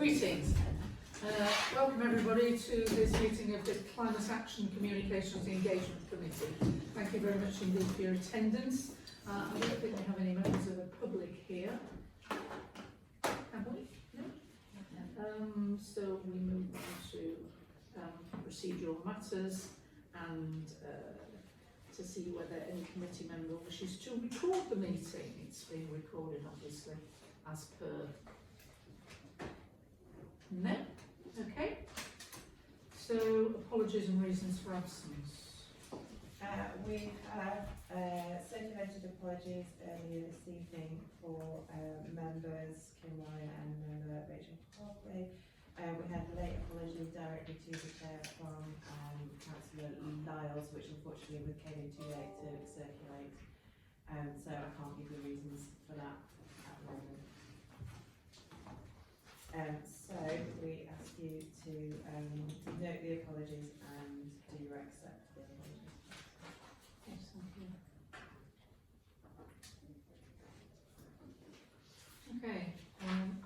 Greetings. Welcome everybody to this meeting of the Climate Action Communications Engagement Committee. Thank you very much indeed for your attendance. I don't think we have any members of the public here. Have we? No? So we move on to procedural matters and to see whether any committee member wishes to record the meeting. It's being recorded obviously as per. No? Okay. So, apologies and reasons for absence. We have circulated apologies earlier this evening for members Kim Ryan and member Rachel Hartley. We had a late apology directly to the chair from Councillor Lyles, which unfortunately we came in too late to circulate. So I can't give you reasons for that at the moment. So we ask you to note the apologies and do you accept the apologies? Yes, thank you. Okay,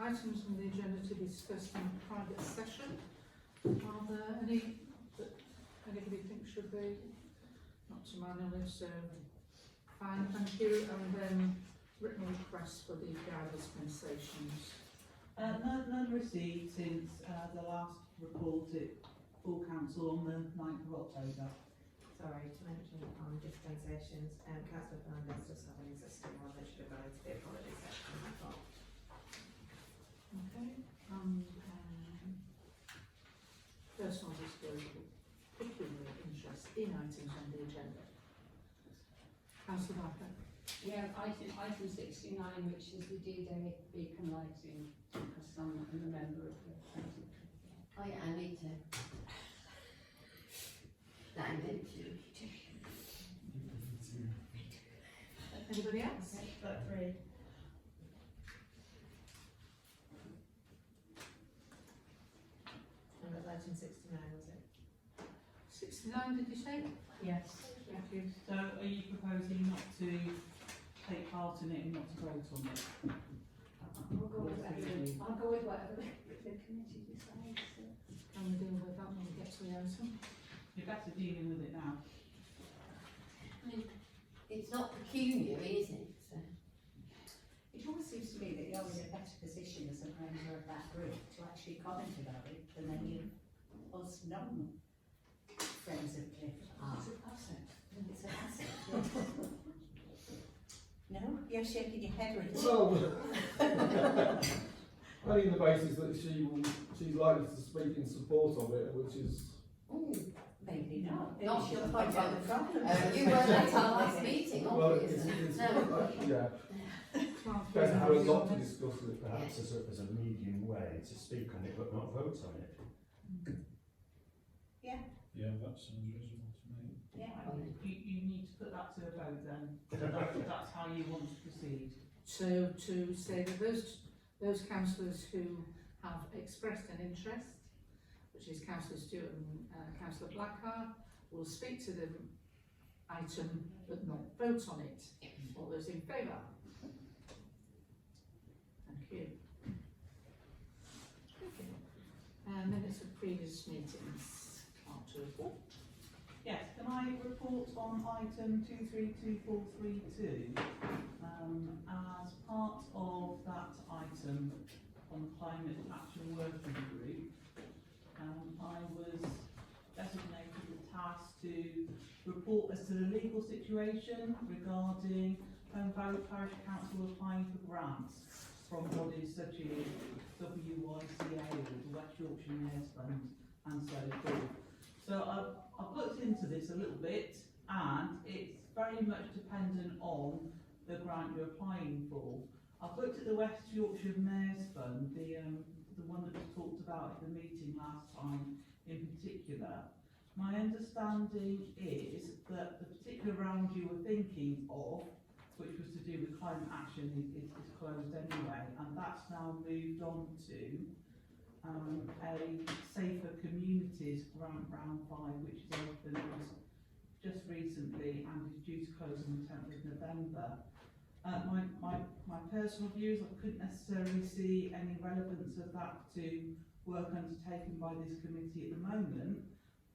items on the agenda to be discussed in private session. Are there any that anybody thinks should be? Not to my knowledge, so fine, thank you. And then written requests for the EPI dispensations. None received since the last report at full council on the 9th of October. Sorry to mention on dispensations, Councillor Fernandez does have an existing one that should have gone into the apology section, I thought. Okay, personal disclosure, particular interest in items on the agenda. Councillor Barker. Yeah, item 69, which is the D-Day beacon lighting, because I'm a member of the council. Oh yeah, I need to. That I meant to. Anybody else? Okay, got three. And that's item 69, was it? 69, did you say? Yes. Thank you. So are you proposing not to take part in it and not to vote on it? I'll go with whatever the committee decides. Can we deal with that when we get to the item? You're better dealing with it now. I mean, it's not pecuniary, is it? So. It always seems to me that you're in a better position as a member of that group to actually comment about it than any of us non-friends of Cliff are. It's an asset. It's an asset, yes. No? You're shaking your head with it. Well, only on the basis that she's likely to speak in support of it, which is. Maybe not. Maybe Not she'll your point out the problem. you weren't at our last meeting, Well, obviously. yeah. There's a lot to discuss with it. Perhaps as a medium way to speak on it but not vote on it. Yeah, that sounds reasonable to me. Yeah. You need to put that to a vote then. That's how you want to proceed. So to say that those councillors who have expressed an interest, which is Councillor Stewart and Councillor Blackheart, will speak to the item but not vote on it. All those in favour? Thank you. Okay. Minutes of previous meetings. Can't to report. Yes, can I report on item 232432? As part of that item on the Climate Action Working Group, I was designated the task to report as to the legal situation regarding Home Valley Parish Council applying for grants from bodies such as WYCA or the West Yorkshire Mayor's Fund and so forth. So I've looked into this a little bit, and it's very much dependent on the grant you're applying for. I've looked at the West Yorkshire Mayor's Fund, the one that was talked about at the meeting last time in particular. My understanding is that the particular round you were thinking of, which was to do with climate action, is closed anyway, and that's now moved on to a Safer Communities grant round 5, which is opened just recently and is due to close on the 10th of November. My personal views, I couldn't necessarily see any relevance of that to work undertaken by this committee at the moment.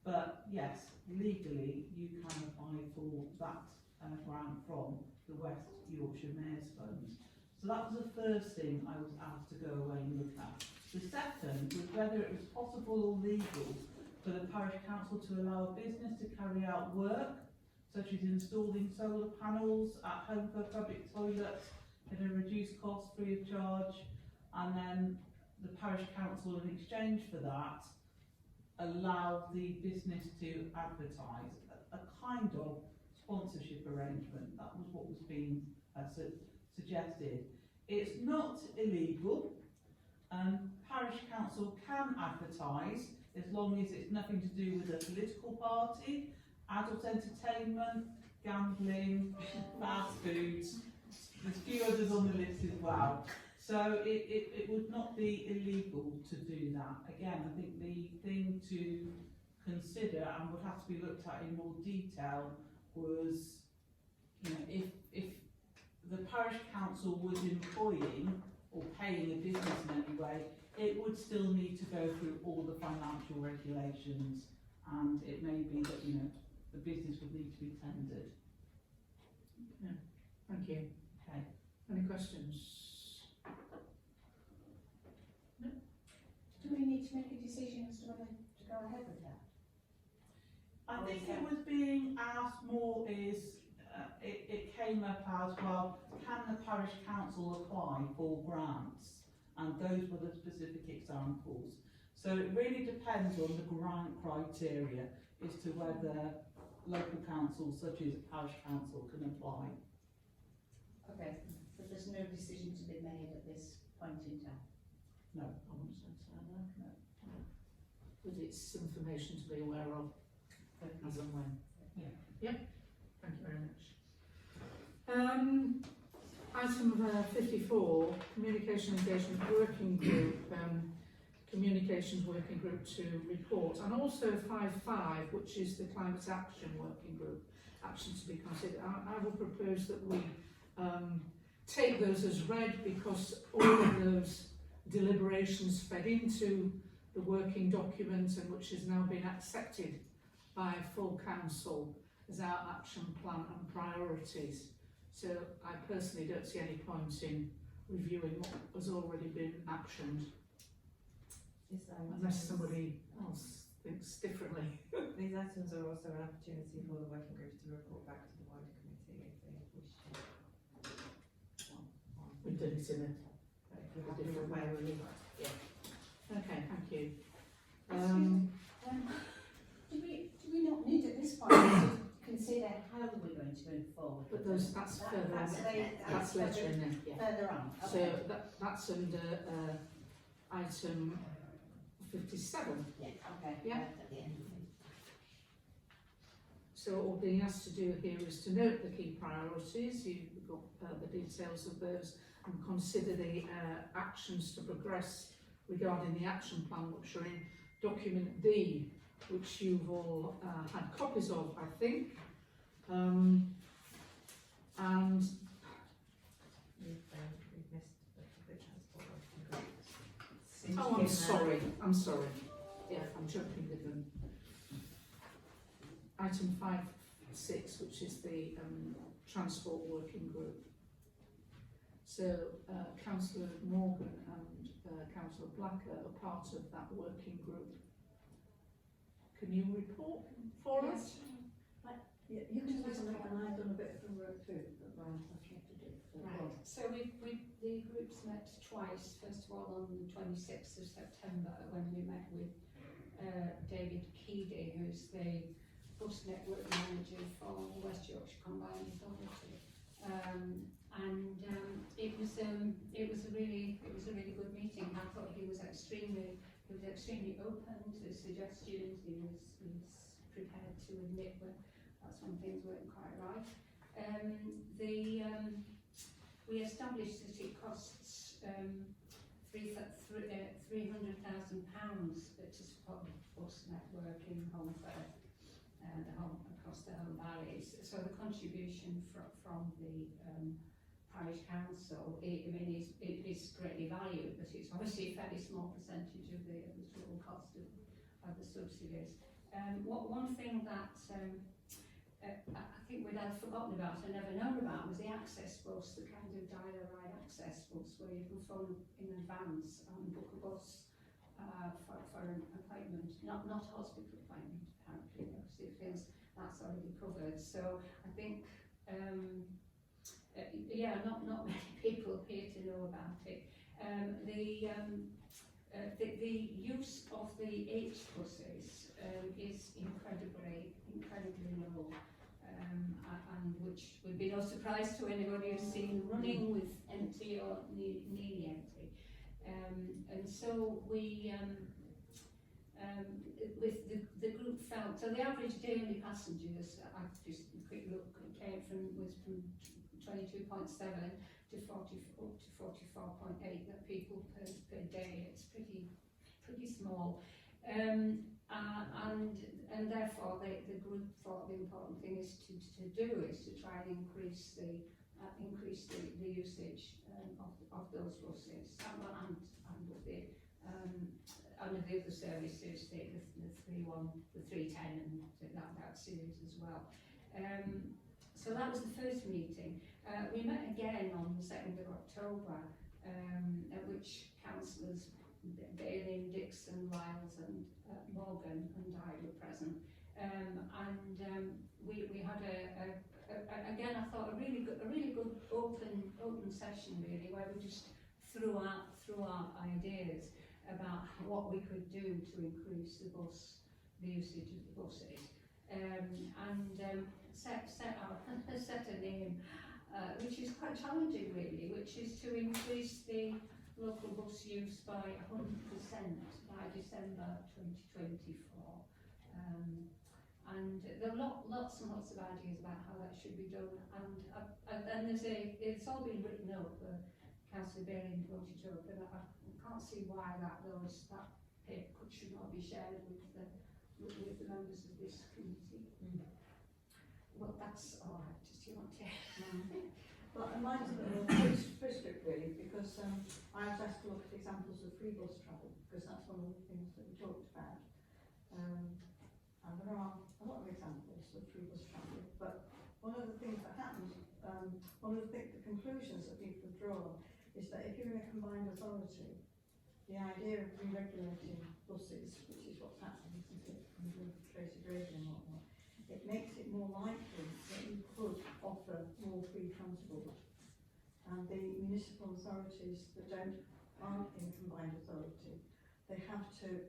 But yes, legally, you can apply for that grant from the West Yorkshire Mayor's Fund. So that was the first thing I was asked to go away and look at. The second was whether it was possible or legal for the parish council to allow a business to carry out work, such as installing solar panels at home for public toilets at a reduced cost, free of charge, and then the parish council, in exchange for that, allow the business to advertise, a kind of sponsorship arrangement. That was what was being suggested. It's not illegal. Parish council can advertise as long as it's nothing to do with a political party, adult entertainment, gambling, fast foods. There's a few others on the list as well. So it would not be illegal to do that. Again, I think the thing to consider and would have to be looked at in more detail was, you know, if the parish council was employing or paying a business in any way, it would still need to go through all the financial regulations, and it may be that, you know, the business would need to be tendered. Yeah. Thank you. Okay. Any questions? Do we need to make a decision as to whether to go ahead with that? I think it was being asked more is, it came up as, well, can the parish council apply for grants? And those were the specific examples. So it really depends on the grant criteria as to whether local councils such as parish council can apply. Okay, but there's no decision to be made at this point in time. No. I wouldn't say so, no. But it's information to be aware of as and when. Yeah. Yep. Thank you very much. Item 54, Communication Engagement Working Group, Communications Working Group to report, and also 5.5, which is the Climate Action Working Group, action to be considered. I will propose that we take those as read, because all of those deliberations fed into the working document, and which has now been accepted by full council as our action plan and priorities. So I personally don't see any point in reviewing what has already been actioned, unless somebody else thinks differently. These items are also an opportunity for the working group to report back to the wider committee if they wish to. We've done it in a different way, really. Yeah. Okay, thank you. Do we not need at this point to consider how we're going to move forward? But that's further on. That's later in there, yeah. Further on. So Okay. that's under item 57. Yeah, okay. Yeah. At the end. So what we're being asked to do here is to note the key priorities. You've got the details of those, and consider the actions to progress regarding the action plan, which are in document D, which you've all had copies of, I think. And We've missed the public transport working group. oh, I'm sorry. Yeah, I'm jumping with them. Item 5.6, which is the transport working group. So Councillor Morgan and Councillor Blacker are part of that working group. Can you report for us? Yeah, you can do something, and I've done a bit of the work too, that Brian's left me to do. So, Right, so the groups met twice, first of all on the 26th of September when we met with David Keedy, who's the bus network manager for West Yorkshire Combined Authority. It was a really good meeting. I thought he was extremely open to suggestions. He was prepared to admit when things weren't quite right. We established that it costs £300,000 to support the bus network in Holmfirth, across the home valleys. So the contribution from the parish council, it is greatly valued, but it's obviously a fairly small percentage of the total cost of the subsidies. One thing that I think we'd have forgotten about and never known about was the access bus, the kind of dial ride access bus where you can phone in advance and book a bus for an appointment, not a hospital appointment apparently, obviously because that's already covered. So I think not many people appear to know about it. The use of the H buses is incredibly low, and which would be no surprise to anybody who's seen running with empty or nearly empty. And so we, with the group felt, so the average daily passengers, I just a quick look, was from 22.7 to 40 up to 44.8 that people per day. It's pretty small, and therefore the group thought the important thing is to try and increase the usage of those buses and of the other services, the 310 and that series as well. So that was the first meeting. We met again on the 2nd of October, at which councillors Bailey, Dixon, Wiles and Morgan and I were present. We had again I thought a really good open session really, where we just threw out ideas about what we could do to increase the usage of the buses, and set a name, which is quite challenging really, which is to increase the local bus use by 100% by December 2024. And there are lots and lots of ideas about how that should be done, and it's all been written up. Councillor Bailey brought it up, and I can't see why that paper should not be shared with the members of this committee. Well, that's all right. Just you want to? But mine's a bit more prescriptive really, because I was asked to look at examples of free bus travel, because that's one of the things that we talked about. And there are a lot of examples of free bus travel, but one of the things that happens, one of the conclusions that people have drawn is that if you're in a combined authority, the idea of re-regulating buses, which is what's happening, isn't it, with Tracy Grading and whatnot, it makes it more likely that you could offer more free transport. And the municipal authorities that aren't in combined authority, they have to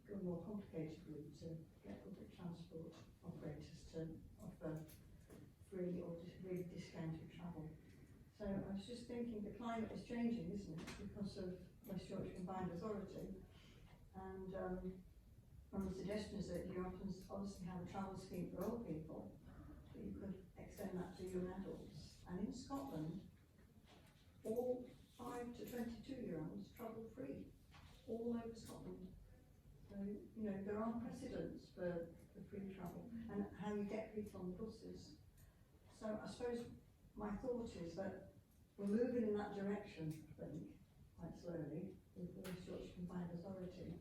go a more complicated route to get public transport operators to offer free or really discounted travel. So I was just thinking the climate is changing, isn't it, because of West Yorkshire Combined Authority, and one of the suggestions that you obviously have a travel scheme for old people, but you could extend that to young adults. And in Scotland, all 5 to 22-year-olds travel free, all over Scotland. So, you know, there are precedents for free travel and how you get people on the buses. So I suppose my thought is that we're moving in that direction, I think, quite slowly, with the West Yorkshire Combined Authority.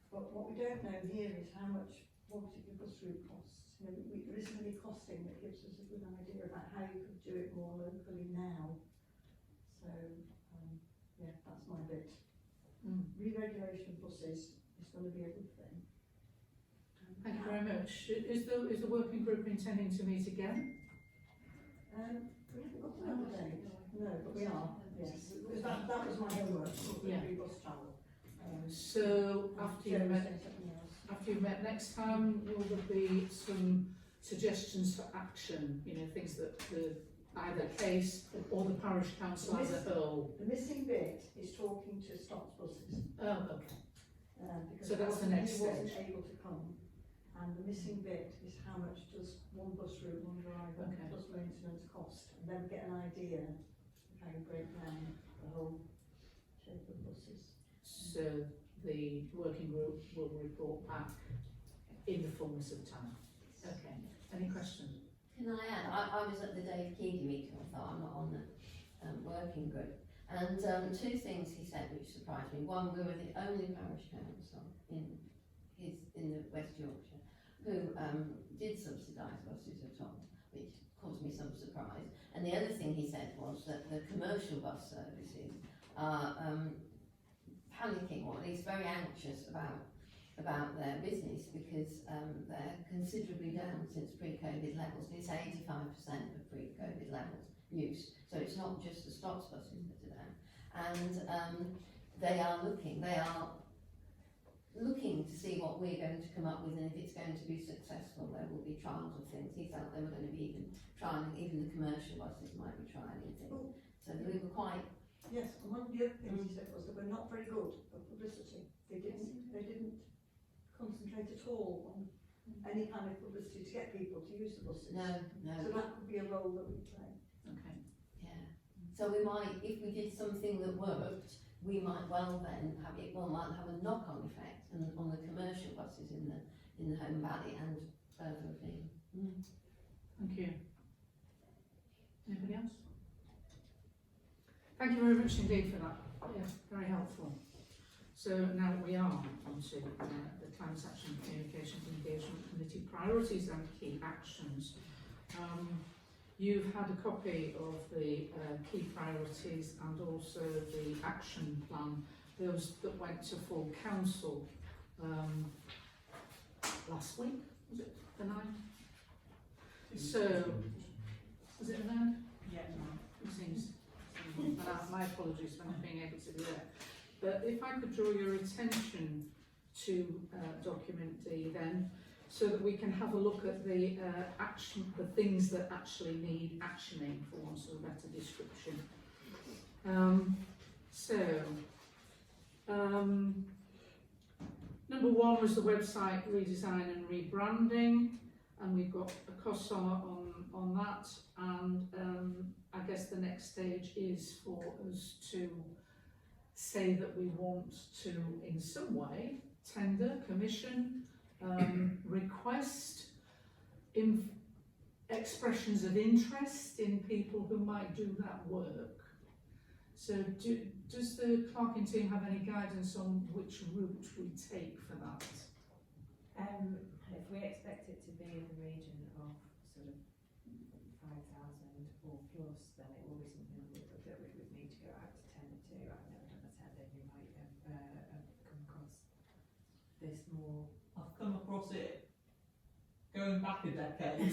But what we don't know here is how much one particular bus route costs. You know, there isn't any costing that gives us a good idea about how you could do it more locally now. So, yeah, that's my bit. Re-regulation of buses is going to be a good thing. Thank you very much. Is the working group intending to meet again? We haven't got another date. No, but we are, yes. Because that was my homework, Yeah. free bus travel. So after you've met next time, will there be some suggestions for action? You know, things that either case or the parish council as a whole. The missing bit is talking to Scots buses. Oh, okay. Because So that's the next he wasn't stage. able to come. And the missing bit is how much does one bus route, one driver, Okay. plus maintenance cost, and then we get an idea of how you break down the whole shape of buses. So the working group will report back in the fullness of time. Okay. Any questions? Can I add? I was at the Dave Keady meeting, I thought I'm not on working group. And two things he said which surprised me. One, we were the only parish council in the West Yorkshire who did subsidise buses at all, which caused me some surprise. And the other thing he said was that the commercial bus services are panicking, or at least very anxious about their business, because they're considerably down since pre-COVID levels. It's 85% of pre-COVID levels use. So it's not just the Stocks buses that are down. And they are looking to see what we're going to come up with, and if it's going to be successful, there will be trials of things. He felt they were going to be even the commercial buses might be trialling things. So we were quite. Yes, and one of the other things he said was that we're not very good at publicity. They didn't concentrate at all on any kind of publicity to get people to use the buses. No. So that could be a role that we play. Okay. Yeah. So we might, if we did something that worked, we might well then might have a knock-on effect on the commercial buses in the Home Valley and further afield. Thank you. Anybody else? Thank you very much indeed for that. Yeah, very helpful. So now we are on to the Climate Action Communications Engagement Committee priorities and key actions. You've had a copy of the key priorities and also the action plan, those that went to full council last week, was it the 9th? So, was it the 9th? Yeah, It seems. My apologies for not being able to be there. But if I could draw your attention to document D then, so that we can have a look at the the things that actually need actioning, for want of a better description. Number one was the website redesign and rebranding, and we've got a cost on that, and I guess the next stage is for us to say that we want to, in some way, tender, commission, request expressions of interest in people who might do that work. So does the clerking team have any guidance on which route we take for that? If we expect it to be in the region of sort of 5,000 or plus, then it will be something that we would need to go out to tender to. I've never done a tender. You might have come across this more. I've come across it going back a decade.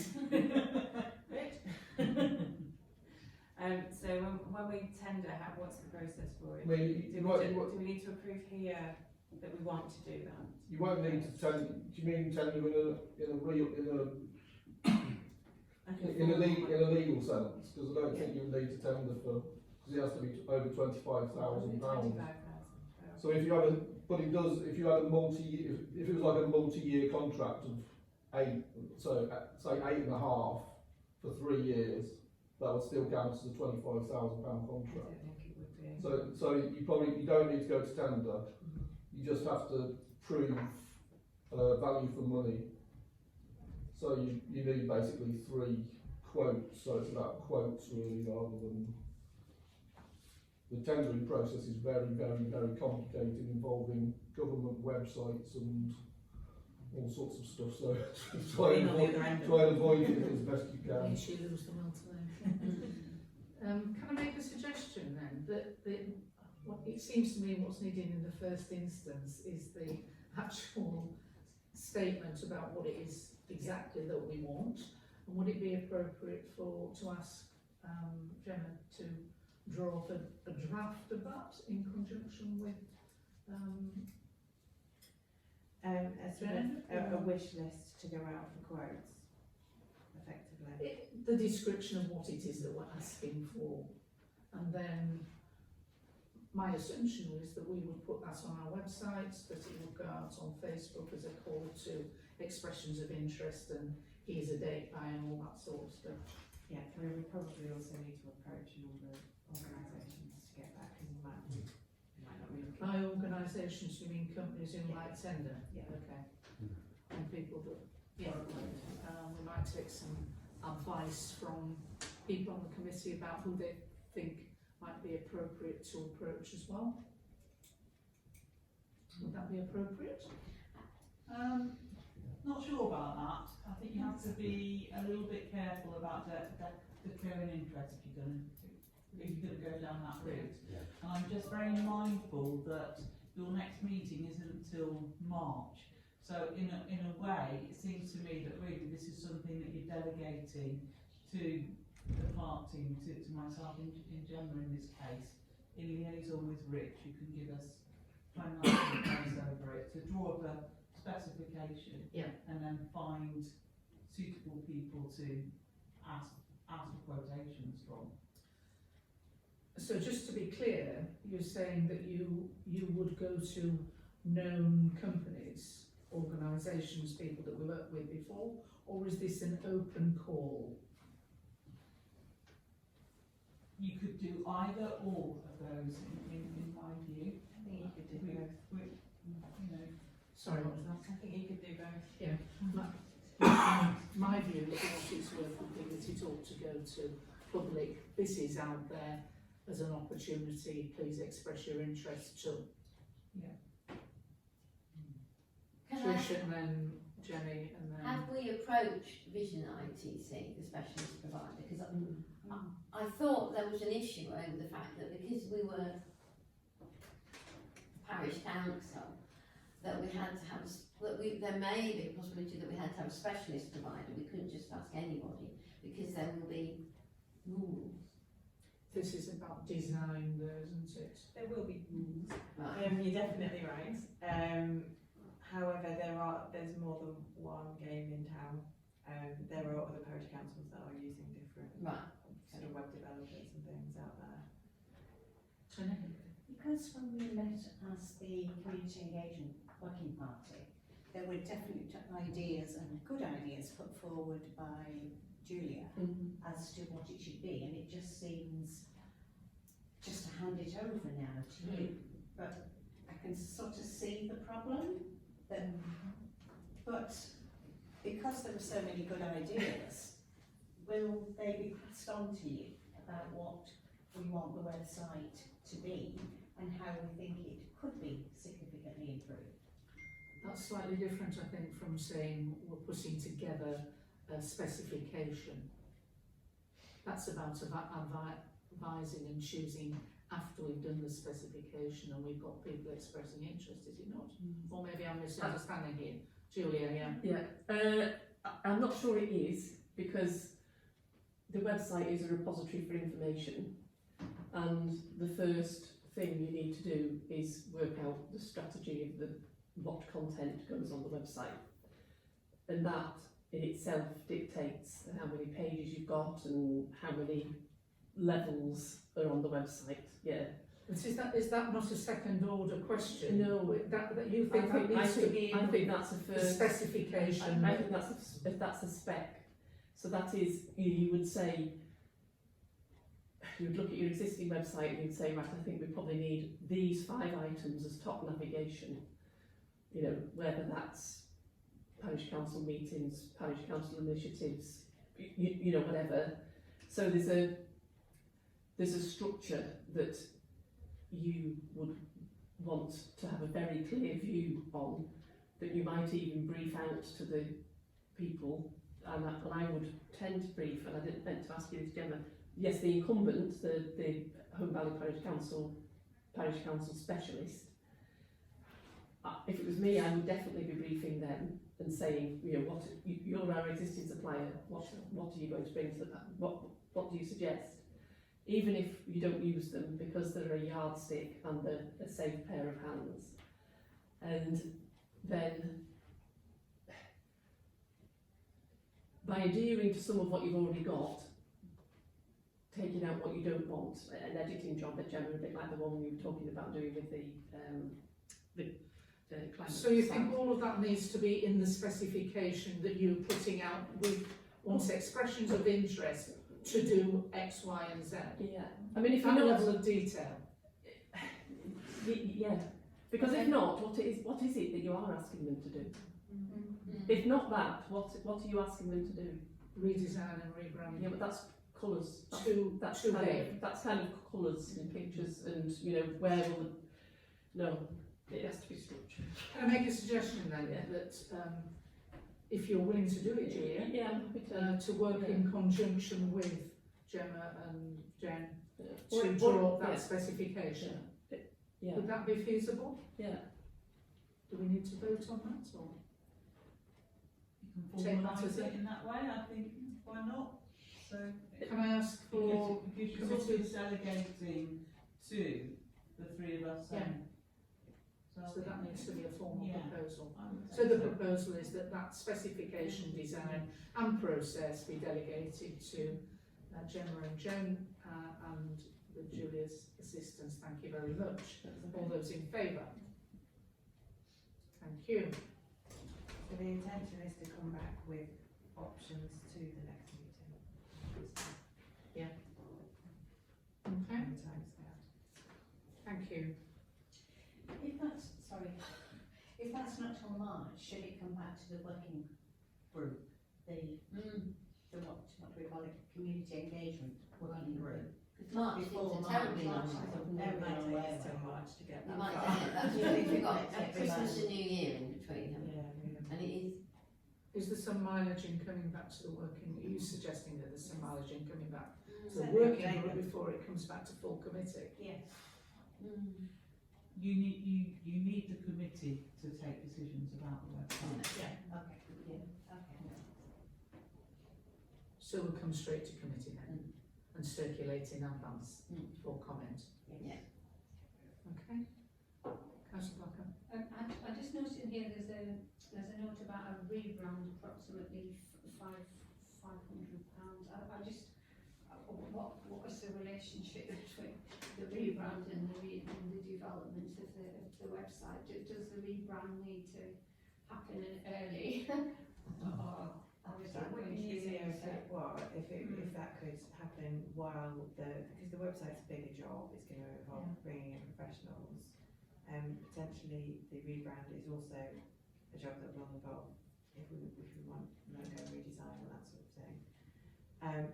So when we tender, what's the process for it? I mean, Do we need to approve here that we want to do that? you won't need to tender. Do you mean tender in a legal sense? Because I don't think you would need to tender for, because it has to be over £25,000. So if you had if you had a multi-year, if it was like a multi-year contract of say 8.5 for 3 years, that would still count as a £25,000 contract. I don't think it would be. So you don't need to go to tender. You just have to prove value for money. So you need basically 3 quotes. So it's about quotes really, rather than. The tendering process is very, very, very complicated, involving government websites and all sorts of stuff. So try and avoid it as best you can. Makes you lose the will to live. Can I make a suggestion then that it seems to me what's needed in the first instance is the actual statement about what it is exactly that we want, and would it be appropriate to ask Gemma to draw up a draft of that in conjunction with a wish list to go out for quotes, effectively. the description of what it is that we're asking for, and then my assumption is that we would put that on our website, that it would go out on Facebook as a call to expressions of interest and here's a date by and all that sort of stuff. Yeah, we would probably also need to approach a number of organisations to get that, because you might not be looking. By organisations, you mean companies who might tender? Yeah. Okay. And people that, we might take some advice from people on the committee about who they think might be appropriate to approach as well. Would that be appropriate? Not sure about that. I think you have to be a little bit careful about declaring interest if you're going to go down that route. Yeah. And I'm just very mindful that your next meeting isn't until March. So in a way, it seems to me that really this is something that you're delegating to the clerk team, to myself in Gemma in this case, in liaison with Rich, who can give us plans over it, to draw up a specification, and then find suitable people to ask for quotations from. So just to be clear, you're saying that you would go to known companies, organisations, people that we worked with before, or is this an open call? You could do either or of those in my view. I think you could do both. You know, Sorry, what was that? I think you could do both. My view, of what it's worth, would be that it ought to go to public. This is out there as an opportunity. Please express your interest too. Trish and then Jenny and then. Have we approached Vision ITC, the specialist provider? Because I thought there was an issue over the fact that because we were parish council, that we had to have, there may be a possibility that we had to have a specialist provider. We couldn't just ask anybody because there will be rules. This is about design though, isn't it? There will be rules. Right. You're definitely right. However, there's more than one game in town. There are other parish councils that are using different Right. sort of web developers and things out there. Because when we met as the community engagement working party, there were definite ideas and good ideas put forward by Julia as to what it should be, and it just seems just to hand it over now to you. But I can sort of see the problem, but because there were so many good ideas, will they be passed on to you about what we want the website to be and how we think it could be significantly improved? That's slightly different, I think, from saying we're putting together a specification. That's about advising and choosing after we've done the specification and we've got people expressing interest, is it not? Or maybe I'm misunderstanding here. Julia, yeah. I'm not sure it is, because the website is a repository for information, and the first thing you need to do is work out the strategy of what content goes on the website, and that in itself dictates how many pages you've got and how many levels are on the website. But is that not a second order question? No, that you think that needs to be in I think that's a the first specification. I think that's a spec. So that is, you would say, you would look at your existing website and you'd say, right, I think we probably need these 5 items as top navigation. You know, whether that's parish council meetings, parish council initiatives, you know, whatever. So there's a structure that you would want to have a very clear view on, that you might even brief out to the people, and I would tend to brief, and I didn't meant to ask you this, Gemma. Yes, the incumbent, the Home Valley Parish Council specialist. If it was me, I would definitely be briefing them and saying, you know, you're our existing supplier. What are you going to bring to the? What do you suggest? Even if you don't use them, because they're a yardstick and a safe pair of hands. And then, by adhering to some of what you've already got, taking out what you don't want, an editing job at Gemma, a bit like the one we were talking about doing with the climate. So you think all of that needs to be in the specification that you're putting out with once expressions of interest to do X, Y and Z? Yeah, I mean, if that you're not, level of detail. yeah, because if not, what is it that you are asking them to do? If not that, what are you asking them to do? Redesign and rebrand. Yeah, but that's colours. That's Too kind big. of, that's kind of colours and pictures, and you know where will the, no, it has to be structured. Can I make a suggestion then, Yeah. that if you're willing to do it, Julia, Yeah, I'm happy to work in conjunction with Gemma and Jen to. to draw up that specification? Yeah. Would that be feasible? Yeah. Do we need to vote on that, or? You can Take formalise matters it in. in that way, I think, why not? So, Can I ask for, because you're sort of delegating to the three of us then. so that needs to be a formal Yeah. proposal. I would So say the proposal is that that specification, design and process be delegated to Gemma and Joan and with Julia's assistance. Thank you very much. All those in favour? Thank you. So the intention is to come back with options to the next meeting. Okay, And timescale. thank you. If that's, sorry, if that's not till March, should it come back to the working group? The what do we call it, community engagement working group? March is Before a March, terribly long March, time. I It never might been take aware us of till it. March to get You that might far. say that's Yeah, we've got it takes Christmas about- and New Year in between, haven't we? Yeah, And it is, Is there some mileage in coming back to the working, are you suggesting that there's some mileage in coming back to the Certainly working update group them. before it comes back to full committee? Yes. You need the committee to take decisions about the website. Yeah. Okay, yeah, okay. So we'll come straight to committee then and circulate in advance Mm. for comment. Yeah. Okay? Councillor Blacker? I just noticed in here there's a note about a rebrand approximately £500. I just, what was the relationship between the rebrand and the development of the website? Does the rebrand need to happen early? or is that It would going be to be easier if later? it were, if that could happen while because the website's a bigger job, it's going to involve bringing in professionals. Potentially the rebrand is also a job that will involve, if we want logo redesign and that sort of thing.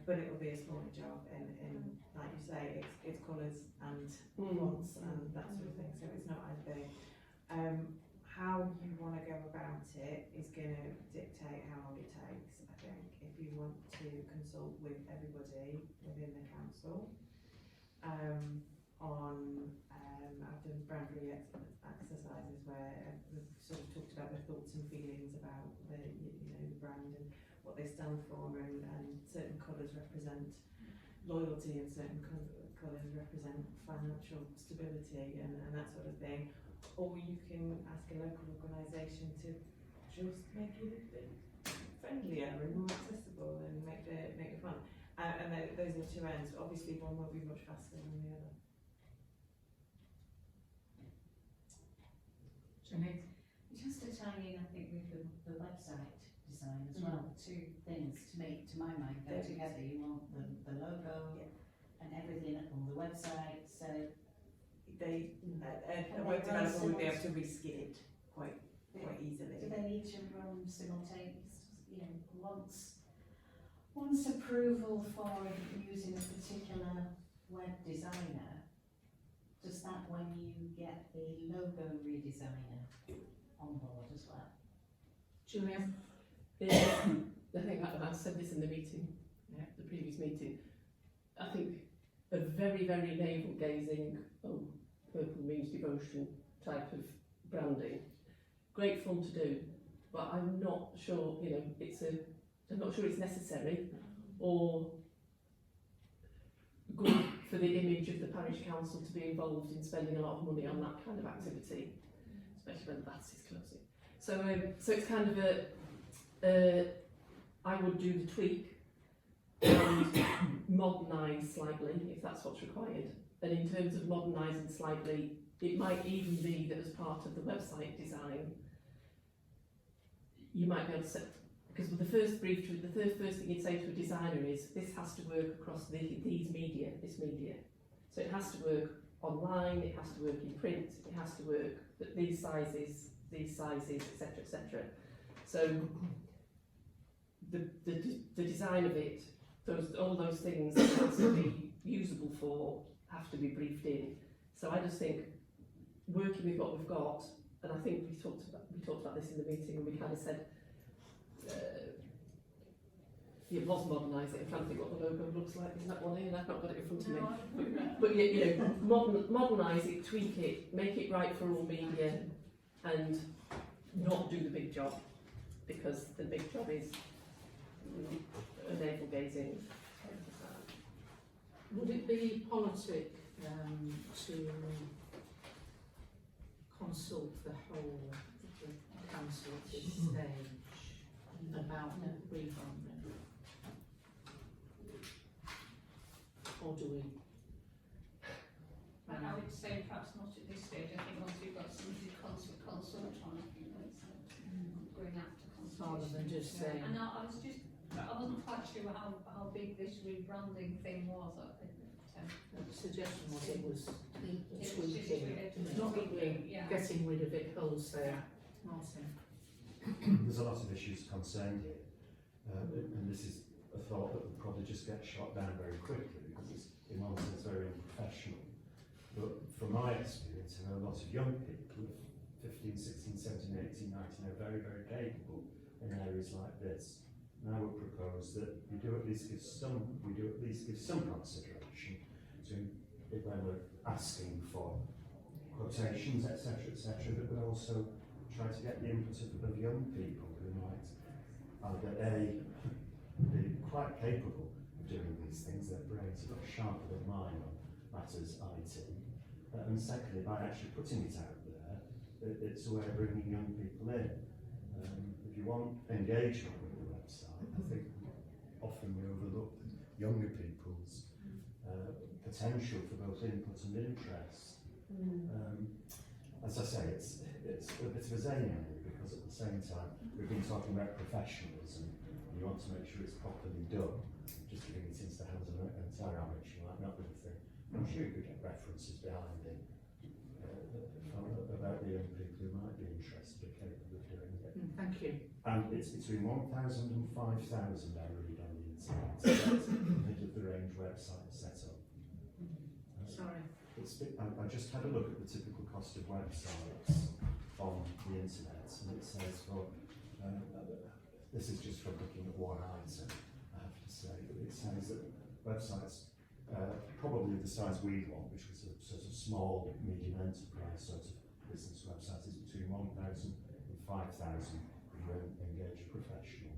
But it will be a smaller job and like you say, it's colours and fonts and that sort of thing, so it's not as big. How you want to go about it is going to dictate how long it takes, I think. If you want to consult with everybody within the council I've done boundary exercises where we've sort of talked about their thoughts and feelings about the brand and what they stand for, and certain colours represent loyalty and certain colours represent financial stability and that sort of thing. Or you can ask a local organisation to just make it a bit friendlier and more accessible and make it fun. And those are two ends. Obviously, one will be much faster than the other. Jenny? Just to tie in, I think, with the website design as well, two things to my mind go together. You want the logo and everything on the website, so A web developer would be able to reskin it quite easily. do they need to run simultaneous, once approval for using a particular web designer, does that when you get the logo redesigner on board as well? Julian? I think I said this in the meeting, the previous meeting. I think a very, very navel-gazing, purple means devotion type of branding, great fun to do, but I'm not sure, I'm not sure it's necessary or good for the image of the parish council to be involved in spending a lot of money on that kind of activity, especially when Baths is closing. So it's kind of I would do the tweak and modernise slightly if that's what's required. And in terms of modernising slightly, it might even be that as part of the website design, you might be able to set, because the first thing you'd say to a designer is, this has to work across this media. So it has to work online, it has to work in print, it has to work at these sizes, etc., etc. So the design of it all those things that has to be usable for have to be briefed in. So I just think working with what we've got, and I think we talked about this in the meeting, and we kind of said it was modernise it. I'm trying to think what the logo looks like. Is that one here? I've not got it in front of me. But you know, modernise it, tweak it, make it right for all media, and not do the big job, because the big job is navel gazing. Would it be politic to consult the whole of the council at this stage about rebranding? Or do we? And I would say perhaps not at this stage. I think once we've got something to consult on, I think that's going after consultation. Rather than just saying. And I wasn't quite sure how big this rebranding thing was. The suggestion was it was It was just tweaking, not getting rid of it wholesale. Martin. There's a lot of issues concerned here, and this is a thought that will probably just get shot down very quickly because it's in one sense very unprofessional. But from my experience, I know a lot of young people of 15, 16, 17, 18, 19 are very, very capable in areas like this. And I would propose that we do at least give some consideration to it when we're asking for quotations, etc., that we also try to get the input of young people who might either A, be quite capable of doing these things, their brains are sharper than mine on matters IT, and secondly, by actually putting it out there, it's a way of bringing young people in. If you want engagement with the website, I think often we overlook younger people's potential for both input and interest. As I say, it's a bit of a zany because at the same time we've been talking about professionalism. You want to make sure it's properly done. Just giving it into the hands of an entire amateur like that would thing. I'm sure you could get references behind it about the young people who might be interested or capable of doing it. Thank you. And it's between 1,000 and 5,000 I read on the internet. So that's the mid of the range website set up. Sorry. I just had a look at the typical cost of websites on the internet, and it says for this is just from looking at one item, I have to say, but it says that websites probably the size we want, which was a sort of small, medium enterprise sort of business website, is between 1,000 and 5,000 if you engage a professional.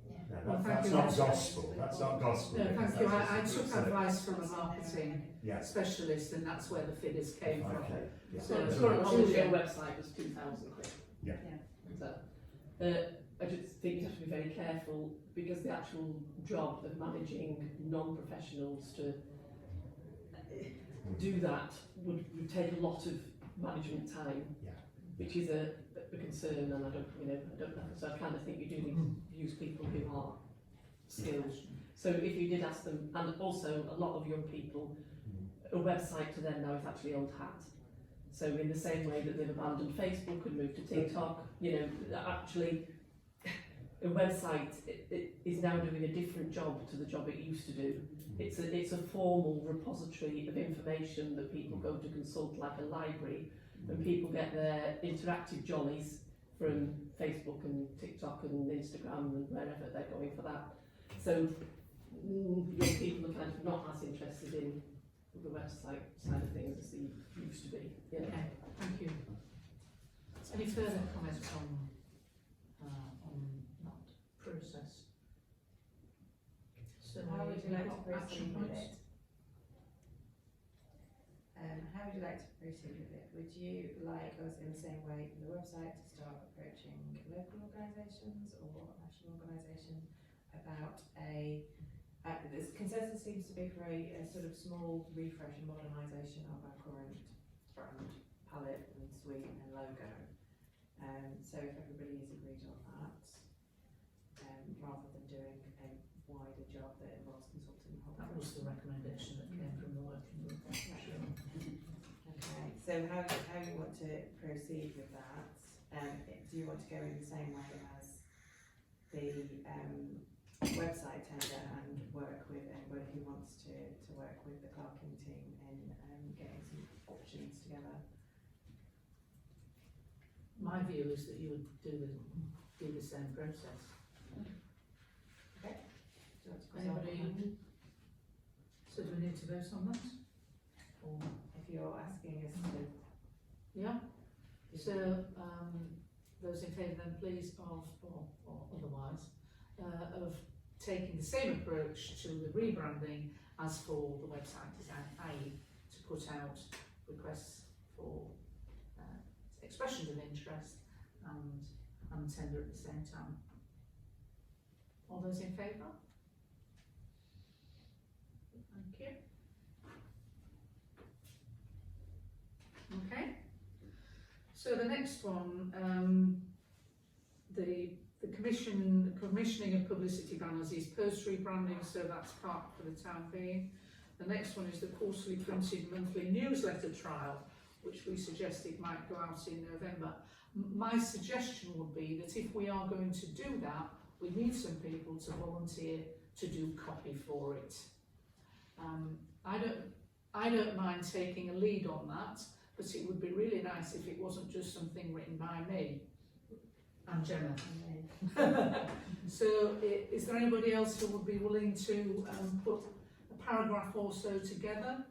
Yeah. Now, that's not gospel. That's not gospel. No, thank you. I took advice from a marketing Yeah. specialist, and that's where the figures came from. Okay. Yeah. So the So, current Julia. website was 2,000 quid. Yeah. So, I just think you have to be very careful because the actual job of managing non-professionals to do that would take a lot of management time, Yeah. which is a concern, and I don't know. So I kind of think you do need to use people who are skilled. So if you did ask them, and also a lot of young people, a website to them now is actually old hat. So in the same way that they've abandoned Facebook and moved to TikTok, actually a website is now doing a different job to the job it used to do. It's a formal repository of information that people go to consult, like a library, and people get their interactive jollies from Facebook and TikTok and Instagram and wherever they're going for that. So young people are kind of not as interested in the website side of things as they used to be. Okay, thank you. Any further comments on that process? So How would you like to we've got proceed action with points. it? How would you like to proceed with it? Would you like us in the same way from the website to start approaching local organisations or national organisations about this consensus seems to be for a sort of small refresh and modernisation of our current brand palette and suite and logo. So if everybody is agreed on that, rather than doing a wider job that involves consulting the whole. That was the recommendation that came from the working group. Okay, so how you want to proceed with that? Do you want to go in the same way as the website tender and work with anybody who wants to work with the clerking team in getting some options together. My view is that you would do the same process. So that's Anybody? So do we need to vote on that? Or, if you're asking us to. yeah? So, those in favour then please or otherwise, of taking the same approach to the rebranding as for the website design, i.e. to put out requests for expressions of interest and tender at the same time. All those in favour? Thank you. Okay. So the next one, the commissioning of publicity banners is post rebranding, so that's part for the time being. The next one is the quarterly printed monthly newsletter trial, which we suggested might go out in November. My suggestion would be that if we are going to do that, we need some people to volunteer to do copy for it. I don't mind taking a lead on that, but it would be really nice if it wasn't just something written by me and Gemma. So is there anybody else who would be willing to put a paragraph or so together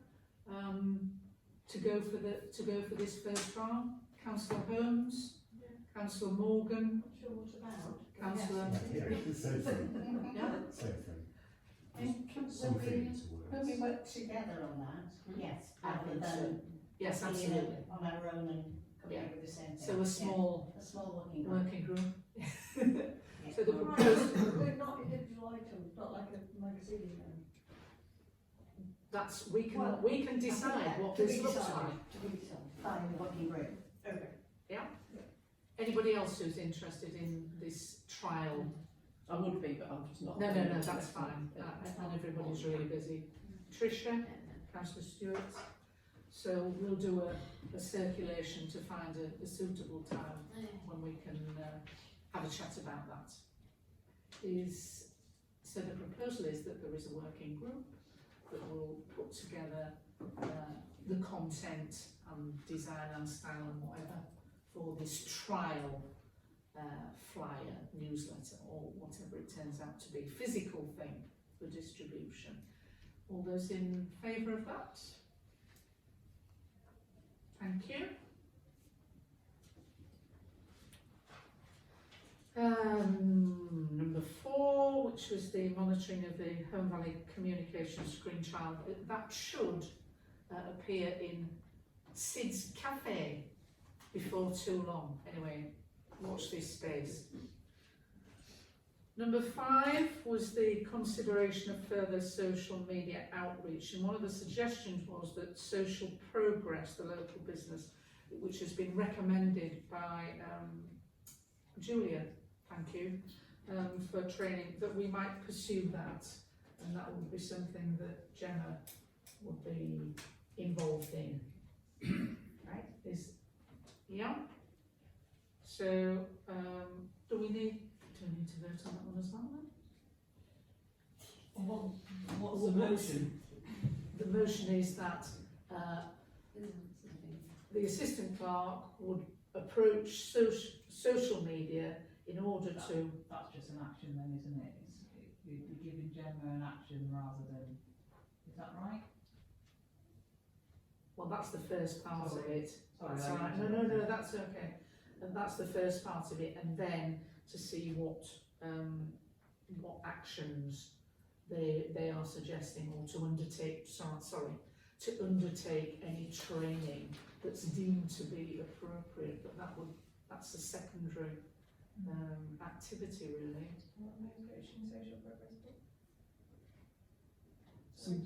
to go for this first trial? Councillor Holmes, Councillor Morgan, Not sure what about. Councillor. Yeah, same thing. Yeah. Same thing. And Something to when we words. work together on that, yes, rather than Yes, being absolutely. on our own and coming Yeah. up with the same thing. So a small Yeah, a small working group. working group. Yeah. So the Right, proposal, they're not individual items, not like a magazine then. that's we Well, can decide what this looks like. To be decided by the working group. Okay. Anybody else who's interested in this trial? I would be, but I'm just not. No, that's fine. And everybody's really busy. Tricia, Councillor Stewart. So we'll do a circulation to find a suitable time when we can have a chat about that. So the proposal is that there is a working group that will put together the content and design and style and whatever for this trial flyer, newsletter, or whatever it turns out to be, physical thing for distribution. All those in favour of that? Thank you. Number 4, which was the monitoring of the Home Valley Communication Screen Trial, that should appear in Sid's Cafe before too long. Anyway, watch this space. Number 5 was the consideration of further social media outreach, and one of the suggestions was that Social Progress, the local business, which has been recommended by Julia, thank you, for training, that we might pursue that, and that would be something that Gemma would be involved in. Right? Yeah. So, do we need to vote on that one as well then? What's the motion? The motion is that the assistant clerk would approach social media in order to. That's just an action then, isn't it? You're giving Gemma an action rather than, is that right? Well, that's the first part of it. Sorry, That's I all right. interrupted. No, that's okay. And that's the first part of it, and then to see what actions they are suggesting, or to undertake. To undertake any training that's deemed to be appropriate. But that's a secondary activity, really. What motivation social progress book?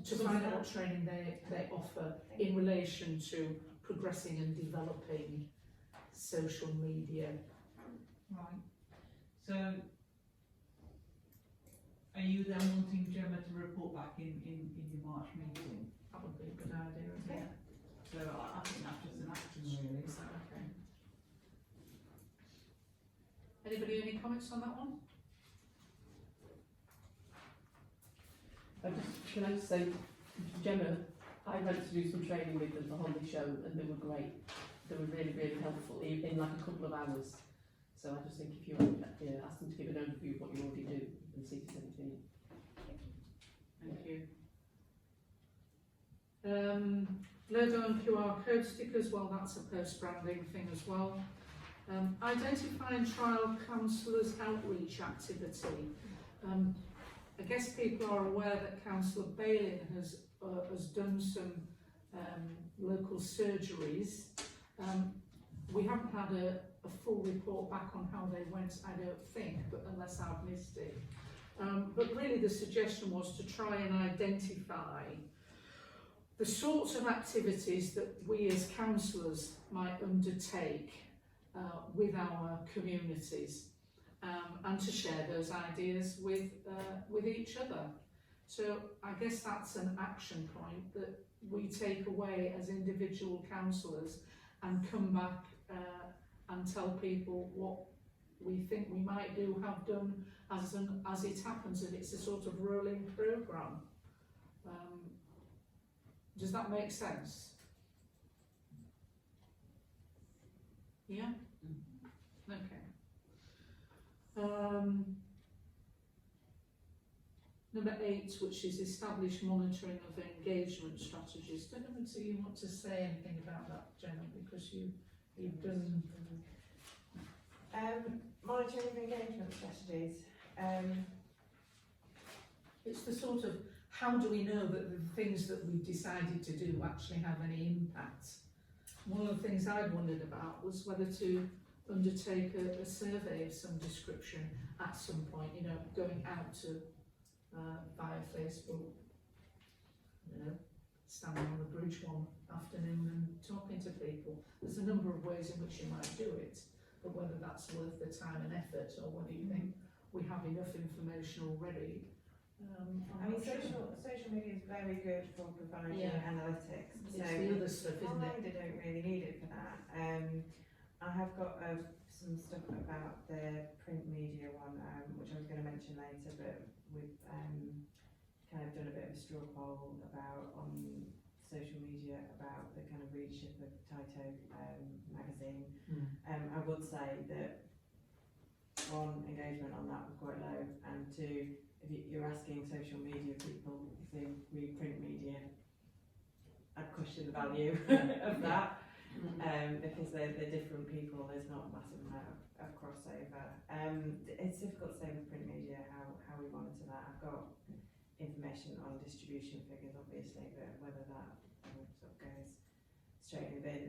To find out what training they offer in relation to progressing and developing social media. Right. So, are you then wanting Gemma to report back in your March meeting? That would be a good idea, isn't it? So I think that's just an action really. Is that okay? Anybody any comments on that one? Can I just say, Gemma, I went to do some training with them for Holly Show and they were great. They were really, really helpful in like a couple of hours. So I just think if you ask them to give an overview of what you already do and see if there's anything. Thank you. Logo and QR code stickers, well, that's a post-branding thing as well. Identify and trial councillors' outreach activity. I guess people are aware that Councillor Bailin has done some local surgeries. We haven't had a full report back on how they went, I don't think, but unless I've missed it. But really the suggestion was to try and identify the sorts of activities that we as councillors might undertake with our communities, and to share those ideas with each other. So I guess that's an action point that we take away as individual councillors and come back and tell people what we think we might do, have done as it happens, and it's a sort of rolling programme. Does that make sense? Yeah? Okay. Number 8, which is establish monitoring of engagement strategies. Don't know whether you want to say anything about that, Gemma, because you've done... Monitoring of engagement strategies. It's the sort of, how do we know that the things that we've decided to do actually have any impact? One of the things I wondered about was whether to undertake a survey of some description at some point, you know, going out to via Facebook, you know, standing on the bridge one afternoon and talking to people. There's a number of ways in which you might do it, but whether that's worth the time and effort, or whether you think we have enough information already. I mean, social media is very good for providing analytics. It's the other stuff, isn't it? I don't really need it for that. I have got some stuff about the print media one, which I was going to mention later, but we've kind of done a bit of a straw poll about on social media about the kind of readership of Taito magazine. I would say that one, engagement on that was quite low, and two, if you're asking social media people if they read print media, I'd question the value of that, because they're different people. There's not a massive amount of crossover. It's difficult to say with print media how we monitor that. I've got information on distribution figures, obviously, but whether that sort of goes straight in the bin,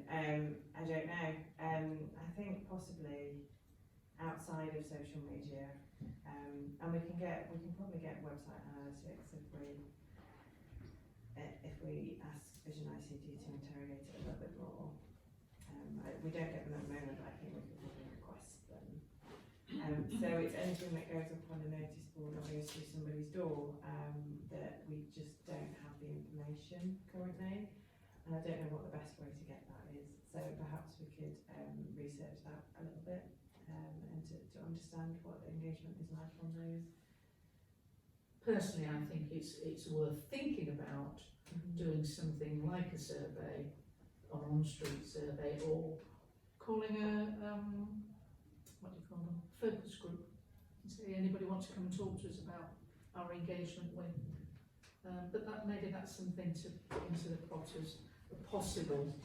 I don't know. I think possibly outside of social media, and we can probably get website analytics if we ask Vision ICT to interrogate it a little bit more. We don't get them at the moment, but I think we can probably request them. So it's anything that goes up on a notice board or goes through somebody's door, that we just don't have the information currently, and I don't know what the best way to get that is. So perhaps we could research that a little bit, and to understand what the engagement is like on those. Personally, I think it's worth thinking about doing something like a survey, or on-street survey, or calling a what do you call them, focus group, and say anybody wants to come and talk to us about our engagement with. But maybe that's something to put into the pot as a possible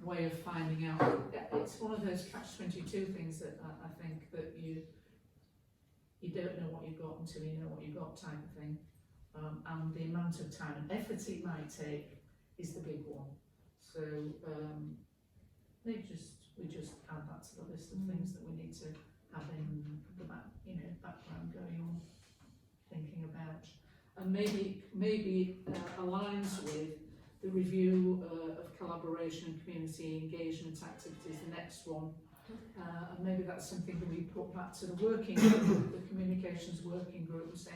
way of finding out. It's one of those catch-22 things that I think that you don't know what you've got until you know what you've got, type of thing. And the amount of time and effort it might take is the big one. So maybe we just add that to the list of things that we need to have in the background going on, thinking about, and maybe aligns with the review of collaboration and community engagement activities, the next one. And maybe that's something that we put back to the working group, the communications working group, and say,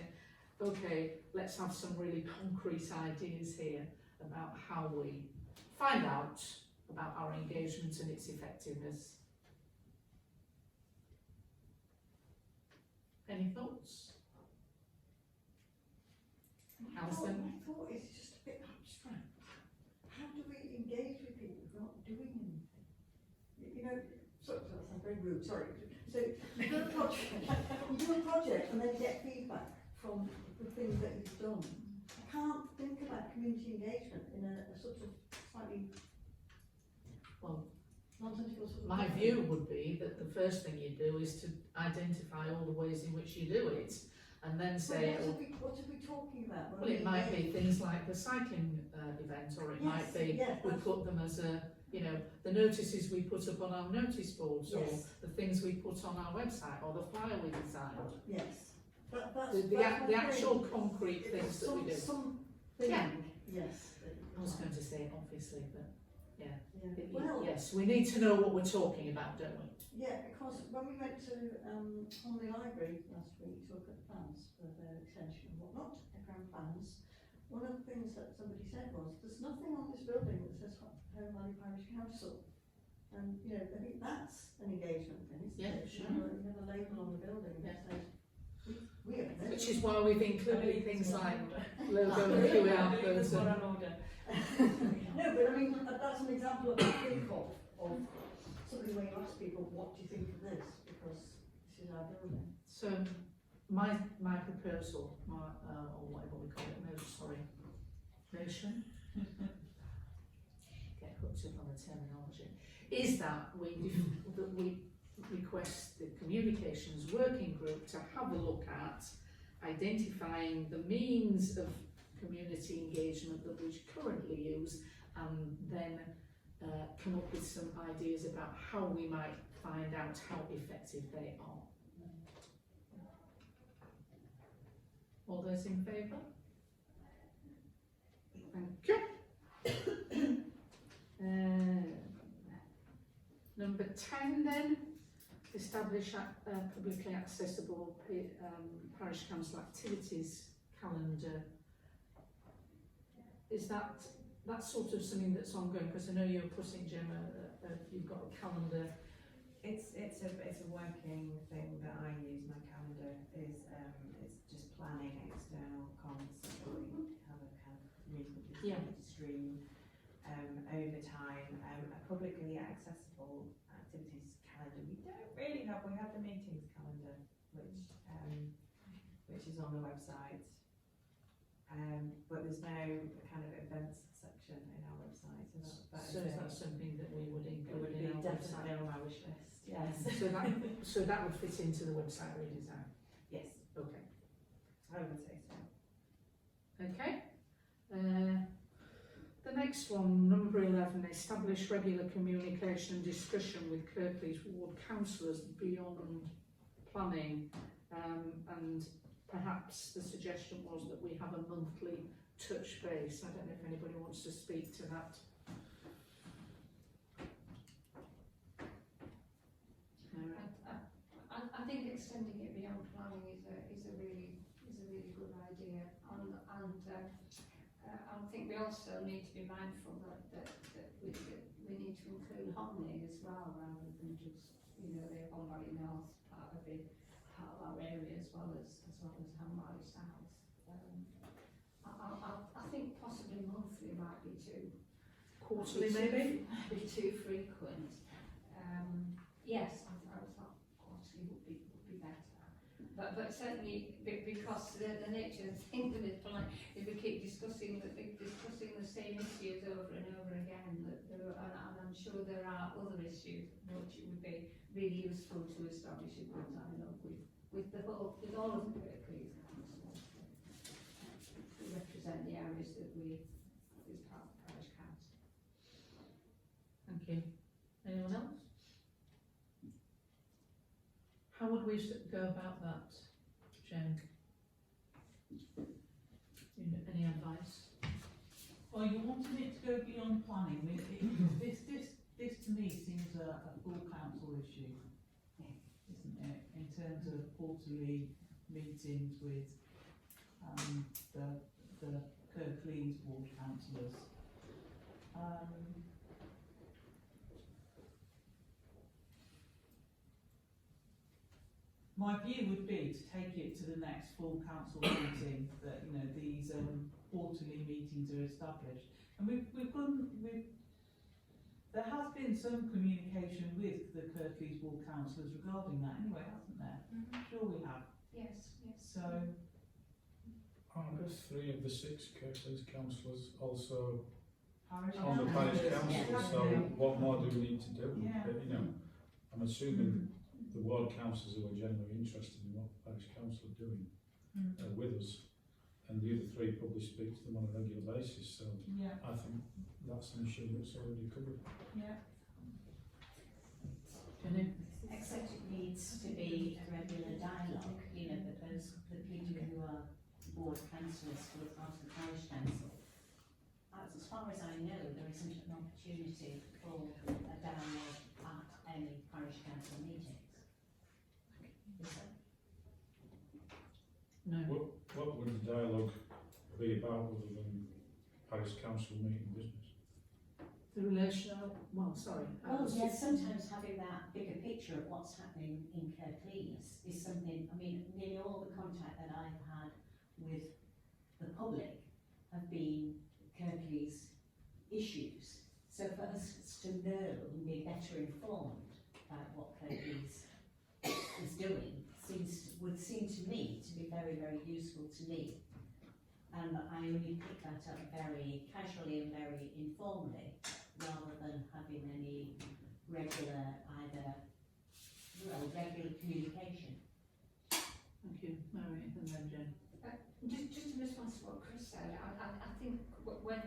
okay, let's have some really concrete ideas here about how we find out about our engagement and its effectiveness. Any thoughts? Alison? My thought is just a bit abstract. How do we engage with people who aren't doing anything? You know, sorry, that sounds very rude, sorry. So you do a project and then you get feedback from the things that you've done. I can't think about community engagement in a sort of slightly Well, nonsensical sort of my way. view would be that the first thing you do is to identify all the ways in which you do it, and then say, Well, what are we talking about? When well, it we might be engage? things like the cycling event, or it might be yes, we that's- put them as a, you know, the notices we put up on our notice boards, or Yes. the things we put on our website, or the flyer we designed. Yes. That's, The my actual point. concrete things that we do. Something, Yeah. yes. I was going to say it, obviously, but Yeah. it- Well, yes, we need to know what we're talking about, don't we? yeah, because when we went to Homley Library last week to look at plans for their extension and whatnot, background plans, one of the things that somebody said was, there's nothing on this building that says Home Valley Parish Council. And, you know, I think that's an engagement thing, isn't Yeah, it? sure. You have a label on the building that says, we are this. Which is why we've included things like logo and QR codes and No, but I mean, that's an example of what I think of something where you ask people, what do you think of this? Because this is our building. so my proposal, or whatever we call it, motion, get hooked up on the terminology, is that we request the communications working group to have a look at identifying the means of community engagement that we currently use, and then come up with some ideas about how we might find out how effective they are. All those in favour? Thank you. Number 10 then, establish a publicly accessible parish council activities calendar. Is that's sort of something that's ongoing? Because I know you're putting, Gemma, you've got a calendar. It's a working thing that I use. My calendar is it's just planning external comms, so we have a kind of reasonably steady stream over time. A publicly accessible activities calendar we don't really have. We have the meetings calendar, which is on the website. But there's no kind of events section in our website, So is that something that we would it include would in be our definitely website? on my wish list. Yes. So that would fit into the website redesign. Yes, Okay. I would say so. Okay. The next one, number 11, establish regular communication and discussion with Kirklees ward councillors beyond planning, and perhaps the suggestion was that we have a monthly touch base. I don't know if anybody wants to speak to that. I think extending it beyond planning is a really good idea, and I think we also need to be mindful that we need to include Homley as well, rather than just the Home Valley North part of our area as well as Home Valley South. I think possibly monthly might be Quarterly maybe? be too frequent. Yes, I thought quarterly would be better. But certainly because the nature of the thing with it, like if we keep discussing the same issues over and over again, and I'm sure there are other issues which it would be really useful to establish a good dialogue with all of the Kirklees councils to represent the areas that we as part of the parish council. Thank you. Anyone else? How would we go about that, Jen? Any advice? Well, you wanted it to go beyond planning. This to me seems a full council issue, isn't it? In terms of quarterly meetings with the Kirklees ward councillors. My view would be to take it to the next full council meeting, that, you know, these quarterly meetings are established. And there has been some communication with the Kirklees Ward councillors regarding that anyway, hasn't there? Sure we have. Yes, yes. So, Aren't 3 of the 6 Kirklees councillors also parish on the parish council? Yeah. So what more do we need to do? Yeah. You know, I'm assuming the ward councillors who are generally interested in what the parish council are doing are with us, and the other 3 probably speak to them on a regular basis. So Yeah, I think that's an issue that's already covered. yeah. Jenny? Except it needs to be a regular dialogue, you know, that those, the people who are ward councillors who are part of the parish council, as far as I know, there isn't an opportunity for a dialogue at any parish council meetings. Is there? No. What would the dialogue be about other than parish council meeting business? The relational, well, sorry. Well, yes, sometimes having that bigger picture of what's happening in Kirklees is something, I mean, nearly all the contact that I've had with the public have been Kirklees issues. So for us to know and be better informed about what Kirklees is doing would seem to me to be very, very useful to me. And I only pick that up very casually and very informally, rather than having any regular communication. Thank you, Mary, and then Jen. Just in response to what Chris said, I think when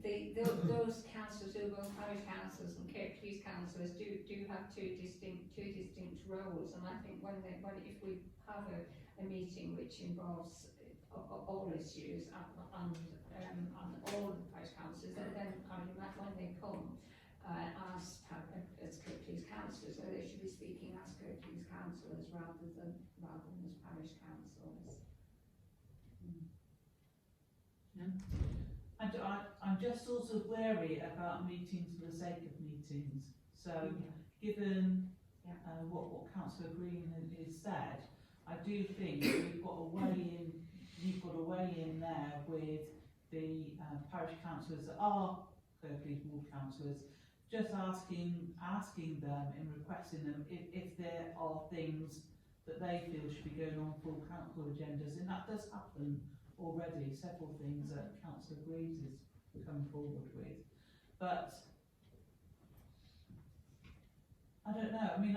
those councillors who are parish councillors and Kirklees councillors do have two distinct roles, and I think if we have a meeting which involves all issues and all the parish councillors, then when they come as Kirklees councillors, they should be speaking as Kirklees councillors rather than as parish councillors. I'm just sort of wary about meetings for the sake of meetings. So, given what Councillor Green has said, I do think you've got a way in there with the parish councillors that are Kirklees Ward councillors, just asking them and requesting them if there are things that they feel should be going on full council agendas, and that does happen already, several things that Councillor Greaves has come forward with. But I don't know, I mean,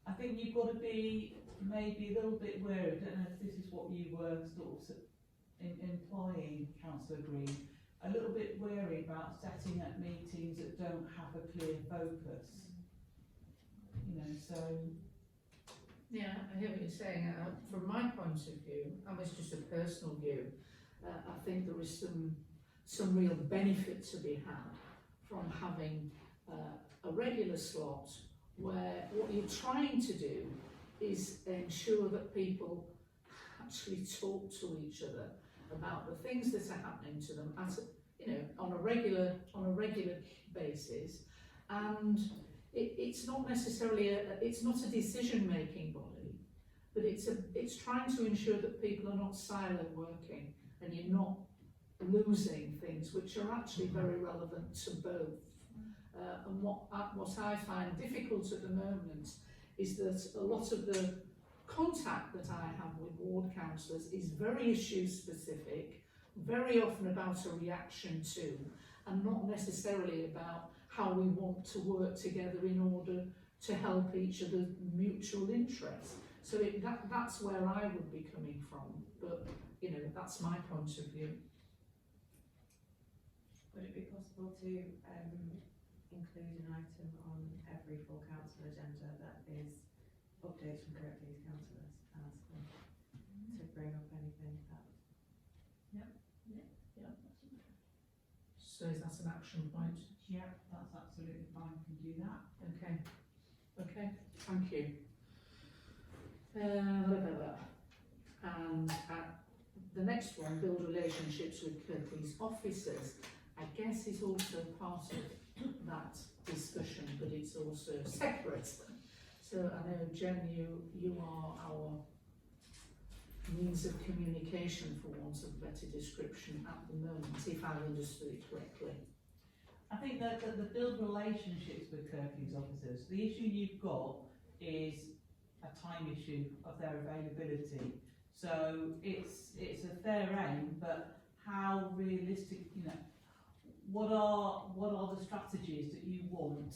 I think you've got to be maybe a little bit wary. I don't know if this is what you were sort of implying, Councillor Green, a little bit wary about setting up meetings that don't have a clear focus. You know, so. Yeah, I hear what you're saying. From my point of view, and it's just a personal view, I think there is some real benefit to be had from having a regular slot where what you're trying to do is ensure that people actually talk to each other about the things that are happening to them at, on a regular basis, and it's not necessarily it's not a decision-making body, but it's trying to ensure that people are not silo working and you're not losing things which are actually very relevant to both. And what I find difficult at the moment is that a lot of the contact that I have with ward councillors is very issue specific, very often about a reaction to, and not necessarily about how we want to work together in order to help each other's mutual interests. So that's where I would be coming from, but that's my point of view. Would it be possible to include an item on every full council agenda that is updates from Kirklees councillors, ask them to bring up anything that. So is that an action point? Yeah, that's absolutely fine, can do that. Okay, thank you. And the next one, build relationships with Kirklees officers, I guess is also part of that discussion, but it's is also separate. So I know, Jen, you are our means of communication, for want of a better description, at the moment, if I understood it correctly. I think that the build relationships with Kirklees officers, the issue you've got is a time issue of their availability. So it's a fair aim, but how realistic, you know, what are the strategies that you want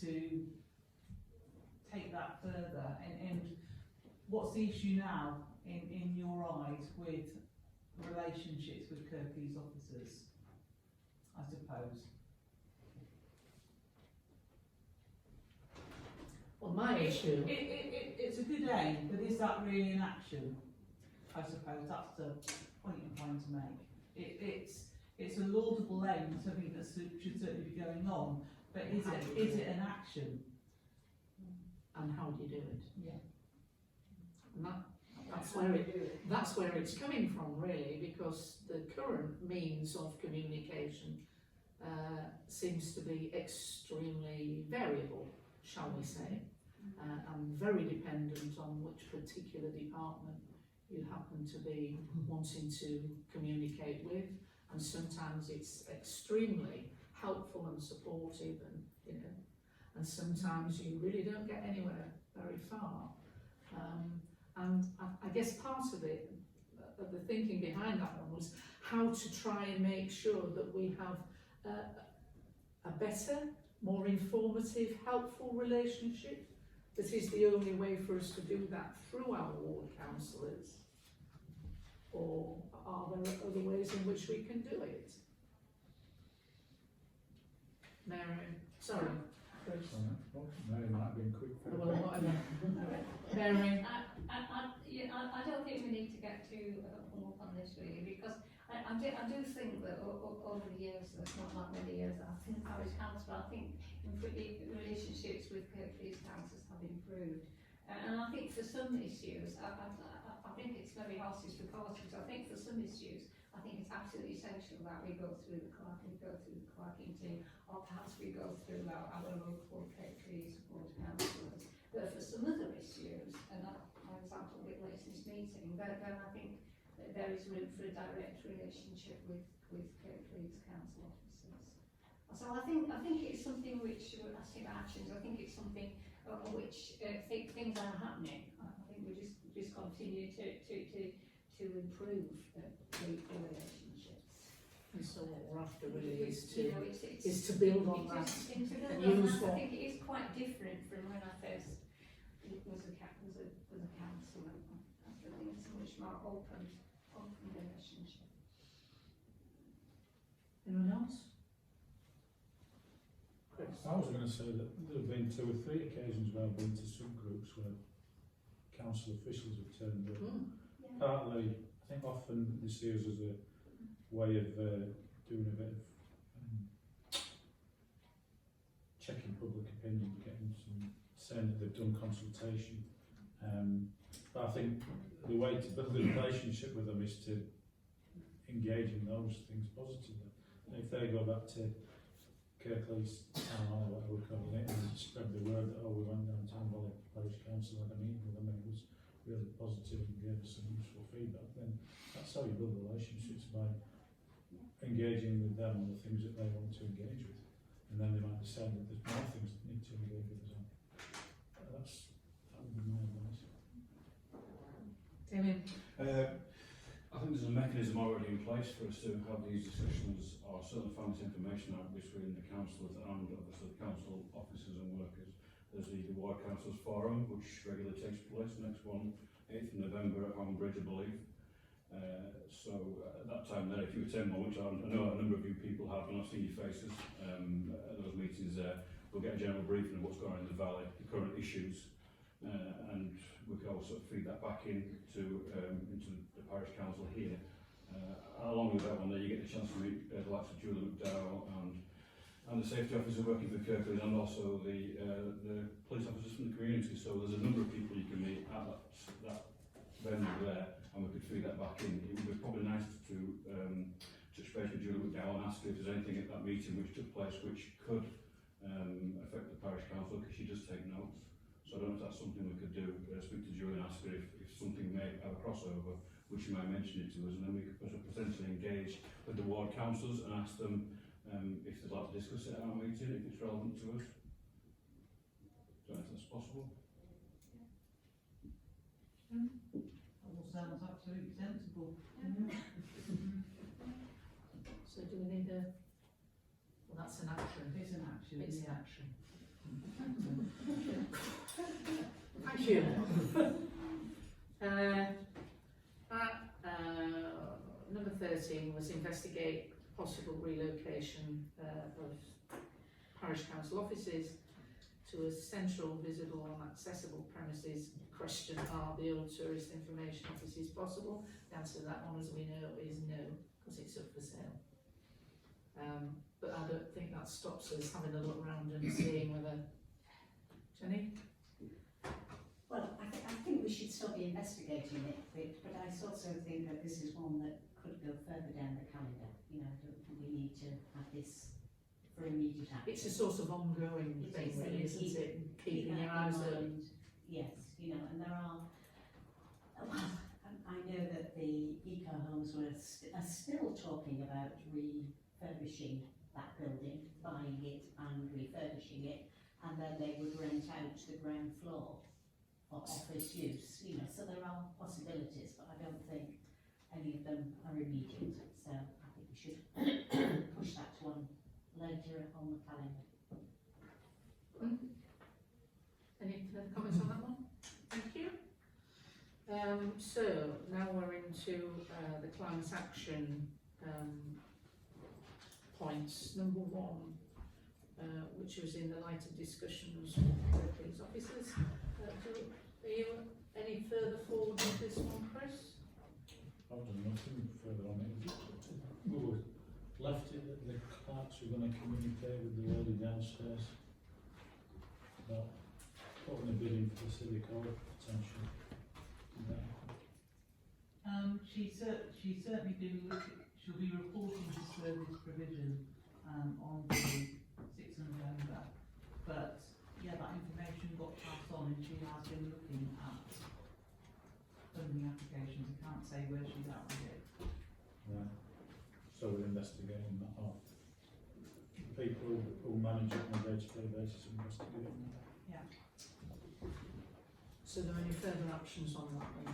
to take that further, and what's the issue now in your eyes with relationships with Kirklees officers, I suppose? Well, my issue, It's a good aim, but is that really in action? I suppose that's the point I'm trying to make. It's a laudable aim, something that should certainly be going on, but is it an action? and how do you do it? Yeah. And that's where it's coming from, really, because the current means of communication seems to be extremely variable, shall we say, and very dependent on which particular department you happen to be wanting to communicate with, and sometimes it's extremely helpful and supportive, and and sometimes you really don't get anywhere very far. And I guess part of it, the thinking behind that one, was how to try and make sure that we have a better, more informative, helpful relationship. That is the only way for us to do that through our ward councillors, or are there other ways in which we can do it? Mary, sorry, Chris. Mary might have been quick. Well, whatever. Mary. I don't think we need to get too hung up on this really, because I do think that over the years, there's not that many years, I've been parish councillor, I think relationships with Kirklees councils have improved. And I think for some issues, I think it's very horses for courses. I think for some issues, I think it's absolutely essential that we go through the clerking team, or perhaps we go through our local Kirklees board councillors. But for some other issues, and for example, a bit late in this meeting, then I think that there is room for a direct relationship with Kirklees council officers. So I think it's something which, I see actions, I think it's something which things are happening. I think we just continue to improve the relationships. And so what we're after really is You know, it's to build on that. And use I what- think it is quite different from when I first was a councillor. I think it's a much more open relationship. Anyone else? Chris? I was going to say that there have been 2 or 3 occasions where I've been to subgroups where council officials have turned up. Partly, I think often they see us as a way of doing a bit of checking public opinion, getting some, saying that they've done consultation. But I think the way to build a relationship with them is to engage in those things positively. And if they go back to Kirklees Town Hall, whatever we're calling it, and spread the word that, we went down Town Valley Parish Council, had a meeting with them, and it was really positive and gave us some useful feedback, then that's how you build relationships, by engaging with them on the things that they want to engage with. And then they might decide that there's more things that need to engage with us on. That would be my advice. Damien? I think there's a mechanism already in place for us to have these discussions, or certainly find this information out between the councillors and obviously the council officers and workers. There's the Ward Councillors Forum, which regularly takes place, the next one, 8th of November at Bridge, I believe. So at that time there, if you attend one, which I know a number of you people have, and I've seen your faces at those meetings there, we'll get a general briefing of what's going on in the valley, the current issues, and we can also feed that back into the parish council here. Along with that one there, you get the chance to meet the likes of Julie McDowell and the safety officer working for Kirklees, and also the police officers from the community. So there's a number of people you can meet at that venue there, and we could feed that back in. It would be probably nice to touch base with Julie McDowell and ask her if there's anything at that meeting which took place which could affect the parish council councillor because she does take notes. So I don't know if that's something we could do, speak to Julie and ask her if something may have a crossover, which she might mention it to us, and then we could potentially engage with the ward councillors and ask them if they'd like to discuss it at our meeting, if it's relevant to us. Don't know if that's possible. That all sounds absolutely sensible. So do we need a, well, that's an action. It's an action. It's an yeah. action. Thank you. Number 13 was investigate possible relocation of parish council offices to a central, visible and accessible premises. Question, are the old tourist information offices possible? The answer to that one, as we know, is no, because it's up for sale. But I don't think that stops us having a look around and seeing whether... Jenny? Well, I think we should still be investigating it, but I also think that this is one that could go further down the calendar. You know, I don't think we need to have this for immediate action. It's a sort of ongoing It thing, is, really, and isn't it? Keeping that your in eyes open. mind. Yes, you know, and there are, well, I know that the eco homes are still talking about refurbishing that building, buying it and refurbishing it, and then they would rent out the ground floor for office use, you know, so there are possibilities, but I don't think any of them are immediate, so I think we should push that one later on the calendar. Any further comments on that one? Thank you. So now we're into the climate action points. Number 1, which was in the light of discussions with police officers. Are you any further forward with this one, Chris? I've done nothing further on it. We left it that the clerks were going to communicate with the lady downstairs about putting a bid in for the civic hall potentially. She certainly she'll be reporting to service provision on the 6th of November. But yeah, that information got passed on, and she has been looking at funding applications. I can't say where she's at with it. Right. So we're investigating that. Oh. The people who manage it on a day-to-day basis investigating that. Yeah. So are there any further actions on that then?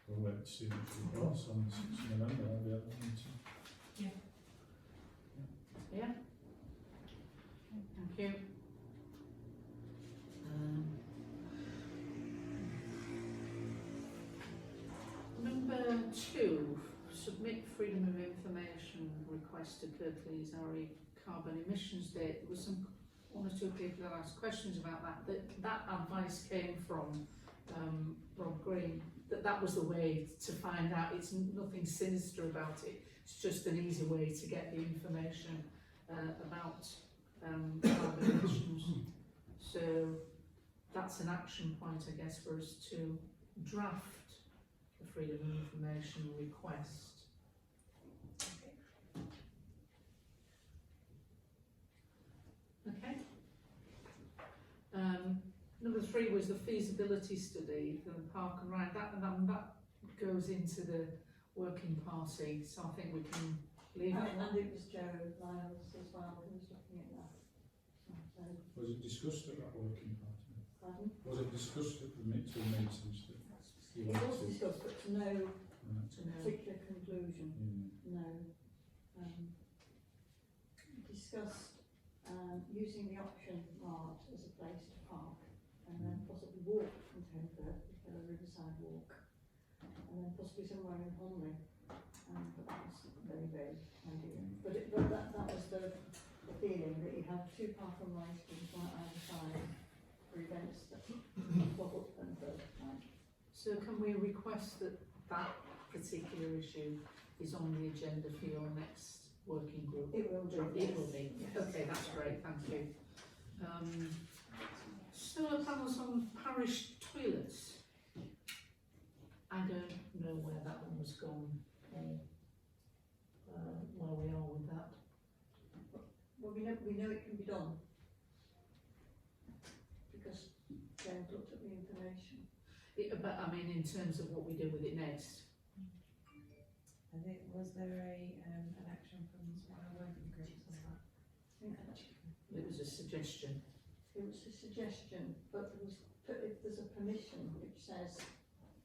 We'll wait to see which reports on the 6th of November. I'll be able to meeting. Yeah? Thank you. Number 2, submit freedom of information request to Kirklees RE carbon emissions date. There was one or two people that asked questions about that. That advice came from Rob Green, that was the way to find out. It's nothing sinister about it. It's just an easy way to get the information about carbon emissions. So that's an action point, I guess, for us to draft the freedom of information request. Okay. Number 3 was the feasibility study for the park and ride. That goes into the working party, so I think we can leave it. And it was Joe Lyles as well who was looking at that. So, Was it discussed at that working party? pardon? Was it discussed at the two meetings that you It wanted was to? discussed, but to no Right. To know. particular conclusion, Yeah. no. Discussed using the option mart as a place to park and then possibly walk from Townford, if there were a riverside walk, and then possibly somewhere in Honley. But that was very vague idea. But that was the feeling, that you have 2 park and ride schemes right either side for events that pop up and further. So can we request that particular issue is on the agenda for your next working group? It will do. It will be. Okay, that's great, thank you. Solar panels on parish toilets. I don't know where that one was gone, or where we are with that. Well, we know it can be done. they've looked at the information. But I mean, in terms of what we do with it next. I think, was there an action from one of the working groups on that? I think actually It was a suggestion. it was a suggestion, but there was, if there's a permission which says,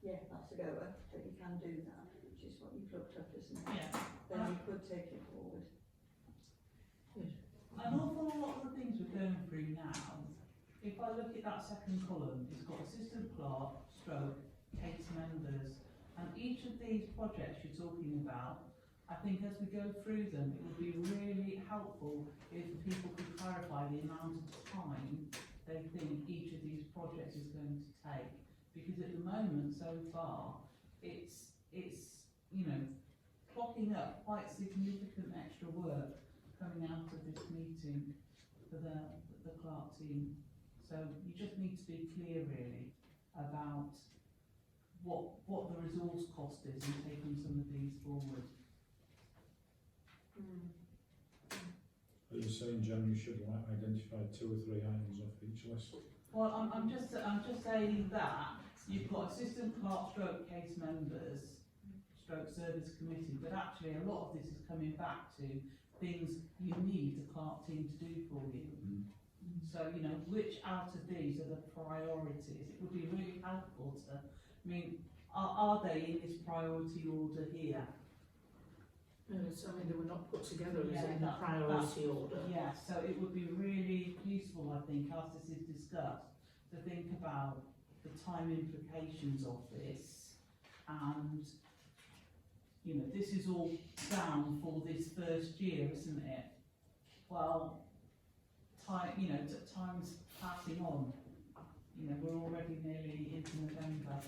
yeah, that's a goer, that you can do that, which is what you've looked up, isn't it? Yeah. Then you could take it forward. An awful lot of the things we're going through now, if I look at that second column, it's got assistant clerk, stroke, case members, and each of these projects you're talking about, I think as we go through them, it would be really helpful if people could clarify the amount of time they think each of these projects is going to take. Because at the moment, so far, it's you know, clocking up quite significant extra work coming out of this meeting for the clerk team. So you just need to be clear really about what the resource cost is in taking some of these forward. As you say, in general, you should identify 2 or 3 items off each list. Well, I'm just saying that you've got assistant clerk, stroke case members, stroke service committee, but actually a lot of this is coming back to things you need the clerk team to do for you. So, you know, which out of these are the priorities? It would be really helpful to, I mean, are they in this priority order here? So, I mean, they were not put together as Yeah, in the priority order. Yeah, so it would be really useful, I think, as this is discussed, to think about the time implications of this, and, you know, this is all down for this first year, isn't it? Well, time, you know, time's passing on. You know, we're already nearly into November.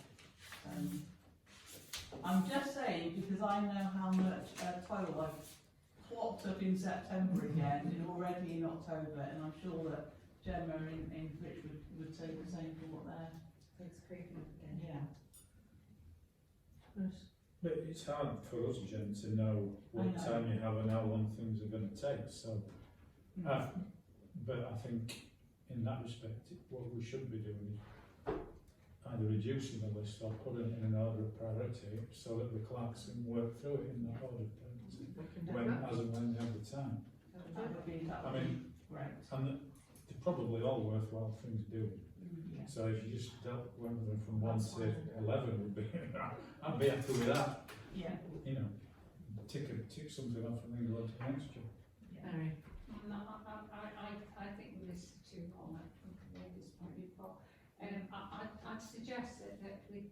I'm just saying, because I know how much toil I've clocked up in September again, and already in October, and I'm sure that Gemma in Rich would say the same for what they're. It's creeping up again. Yeah. But it's hard for us, Jen, to know what I know. time you have and how long things are going to take. So, but I think in that respect, what we should be doing is either reducing the list or putting it in an order of priority so that the clerks can work through it in that order of priority We can do when, that. as and when they have the time. That would be I mean, great. and they're probably all worthwhile things doing. Yeah. So if you just went them from 1 to 11, would be I'd be happy with that. Yeah. You know, tick something off and then go on to the next job. Mary. No, I think the list is too long, I think I made this point before. I'd suggest that we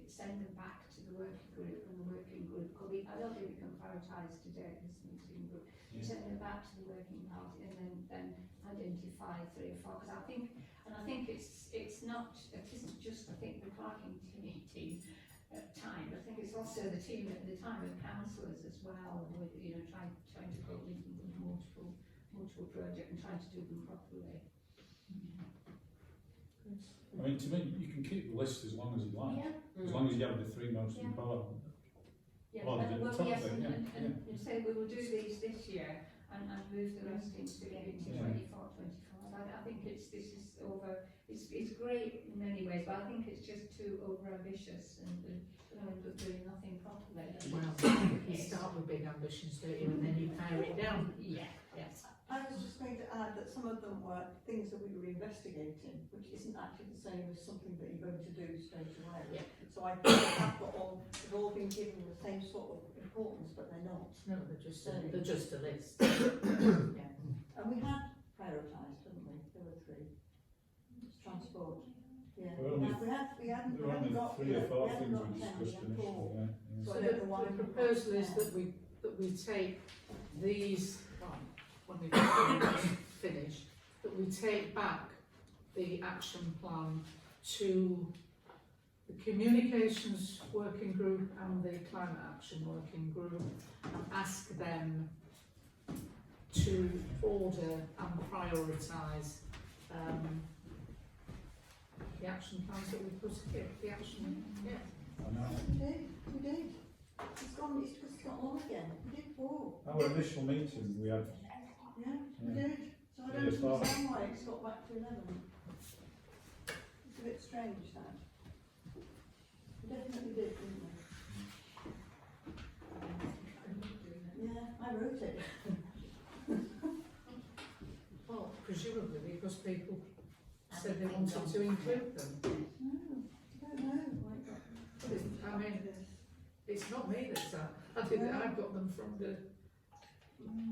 send them back to the working group, and the working group could be, I don't think we can prioritise today this meeting, but send them back to the working party and then identify 3 or 4, because I think it's not, it isn't just, I think, the clerking team time, I think it's also the team at the time of councillors as well, with, you know, trying to go into multiple project and trying to do them properly. I mean, to me, you can keep the list as long as you like, Yeah. as long as you have the 3 most Yeah. important. Yes, Well, and, the well, top yes, bit, and say we will do these this year and move the rest into Yeah. 24, 25. I think this is over, it's great in many ways, but I think it's just too over ambitious and end up doing nothing properly. Well, you start with big ambitions, don't you, and then you pare it down. Yeah, yes. I was just going to add that some of them were things that we were investigating, which isn't actually the same as something that you're going to do straight away. Yeah. So I think they've all been given the same sort of importance, but they're not. No, they're just a list. Yeah. And we had prioritised, didn't we? There were 3. Transport. Yeah. There were only- We hadn't There were only got 3 or 4 we hadn't things got we 10, we discussed had 4. initially. Yeah. So So I the don't know why we proposal is that we take these, well, when we've finished, that we take back the action plan to the communications working group and the climate action working group and ask them to order and prioritise the action plans that we put here, the action, yeah. I know. We did. It's got on again. We did 4. Our initial meeting, we had, Yeah, we Yeah. did. So I Yeah, don't it's fine. understand why it's got back to 11. bit strange, that. We definitely did, didn't we? Yeah, I wrote it. Well, presumably because people said they wanted to include them. No, I don't know. I mean, it's not me that's that. I think that I've got them from the,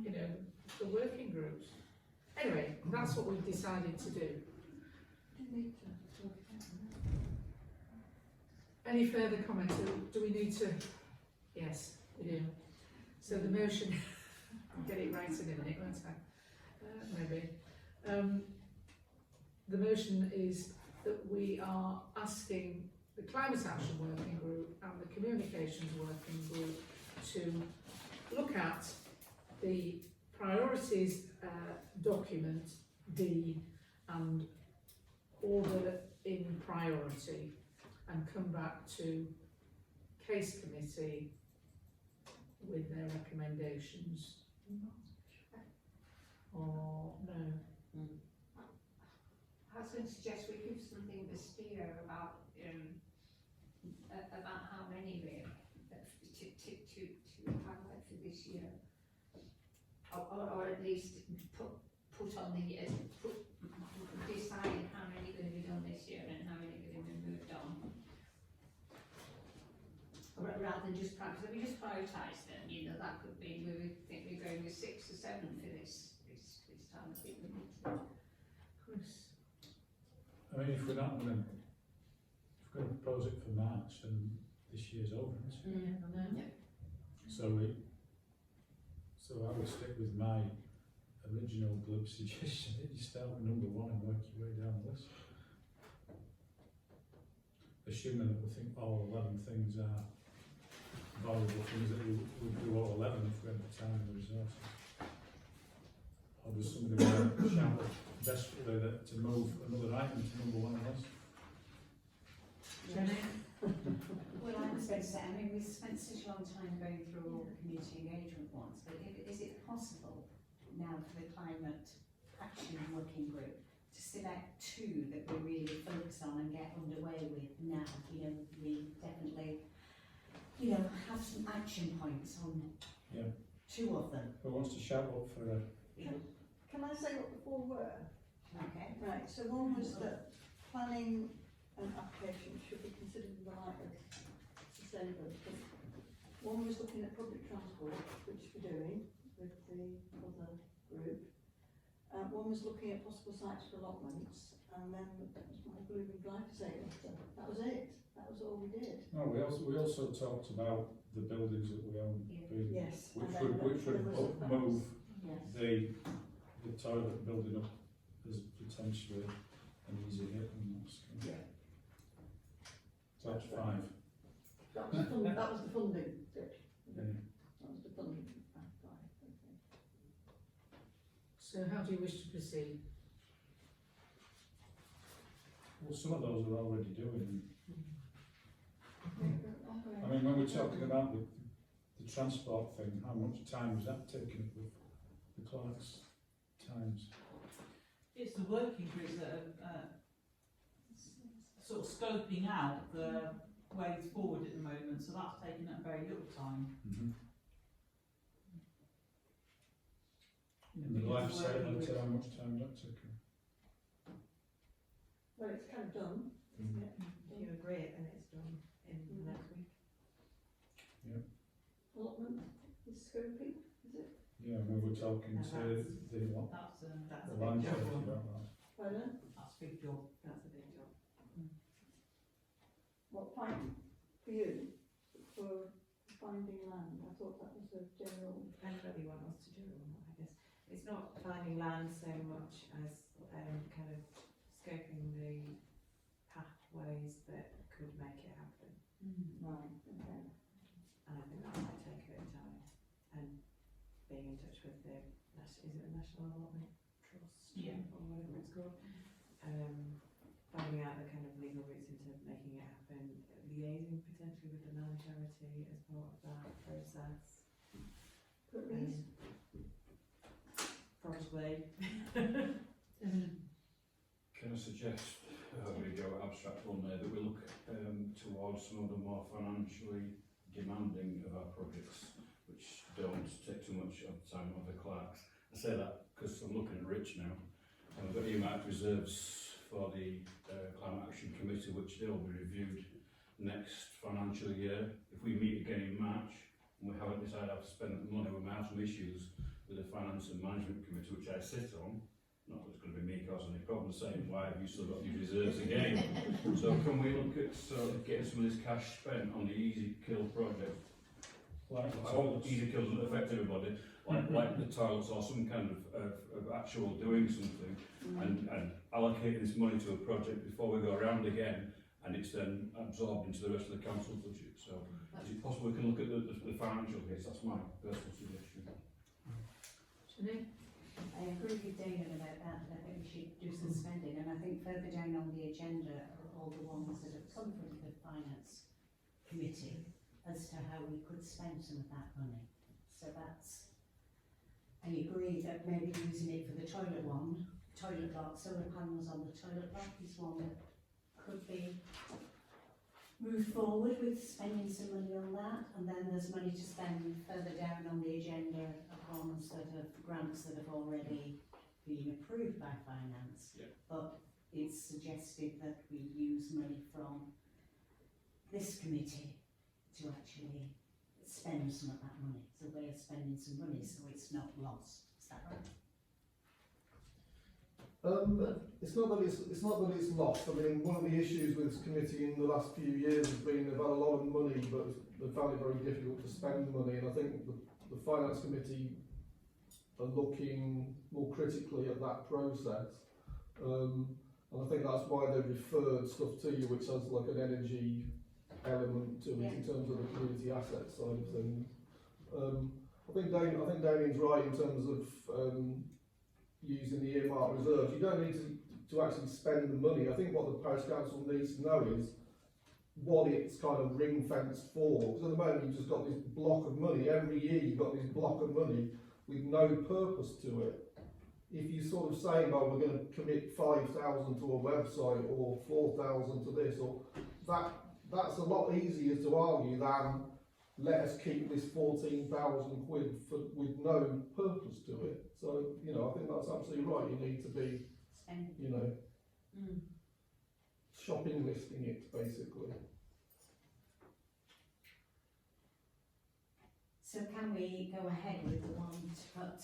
you know, the working groups. Anyway, that's what we've decided to do. Didn't need to talk about that. Any further comments? Do we need to? Yes, we do. So the motion, I'll get it right in a minute, won't I? Maybe. The motion is that we are asking the Climate Action Working Group and the Communications Working Group to look at the priorities document D and order in priority and come back to case committee with their recommendations. Or no? I was going to suggest we give something this year about how many we to highlight for this year, or at least put on the decide how many are going to be done this year and how many are going to be moved on. Rather than just practice, we just prioritise them. You know, that could be we think we're going with 6 or 7 for this time. I think we need to. Chris? I mean, if we're not going to propose it for March, then this year's over, isn't it? Yeah, I know. Yeah. So I would stick with my original glib suggestion that you start with number 1 and work your way down the list. Assuming that we think all 11 things are valuable things, that we would do all 11 if we had the time and the resources. Or does somebody want to shout desperately that to move another item to number 1 on the list? Jenny? Well, I was going to say, I mean, we've spent such a long time going through all the community engagement ones, but is it possible now for the Climate Action Working Group to select 2 that we really focus on and get underway with now? You know, we definitely, you know, have some action points on 2 of them. Who wants to shout up for a... Can I say what the 4 were? Okay. Right, so one was that planning and applications should be considered in the light of sustainability. One was looking at public transport, which we're doing with the other group. One was looking at possible sites for allotments, and then that was my blooming glyphosate letter. That was it. That was all we did. No, we also talked about the buildings that we own, being, Yes. which would move Yes. the toilet building up as potentially an easy hit and that's so that's 5. That was the funding bit. Yeah. That was the funding. Okay. So how do you wish to proceed? Well, some of those we're already doing. Okay. I mean, when we're talking about the transport thing, how much time is that taking up with the clerks' times? It's the working group that are sort of scoping out the ways forward at the moment, so that's taking up very little time. And the life cycle, how much time that took? Well, it's kind of done, isn't it? If you agree it, then it's done in the next week. Allotment is scoping, is it? Yeah, we were talking to the what? That's The a land big trust job. about that. Pardon? That's a big job. That's a big job. What fine for you? For finding land? I thought that was a general. Depends whether you want us to do it or not, I guess. It's not finding land so much as kind of scoping the pathways that could make it happen. Right, okay. And I think that might take a bit of time. And being in touch with the, is it the National Allotment Trust? Yeah. Or whatever it's called. Finding out the kind of legal routes into making it happen, liaising potentially with the land charity as part of that process. But Reece? Probably. Can I suggest however you go abstract one there, that we look towards some of the more financially demanding of our projects, which don't take too much of the time of the clerks. I say that because I'm looking at Rich now, and we've got earmarked reserves for the Climate Action Committee, which they'll be reviewed next financial year. If we meet again in March and we haven't decided how to spend the money, we might have some issues with the Finance and Management Committee, which I sit on. Not that it's going to be me causing any problems, saying why have you still got these reserves again? So can we look at getting some of this cash spent on the Easy Kill project? Like I hope Easy Kill doesn't affect everybody, like the toilets or some kind of actual doing something, and allocating this money to a project before we go around again and it's then absorbed into the rest of the council budget. So is it possible we can look at the financial case? That's my personal suggestion. Janine? I agree with David about that, and I think we should do some spending, and I think further down on the agenda are all the ones that have come from the Finance Committee as to how we could spend some of that money. So that's, I agree that maybe using it for the toilet block, solar panels on the toilet block is one that could be moved forward with spending some money on that, and then there's money to spend further down on the agenda upon sort of grants that have already been approved by finance. Yeah. But it's suggested that we use money from this committee to actually spend some of that money. It's a way of spending some money so it's not lost. Is that right? It's not that it's lost. I mean, one of the issues with this committee in the last few years has been they've had a lot of money, but they've found it very difficult to spend money. And I think the finance committee are looking more critically at that process. And I think that's why they've referred stuff to you, which has like an energy element to it in terms of the community asset side of things. I think Damien's right in terms of using the earmark reserves. You don't need to actually spend the money. I think what the parish council needs to know is what it's kind of ring fenced for. Because at the moment you've just got this block of money. Every year you've got this block of money with no purpose to it. If you sort of say, oh, we're going to commit 5,000 to a website or 4,000 to this, or that's a lot easier to argue than let us keep this 14,000 quid with no purpose to it. So, you know, I think that's absolutely right. You need to be, you know, shopping listing it, basically. So can we go ahead with the one to put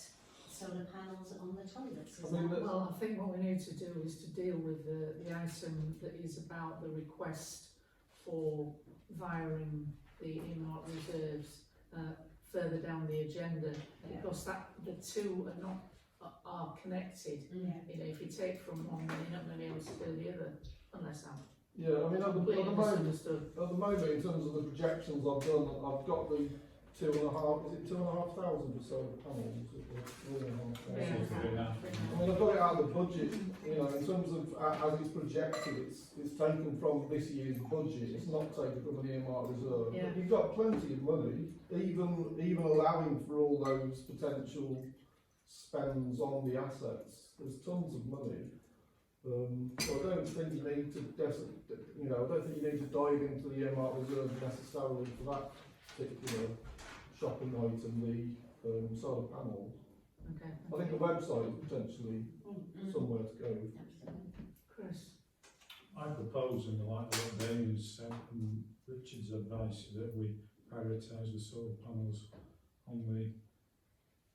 solar panels on the toilets? Well, I think what we need to do is to deal with the item that is about the request for viring the earmark reserves further down the agenda, because the two are connected. You know, if you take from one, then you're not going to be able to do the other, unless I'm completely misunderstood. At the moment, in terms of the projections I've done, I've got the 2,500 or so panels. I mean, I've got it out of the budget, you know, in terms of as it's projected, it's taken from this year's budget, it's not taken from an earmark reserve. But you've got plenty of money, even allowing for all those potential spends on the assets. There's tons of money. So I don't think you need to, I don't think you need to dive into the earmark reserve necessarily for that particular shopping item, the solar panels. Okay. I think the website is potentially somewhere to go. Chris? I propose, in the light of what Damien said and Richard's advice, that we prioritise the solar panels on the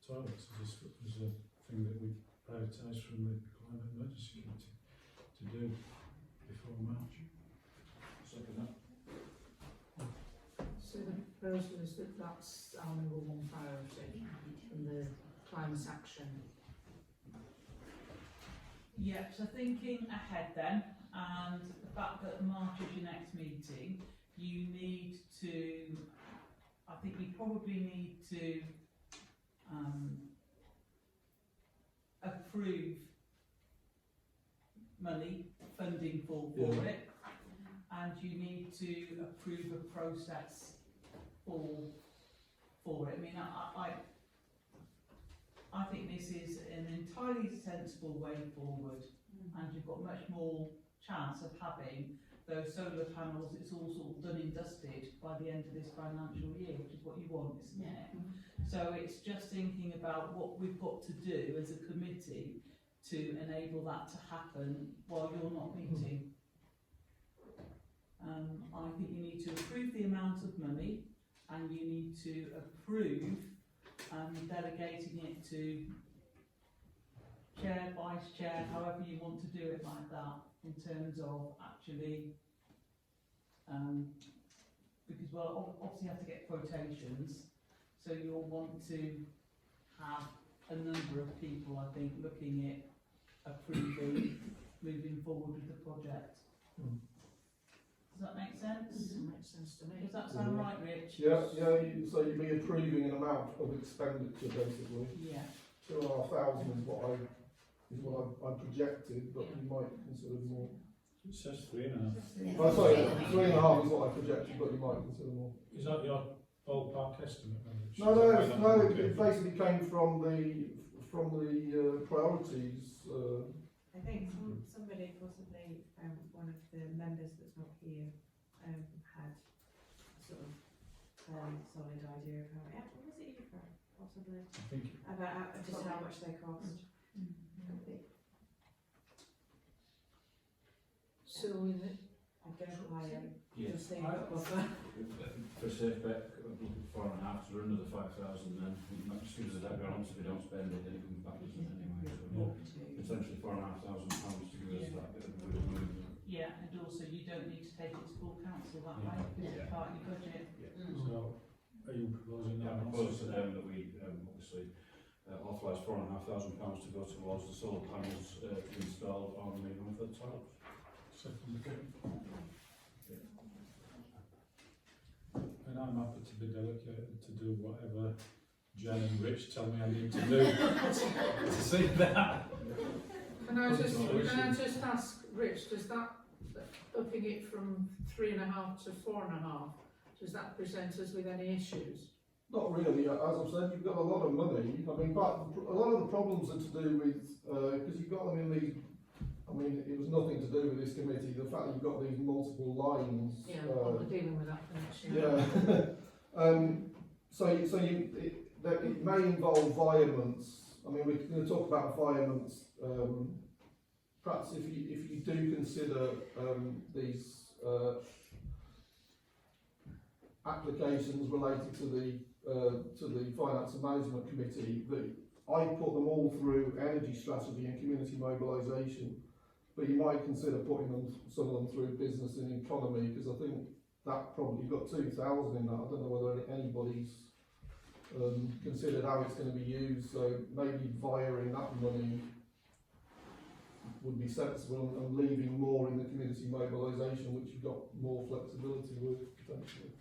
toilets as a thing that we prioritise from the Climate Emergency Committee to do before March. Second that. So the proposal is that that's our number one priority in the climate action. Yep, so thinking ahead then, and the fact that March is your next meeting, you need to, I think you probably need to approve money, funding for it, and you need to approve a process for it. I mean, I think this is an entirely sensible way forward, and you've got much more chance of having those solar panels, it's all sort of done and dusted by the end of this financial year, which is what you want, isn't it? So it's just thinking about what we've got to do as a committee to enable that to happen while you're not meeting. I think you need to approve the amount of money, and you need to approve delegating it to chair, vice chair, however you want to do it like that, in terms of actually, because we'll obviously have to get quotations, so you'll want to have a number of people, I think, looking at approving, moving forward with the project. Does that make sense? Makes sense to me. Does that sound right, Rich? Yeah, so you'd be approving an amount of expenditure basically. Yeah. 2,500 is what I projected, but you might consider more. It says 3.5. Yeah. Oh, sorry, 3.5 is what I projected, but you might consider more. Is that your ballpark estimate? Rich? No, Is that where that it came basically came from the priorities. I think somebody, possibly one of the members that's not here, had sort of solid idea of how, what was it you, Fran, possibly? I think About just how much they cost. So in it, I don't hire Yes. the same buffer. For safe bet, looking for 4.5, so we're under the 5,000 then. As soon as that balance, if we don't spend it, then it comes back, doesn't it, anyway? So potentially £4,500 to give us that bit of wiggle room. Yeah, and also you don't need to take it to full council that way, because it's part of your budget. so. Are you proposing I that? propose that we obviously authorise £4,500 to go towards the solar panels to be installed on the Mumford tiles. Second. And I'm happy to be delegated to do whatever Jen and Rich tell me I need to do to see that. can I just ask, Rich, does that, upping it from 3.5 to 4.5, does that present us with any issues? Not really, as I've said, you've got a lot of money. I mean, but a lot of the problems are to do with, because you've got them in these, I mean, it was nothing to do with this committee, the fact that you've got these multiple lines. Yeah, well, we're dealing with that for next year. So it may involve violence. I mean, we're going to talk about violence. Perhaps if you do consider these applications related to the Finance and Management Committee, I put them all through energy strategy and community mobilisation, but you might consider putting some of them through business and economy, because I think that probably got 2,000 in that. I don't know whether anybody's considered how it's going to be used, so maybe wiring that money would be sensible, and leaving more in the community mobilisation, which you've got more flexibility with potentially.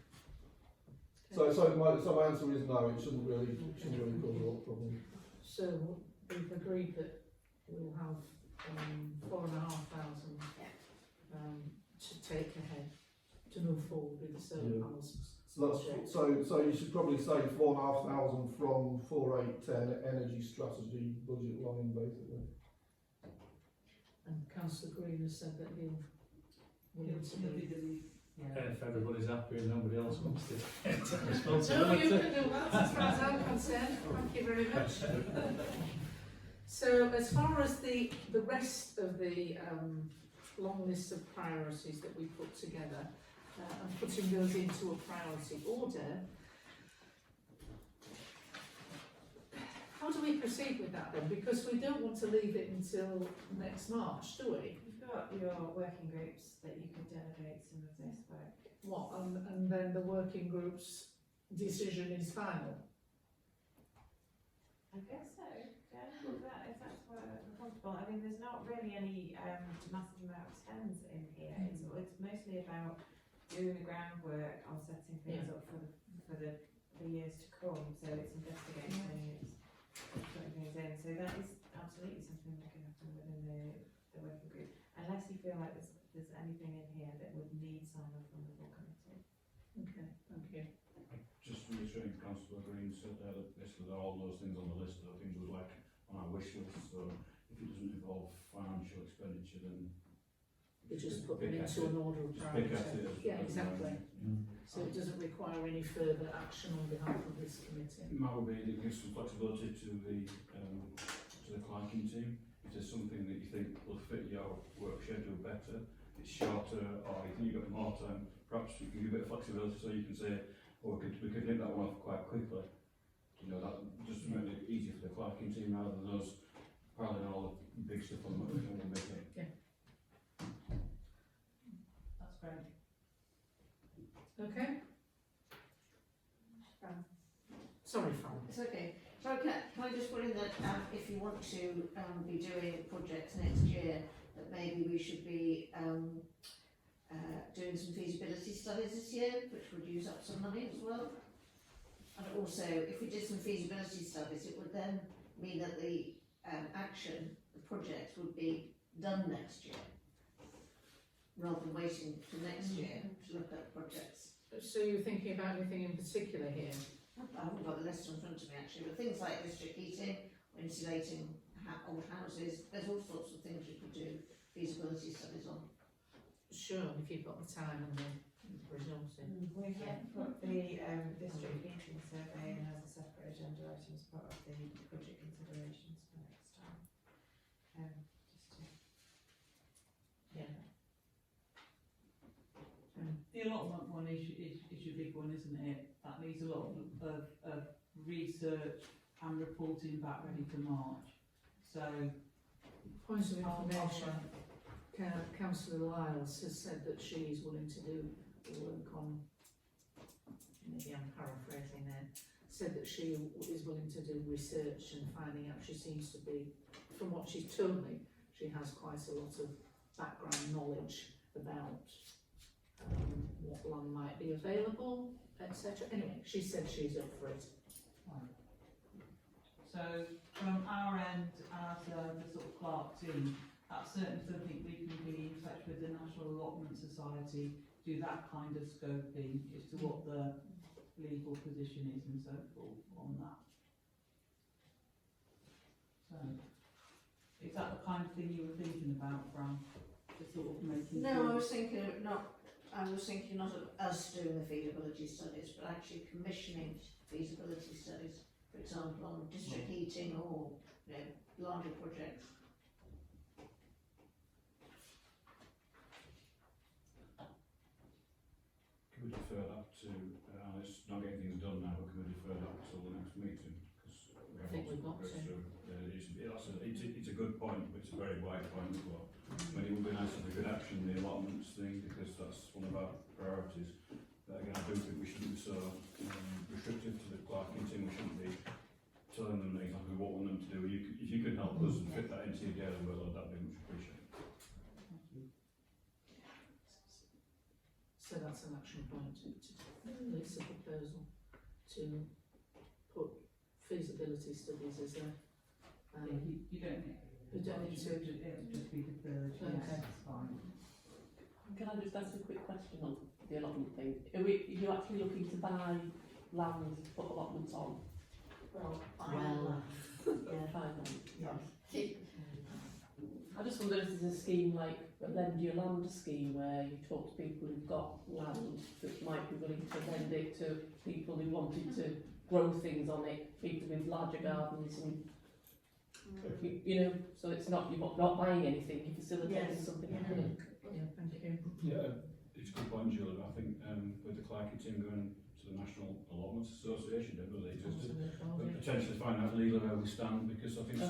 So my answer is no. It shouldn't really cause a lot of problem. So we've agreed that we'll have 4,500 to take ahead to move forward with the solar panels. So you should probably say 4,500 from 4810 energy strategy budget line basically. And Councillor Green has said that he'll to be. If everybody's happy and nobody else wants to take No, you responsibility. can do that as far as I'm concerned. Thank you very much. So as far as the rest of the long list of priorities that we put together, and putting those into a priority order, how do we proceed with that then? Because we don't want to leave it until next March, do we? You've got your working groups that you could delegate some of this work. What, and then the working group's decision is final? I guess so, yeah, if that's what we're comfortable. I mean, there's not really any massive amount of terms in here. It's mostly about doing the groundwork on setting things up for the years to come. So it's investigating, it's putting things in. So that is absolutely something that can happen within the working group, unless you feel like there's anything in here that would need sign off from the full committee. Okay, thank you. Just reassuring Councillor Green said that basically all those things on the list are things we'd like on our wish list, so if it doesn't involve financial expenditure then You just put them Pick at into it. an order of Just pick at priority. it. Yeah, exactly. So it doesn't require any further action on behalf of this committee. Might well be that it gives some flexibility to the clerking team. If there's something that you think will fit your work schedule better, it's shorter, or you think you've got more time, perhaps you can give a bit of flexibility so you can say, oh, we could nip that one off quite quickly. You know, that just to make it easier for the clerking team rather than us piling all the big stuff on the one big. That's great. Okay? Sorry, Fran. It's okay. So can I just put in that if you want to be doing projects next year, that maybe we should be doing some feasibility studies this year, which would use up some money as well. And also, if we did some feasibility studies, it would then mean that the the project would be done next year, rather than waiting till next year to look at projects. So you're thinking about anything in particular here? I haven't got the list in front of me actually, but things like district heating, or insulating old houses, there's all sorts of things you could do feasibility studies on. Sure, if you've got the time and the resources. We have put the district heating survey in as a separate agenda item as part of the budget considerations for next time. Just to, Yeah. The allotment one is your big one, isn't it? That needs a lot of research and reporting back ready for March. So, Points of I'll- information. Councillor Lyles has said that she is willing to do the work on, maybe I'm paraphrasing there, said that she is willing to do research and finding out. She seems to be, from what she's told me, she has quite a lot of background knowledge about what land might be available, etc. Anyway, she said she's up for it. so from our end, as the sort of clerk team, that's certainly something we can be in touch with the National Allotment Society, do that kind of scoping as to what the legal position is and so forth on that. So, is that the kind of thing you were thinking about, Fran? The sort of making No, sure- I was thinking not of us doing the feasibility studies, but actually commissioning feasibility studies, for example, on district heating or, larger projects. Can we defer that to, it's not getting things done now, but can we defer that till the next meeting? Because we have I think lots we've of got progress to. through. It's a good point, but it's a very wide point as well. I mean, it would be nice if we could action the allotments thing, because that's one of our priorities. But again, I do think we shouldn't be so restrictive to the clerking team. We shouldn't be telling them exactly what we want them to do. If you could help us and fit that into your daily workload, that'd be much appreciated. So that's an action point to release a proposal to put feasibility studies as a, you don't need. we don't need to. It'll just be deferred. Okay. Yes, that's fine. Can I just ask a quick question on the allotment thing? Are you actually looking to buy land to put allotments on? Well, Yeah, fine then. Yes. I just wonder if there's a scheme like a lend your land scheme where you talk to people who've got land that might be willing to lend it to people who wanted to grow things on it, people with larger gardens and so it's not you're not buying anything, you're facilitating Yes. something Yeah. happening. Yeah, thank you. Yeah, it's a good point, Julie. I think with the clerking team going to the National Allotments Association, they really existed. But potentially find out legally where we stand, because I think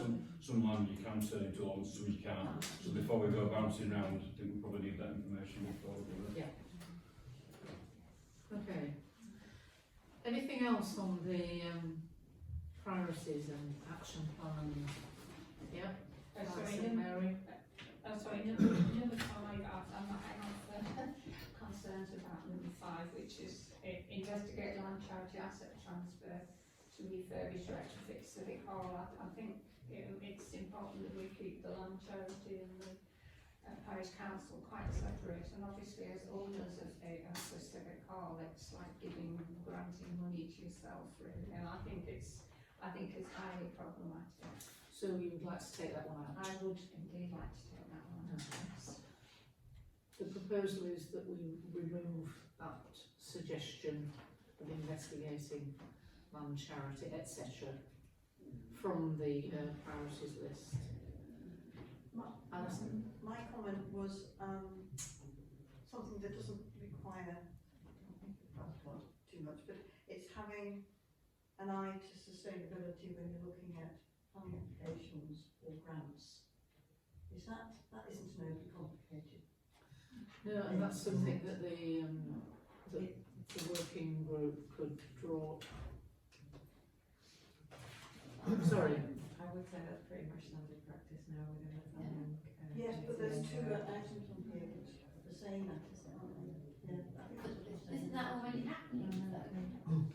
some land you can turn into allotments, some you can't. So before we go bouncing round, I think we probably need that information before we do it. Okay. Anything else on the priorities and action plans? Yeah. Mary. Number 5, I'm concerned about number 5, which is investigate land charity asset transfer to refurbish retrofit Civic Hall. I think it's important that we keep the land charity and the parish council quite separate, and obviously as owners of a Civic Hall, it's like granting money to yourself really, and I think it's highly problematic. So you would like to take that one out? I would indeed like to take that one out. Yes. proposal is that we remove that suggestion of investigating land charity, etc. from the priorities list. Alison? My comment was something that doesn't require too much, but it's having an eye to sustainability when you're looking at planning applications or grants. That isn't an overly complicated. No, and that's something that the working group could draw. Sorry. I would say that's pretty much standard practice now within the planning. Yes, but there's two items on here which are the same, aren't they? Yeah, I think that's what it's saying. Isn't that already happening though?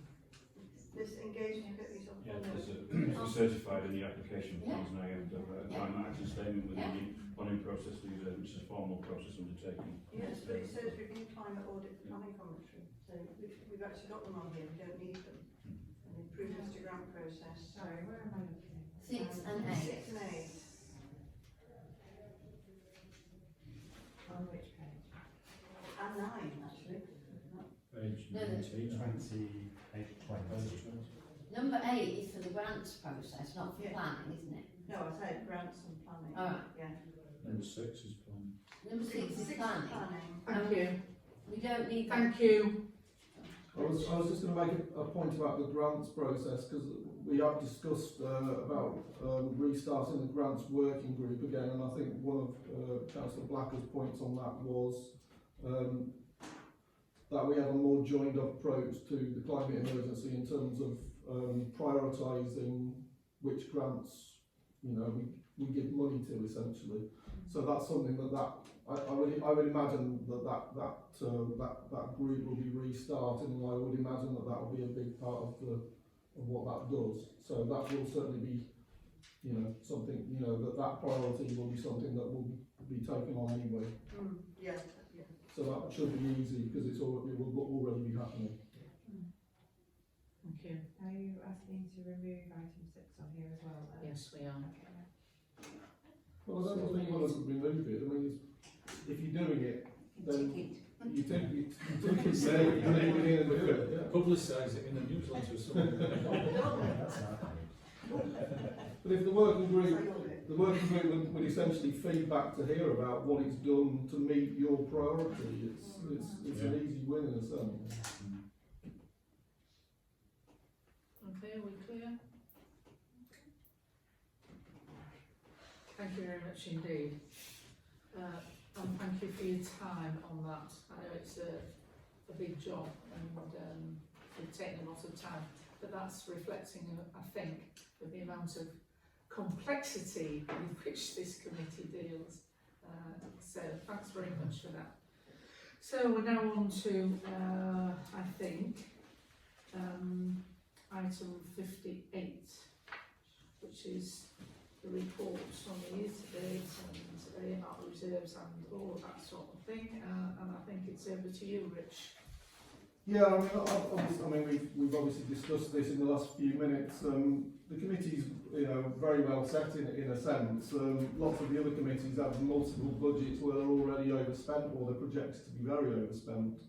This engagement is on Yeah, the. it's certified in the application forms now, you have to have a climate action statement within the planning process, which is a formal process undertaken. Yes, but it says review climate audit planning commentary, so we've actually got them on here, we don't need them. And improvements to grant process. Sorry, where am I looking? 6 and 8. 6 and 8. On which page? And 9, actually. Page No, 19. page 20. Number 8 is for the grants process, not for Yeah. planning, isn't it? No, I said grants and planning. Alright. Yeah. Number 6 is planning. Number 6 is Six planning. Thank you. We don't need that. Thank you. I was just going to make a point about the grants process, because we have discussed about restarting the grants working group again, and I think one of Councillor Blacker's points on that was that we have a more joined up approach to the climate emergency in terms of prioritising which grants, you know, we give money to essentially. So that's something that I would imagine that group will be restarted, and I would imagine that will be a big part of what that does. So that will certainly be, you know, something, you know, that priority will be something that will be taken on anyway. Yeah. So that should be easy because it will already be happening. Thank you. Are you asking to remove item 6 on here as well? Then? Yes, we are. Okay. Well, I don't think you want to remove it. I mean, if you're doing it, then you take it there, you leave it in and do it. Yeah. Publicise it in the newsletter or something. But if the working group would essentially feedback to hear about what it's done to meet your priority, it's an easy win in a sense. Okay, are we clear? Thank you very much indeed. And thank you for your time on that. I know it's a big job and it's taken a lot of time, but that's reflecting, I think, of the amount of complexity with which this committee deals. So thanks very much for that. So we're now on to, I think, item 58, which is the report on the year-to-date and earmark reserves and all of that sort of thing. And I think it's over to you, Rich. Yeah, I mean, we've obviously discussed this in the last few minutes. The committee's, you know, very well set in a sense. Lots of the other committees have multiple budgets where they're already overspent or they're projected to be very overspent.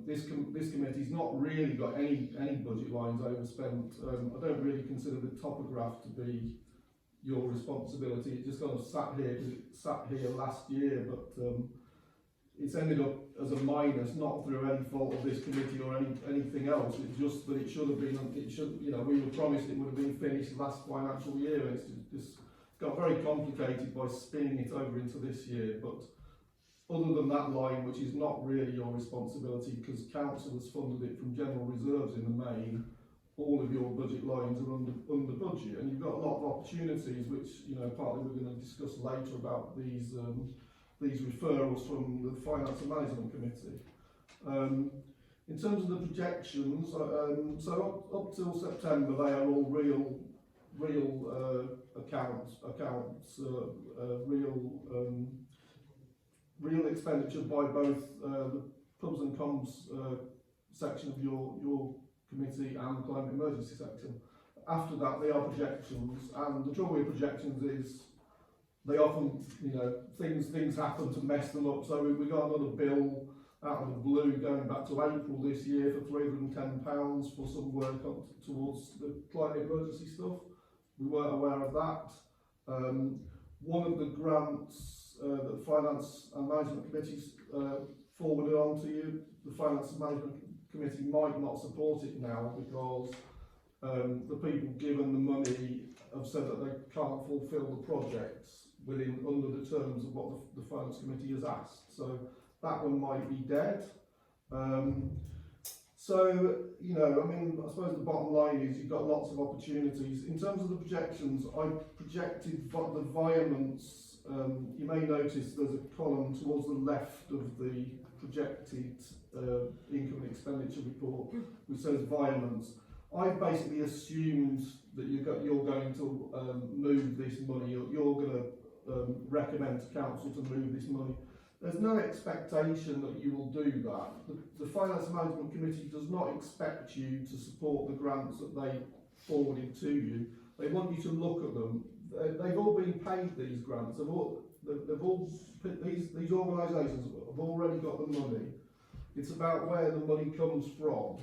This committee's not really got any budget lines overspent. I don't really consider the topograph to be your responsibility. It just kind of sat here because it sat here last year, but it's ended up as a minus, not through any fault of this committee or anything else. It's just that it should have been. It should, you know, we were promised it would have been finished last financial year. And it's just got very complicated by spinning it over into this year. But other than that line, which is not really your responsibility because council has funded it from general reserves in the main, all of your budget lines are under budget, and you've got a lot of opportunities, which, you know, partly we're going to discuss later about these referrals from the Finance and Management Committee. In terms of the projections, so up till September, they are all real accounts, real expenditure by both the pubs and comms section of your committee and the climate emergency section. After that, they are projections, and the trouble with projections is they often, you know, things happen to mess them up. So we got another bill out of the blue going back to April this year for £310 for some work towards the climate emergency stuff. We weren't aware of that. One of the grants that Finance and Management Committees forwarded on to you, the Finance and Management Committee might not support it now because the people given the money have said that they can't fulfil the projects under the terms of what the Finance Committee has asked. So that one might be dead. So, you know, I mean, I suppose the bottom line is you've got lots of opportunities. In terms of the projections, I projected the environments. You may notice there's a column towards the left of the projected income and expenditure report which says environments. I basically assumed that you're going to move this money, you're going to recommend to council to move this money. There's no expectation that you will do that. The Finance and Management Committee does not expect you to support the grants that they forwarded to you. They want you to look at them. They've all been paid, these grants. These organisations have already got the money. It's about where the money comes from.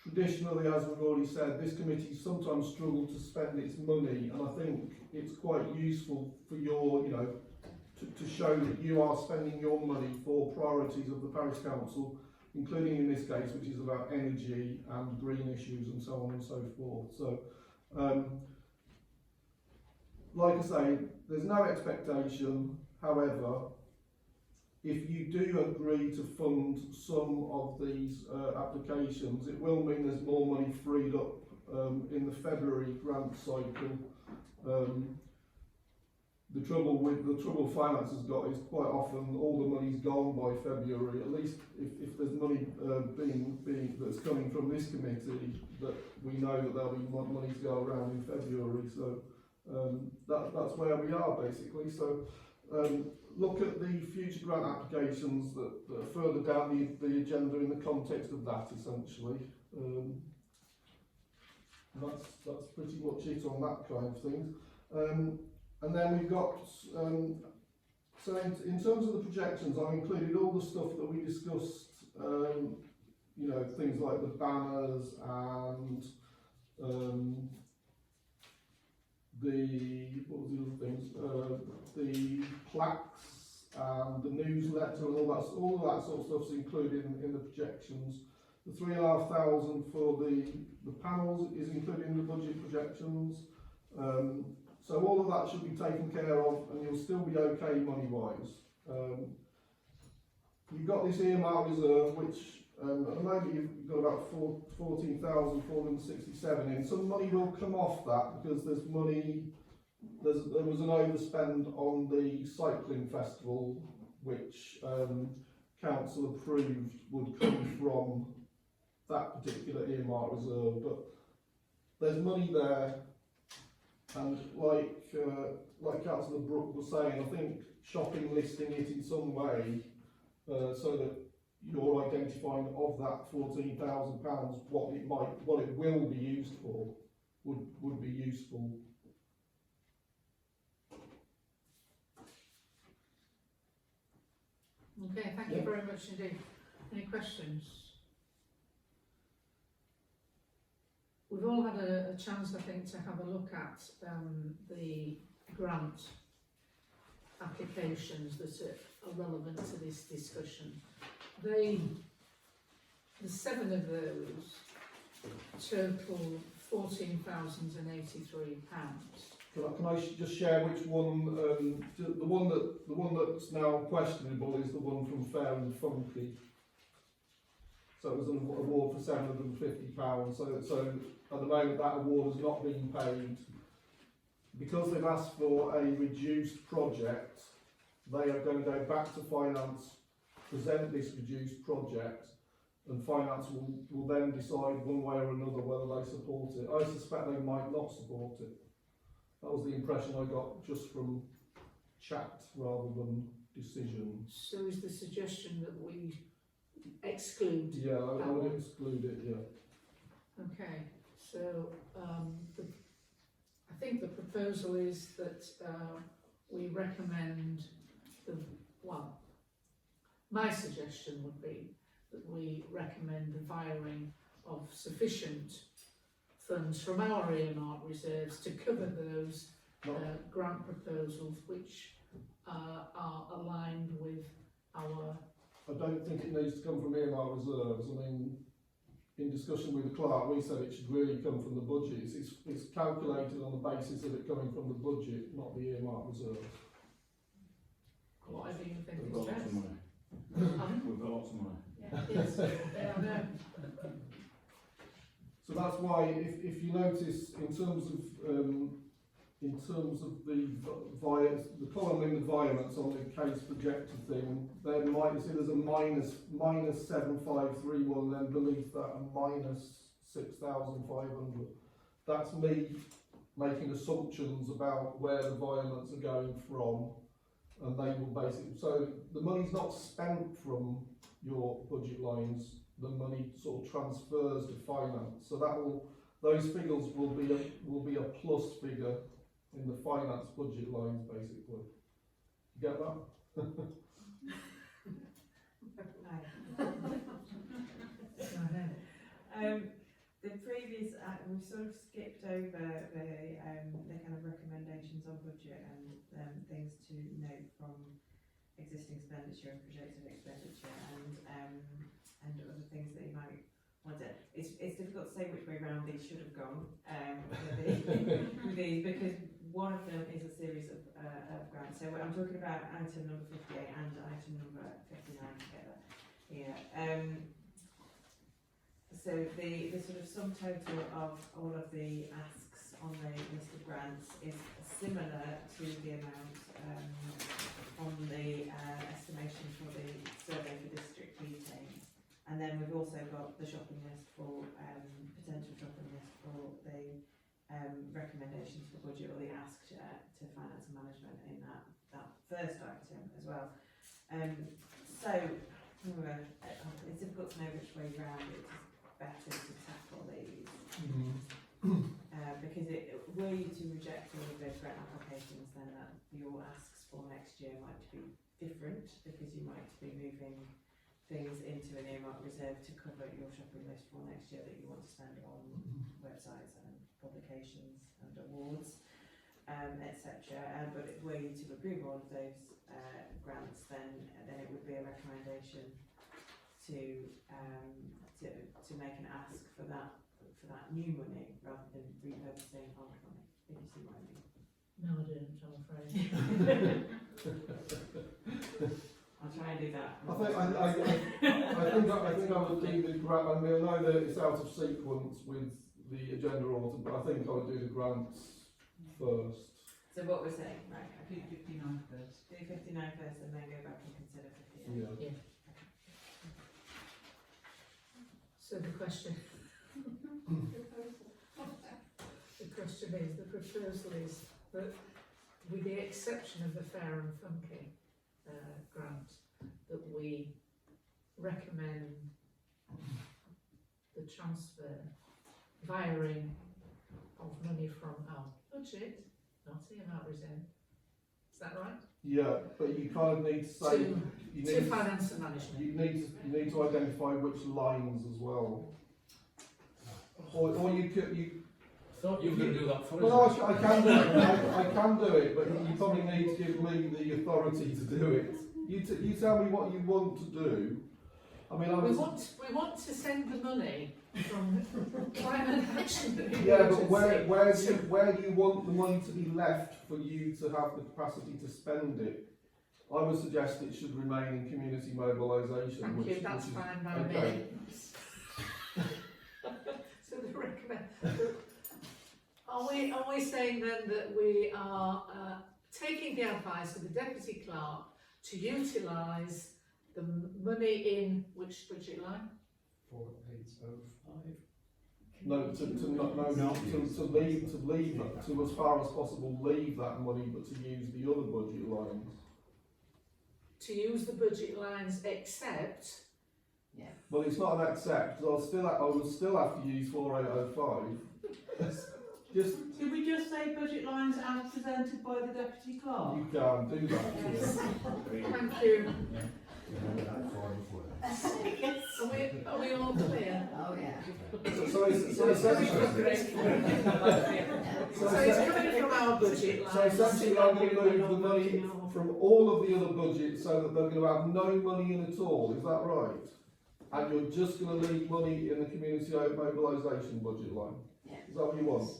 Traditionally, as we've already said, this committee sometimes struggles to spend its money, and I think it's quite useful for your, you know, to show that you are spending your money for priorities of the parish council, including in this case, which is about energy and green issues and so on and so forth. So, like I say, there's no expectation. However, if you do agree to fund some of these applications, it will mean there's more money freed up in the February grant cycle. The trouble finance has got is quite often all the money's gone by February. At least if there's money that's coming from this committee, that we know that there'll be money to go around in February. So that's where we are basically. So look at the future grant applications that are further down the agenda in the context of that essentially. That's pretty much it on that kind of thing. And then we've got, so in terms of the projections, I've included all the stuff that we discussed, you know, things like the banners and what was the other things, the plaques and the newsletter and all of that sort of stuff's included in the projections. The 3,500 for the panels is included in the budget projections. So all of that should be taken care of and you'll still be okay money-wise. You've got this earmark reserve which at the moment you've got about 14,467 in. Some money will come off that because there was an overspend on the cycling festival which council approved would come from that particular earmark reserve, but there's money there. And like Councillor Brooke was saying, I think shopping listing it in some way so that you're identifying of that £14,000 what it will be used for would be useful. Okay, thank you very much indeed. Any questions? We've all had a chance, I think, to have a look at the grant applications that are relevant to this discussion. The 7 of those total £14,083. Can I just share which one? The one that's now questionable is the one from Fair and Funky. So it was an award for £750. So at the moment that award has not been paid. Because they've asked for a reduced project, they are going to go back to finance, present this reduced project, and finance will then decide one way or another whether they support it. I suspect they might not support it. That was the impression I got just from chat rather than decision. So is the suggestion that we exclude? Yeah, I would exclude it, yeah. Okay, so I think the proposal is that we recommend my suggestion would be that we recommend the viring of sufficient funds from our earmark reserves to cover those grant proposals which are aligned with our... I don't think it needs to come from earmark reserves. I mean, in discussion with the clerk, we said it should really come from the budget. It's calculated on the basis of it coming from the budget, not the earmark reserve. Whatever you think We've is got lots best. of money. We've got lots of money. Yes, there I know. So that's why, if you notice, in terms of the column in the variance on the case projected thing, there might you see there's a minus 7531, then beneath that a minus 6,500. That's me making assumptions about where the violence are going from, and they will basically, so the money's not spent from your budget lines, the money sort of transfers to finance. So those figures will be a plus figure in the finance budget lines, basically. You get that? The previous, we've sort of skipped over the kind of recommendations on budget and things to note from existing expenditure and projected expenditure and other things that you might want to. It's difficult to say which way round these should have gone with these, because one of them is a series of grants. So I'm talking about item number 58 and item number 59 together here. So the sort of sum total of all of the asks on the list of grants is similar to the amount on the estimation for the survey for district heating. And then we've also got the shopping list for potential shopping list for the recommendations for budget, or the ask to finance and management in that first item as well. So it's difficult to know which way round it's better to tackle these. Because were you to reject all of those grant applications, then your asks for next year might be different, because you might be moving things into an earmark reserve to cover your shopping list for next year that you want to spend on websites and publications and awards, etc. But were you to approve all of those grants, then it would be a recommendation to make an ask for that new money rather than repurposing old money. If you see what I mean. No, I didn't, I'm afraid. I'll try and do that. I think I would do the grant. I mean, I know that it's out of sequence with the agenda order, but I think I would do the grants first. So what we're saying, right? Do 59 first. Do 59 first, and then go back and consider 58. Yeah. So the question the proposal is that, with the exception of the Fair and Funky grant, that we recommend the transfer viring of money from our budget, not earmark reserve. Is that right? Yeah, but you kind of need to say to finance and management. You need to identify which lines as well. Or you could Thought you were going to do that for us. Well, I can do it. I can do it, but you probably need to give me the authority to do it. You tell me what you want to do. I mean, we want to send the money from climate action. Yeah, but where do you want the money to be left for you to have the capacity to spend it? I would suggest it should remain in community mobilisation. Thank you. That's fine by me. So the recommend. Are we saying then that we are taking the advice of the Deputy Clerk to utilise the money in which budget line? 4805. No, to leave that, to as far as possible leave that money, but to use the other budget lines. To use the budget lines except. Yeah. Well, it's not an accept, because I would still have to use 4805. Just, Did we just say budget lines as presented by the deputy clerk? you can do that. Thank you. Remember that form of words. Are we all clear? Oh, yeah. So essentially, So it's coming from our budget line. so essentially I'm going to move the money from all of the other budgets so that they're going to have no money in at all, is that right? And you're just going to leave money in the community mobilisation budget line? Yeah. Is that what you want?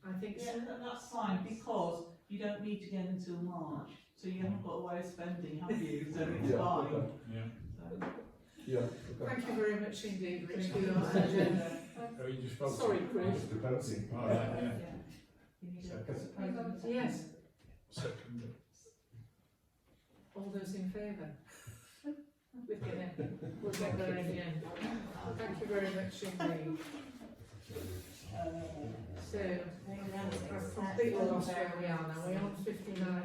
I think so. Yeah, that's fine, because you don't meet again until March, so you haven't got a way of spending, have you? So it's Yeah, fine. okay. Yeah. So, Yeah, okay. Thank you very much indeed, Chris, for your agenda. Oh, you just spoke. Sorry, Chris. Just proposing. All right, yeah. you need Second. a Yes, Second. all those in favour? We'll get there in the end. Thank you very much indeed. So, I've completely lost where we are now. We're on 59 now.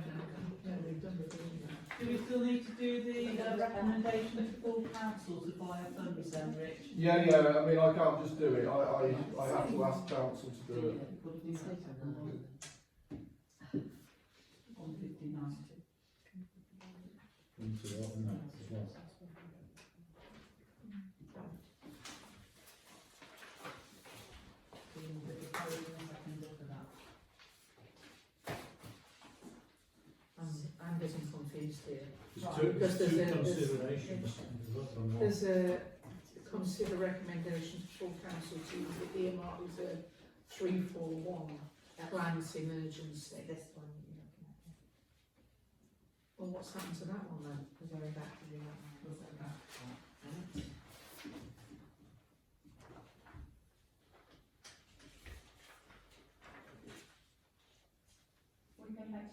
No, we've done 59. Do we still need to do the recommendation to full council to buy a funds then, Rich? Yeah, I mean, I can't just do it, I have to ask council to do it. On 59. Into what and that as well. I'm getting confused here. There's Because two there's a- considerations. Vote on one. There's a consider recommendation to full council to earmark reserve 341 climate emergency. This one you're looking at, yeah. Well, what's happened to that one then? We're going back to do that one. We're going back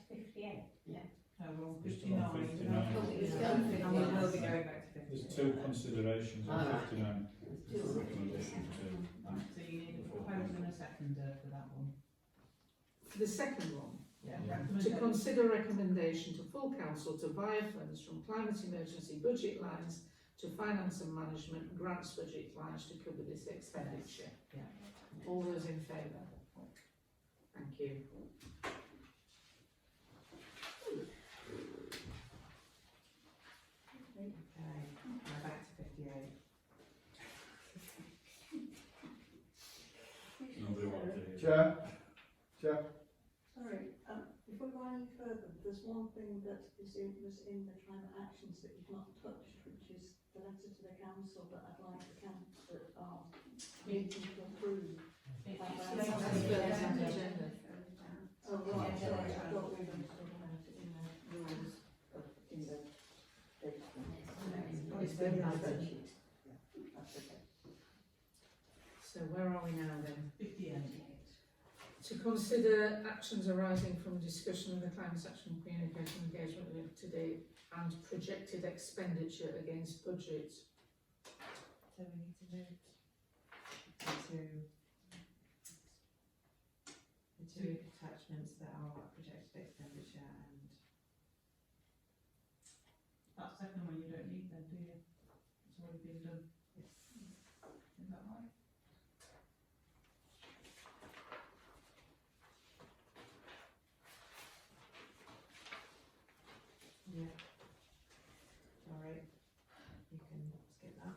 to 58. No, we're on We're still on 59. 59. And we will be going back to 50. There's two considerations on Oh, right. 59. Two. Recommendation two. Right, so you need a proposer and a seconder for that one. The second one, Yeah. to consider recommendation to full council to via funds from climate emergency budget lines to finance and management grants budget lines to cover this expenditure. Yeah. All those in favour? Thank you. Okay, we're back to 58. Nobody wanted to hear. Chair? Sorry, before we go any further, there's one thing that was in the climate actions that you've not touched, which is the letter to the council that I'd like the council that are meeting to approve. That's further down the agenda. Oh, right, sorry, I thought we were going to talk about it in the rules, in the Oh, it's very nice. That's okay. So where are we now then? 58. To consider actions arising from discussion of the climate action communication engagement with today and projected expenditure against budget. So we need to move the two attachments that are projected expenditure and That second one you don't need then, do you? It's already been done. Is that right? yeah. Sorry, you can skip that.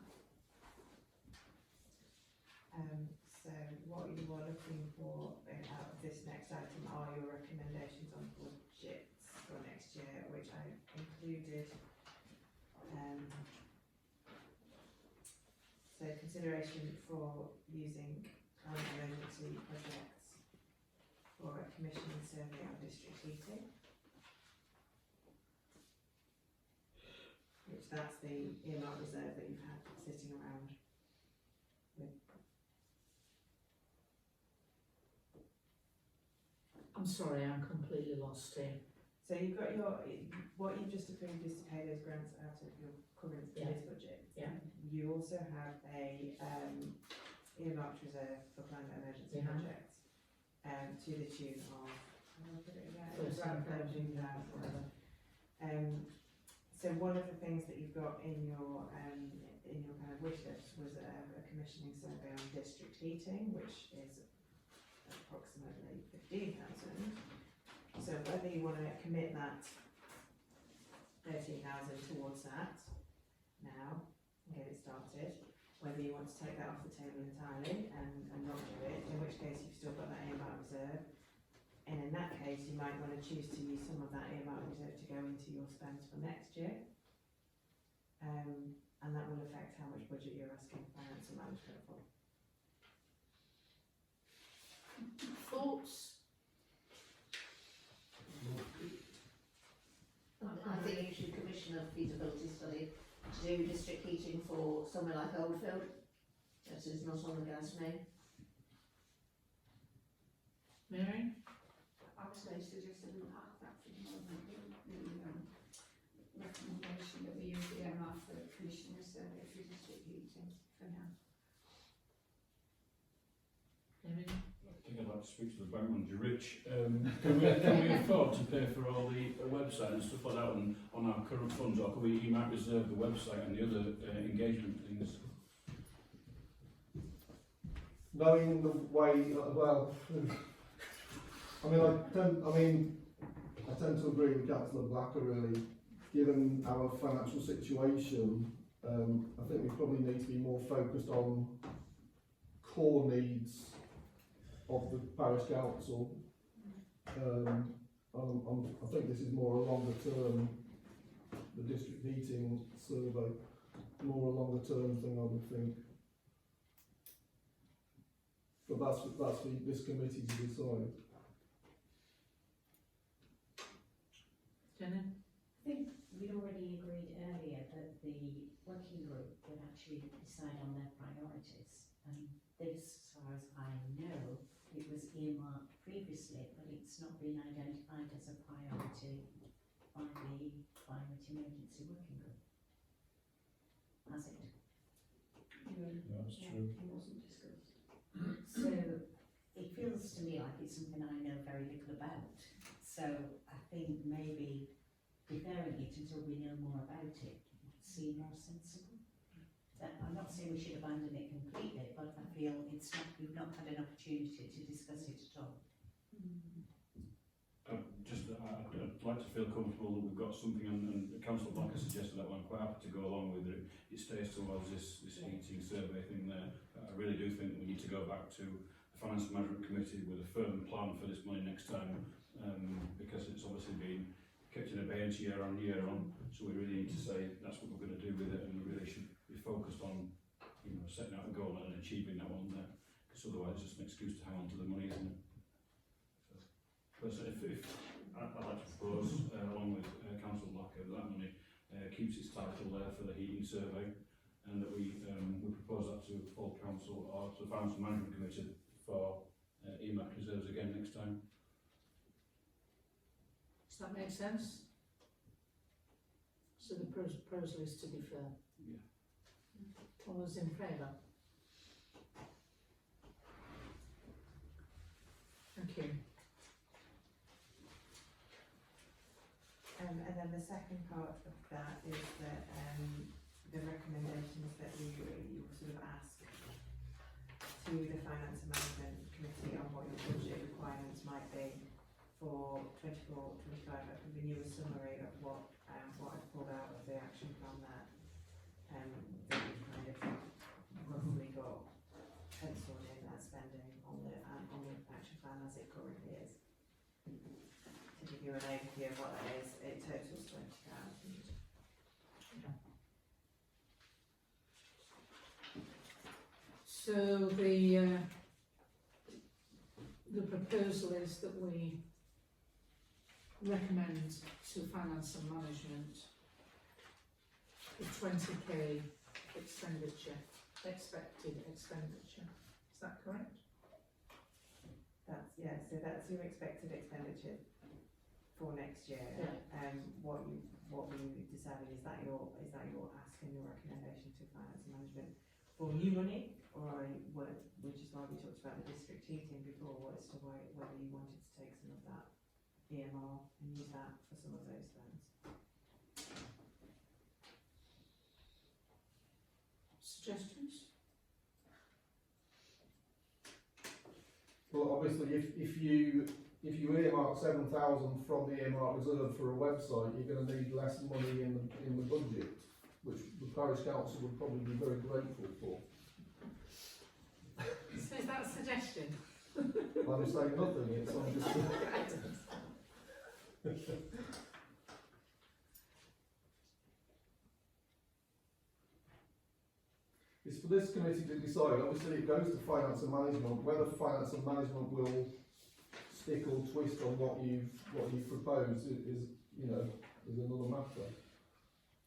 So what you are looking for out of this next item are your recommendations on budgets for next year, which I included. So consideration for using climate emergency projects for a commissioning survey on district heating. Which that's the earmark reserve that you've had sitting around with. I'm sorry, I'm completely lost here. So you've got what you've just approved is to pay those grants out of your current Yeah. year's budget. Yeah. You also have a earmarked reserve for climate emergency Yeah. projects, to the tune of, how do I put it again? It was 13,000. around 13,000, whatever. So one of the things that you've got in your kind of wish list was a commissioning survey on district heating, which is approximately 15,000. So whether you want to commit that 13,000 towards that now and get it started, whether you want to take that off the table entirely and not do it, in which case you've still got that earmark reserve. And in that case, you might want to choose to use some of that earmark reserve to go into your spends for next year. And that will affect how much budget you're asking finance and management for. Thoughts? I think you should commission a feasibility study to do district heating for somewhere like Oldfield, that is not on the gas main. Mary? I was going to suggest that we add that for the moment, the recommendation that we use the MR for commissioner survey for district heating for now. Amy? I think I'd like to speak to the bank manager, Rich. Can we afford to pay for all the website and stuff like that on our current funds, or can we might reserve the website and the other engagement things? Knowing the way, well, I tend to agree with Councillor Blacker really. Given our financial situation, I think we probably need to be more focused on core needs of the parish council. I think this is more a longer term, the district heating survey, more a longer term thing I would think. But that's for this committee to decide. Jenny? I think we'd already agreed earlier that the working group would actually decide on their priorities. And this, as far as I know, it was earmarked previously, but it's not been identified as a priority by the Climate Emergency Working Group. Has it? That's true. It wasn't discussed. So it feels to me like it's something I know very little about. So I think maybe deferring it until we know more about it would seem more sensible. I'm not saying we should abandon it completely, but I feel we've not had an opportunity to discuss it at all. I'd like to feel comfortable that we've got something, and Councillor Blacker suggested that one. I'm quite happy to go along with it. It stays towards this heating survey thing there. I really do think we need to go back to the Finance Management Committee with a firm plan for this money next time, because it's obviously been kept in abeyance year on, so we really need to say that's what we're going to do with it, and we really should be focused on, setting out a goal and achieving that one there, because otherwise it's just an excuse to hang on to the money, isn't it? So, if I'd like to propose, along with Councillor Blacker, that money keeps its title there for the heating survey, and that we propose that to full council or to the Finance Management Committee for EMAC reserves again next time. Does that make sense? So the proposal is to defer. Yeah. All those in favour? Thank you. And then the second part of that is that the recommendations that you sort of ask to the Finance and Management Committee on what your budget requirements might be for 24-25. I've given you a summary of what I've pulled out of the action plan that we've kind of roughly got penciled in as spending on the action plan as it currently is. To give you an overview of what that is, it totals 20,000. So the proposal is that we recommend to Finance and Management the 20k expected expenditure. Is that correct? So that's your expected expenditure for next year. Yeah. What we decided is that your ask and your recommendation to Finance and Management for new money, or which is why we talked about the district heating before, as to whether you wanted to take some of that EMR and use that for some of those funds. Suggestions? But obviously, if you earmark 7,000 from the earmark reserve for a website, you're going to need less money in the budget, which the parish council would probably be very grateful for. So is that a suggestion? I'm saying nothing. It's I'm just. It's for this committee to decide. Obviously, it goes to finance and management. Whether finance and management will stick or twist on what you've proposed is another matter.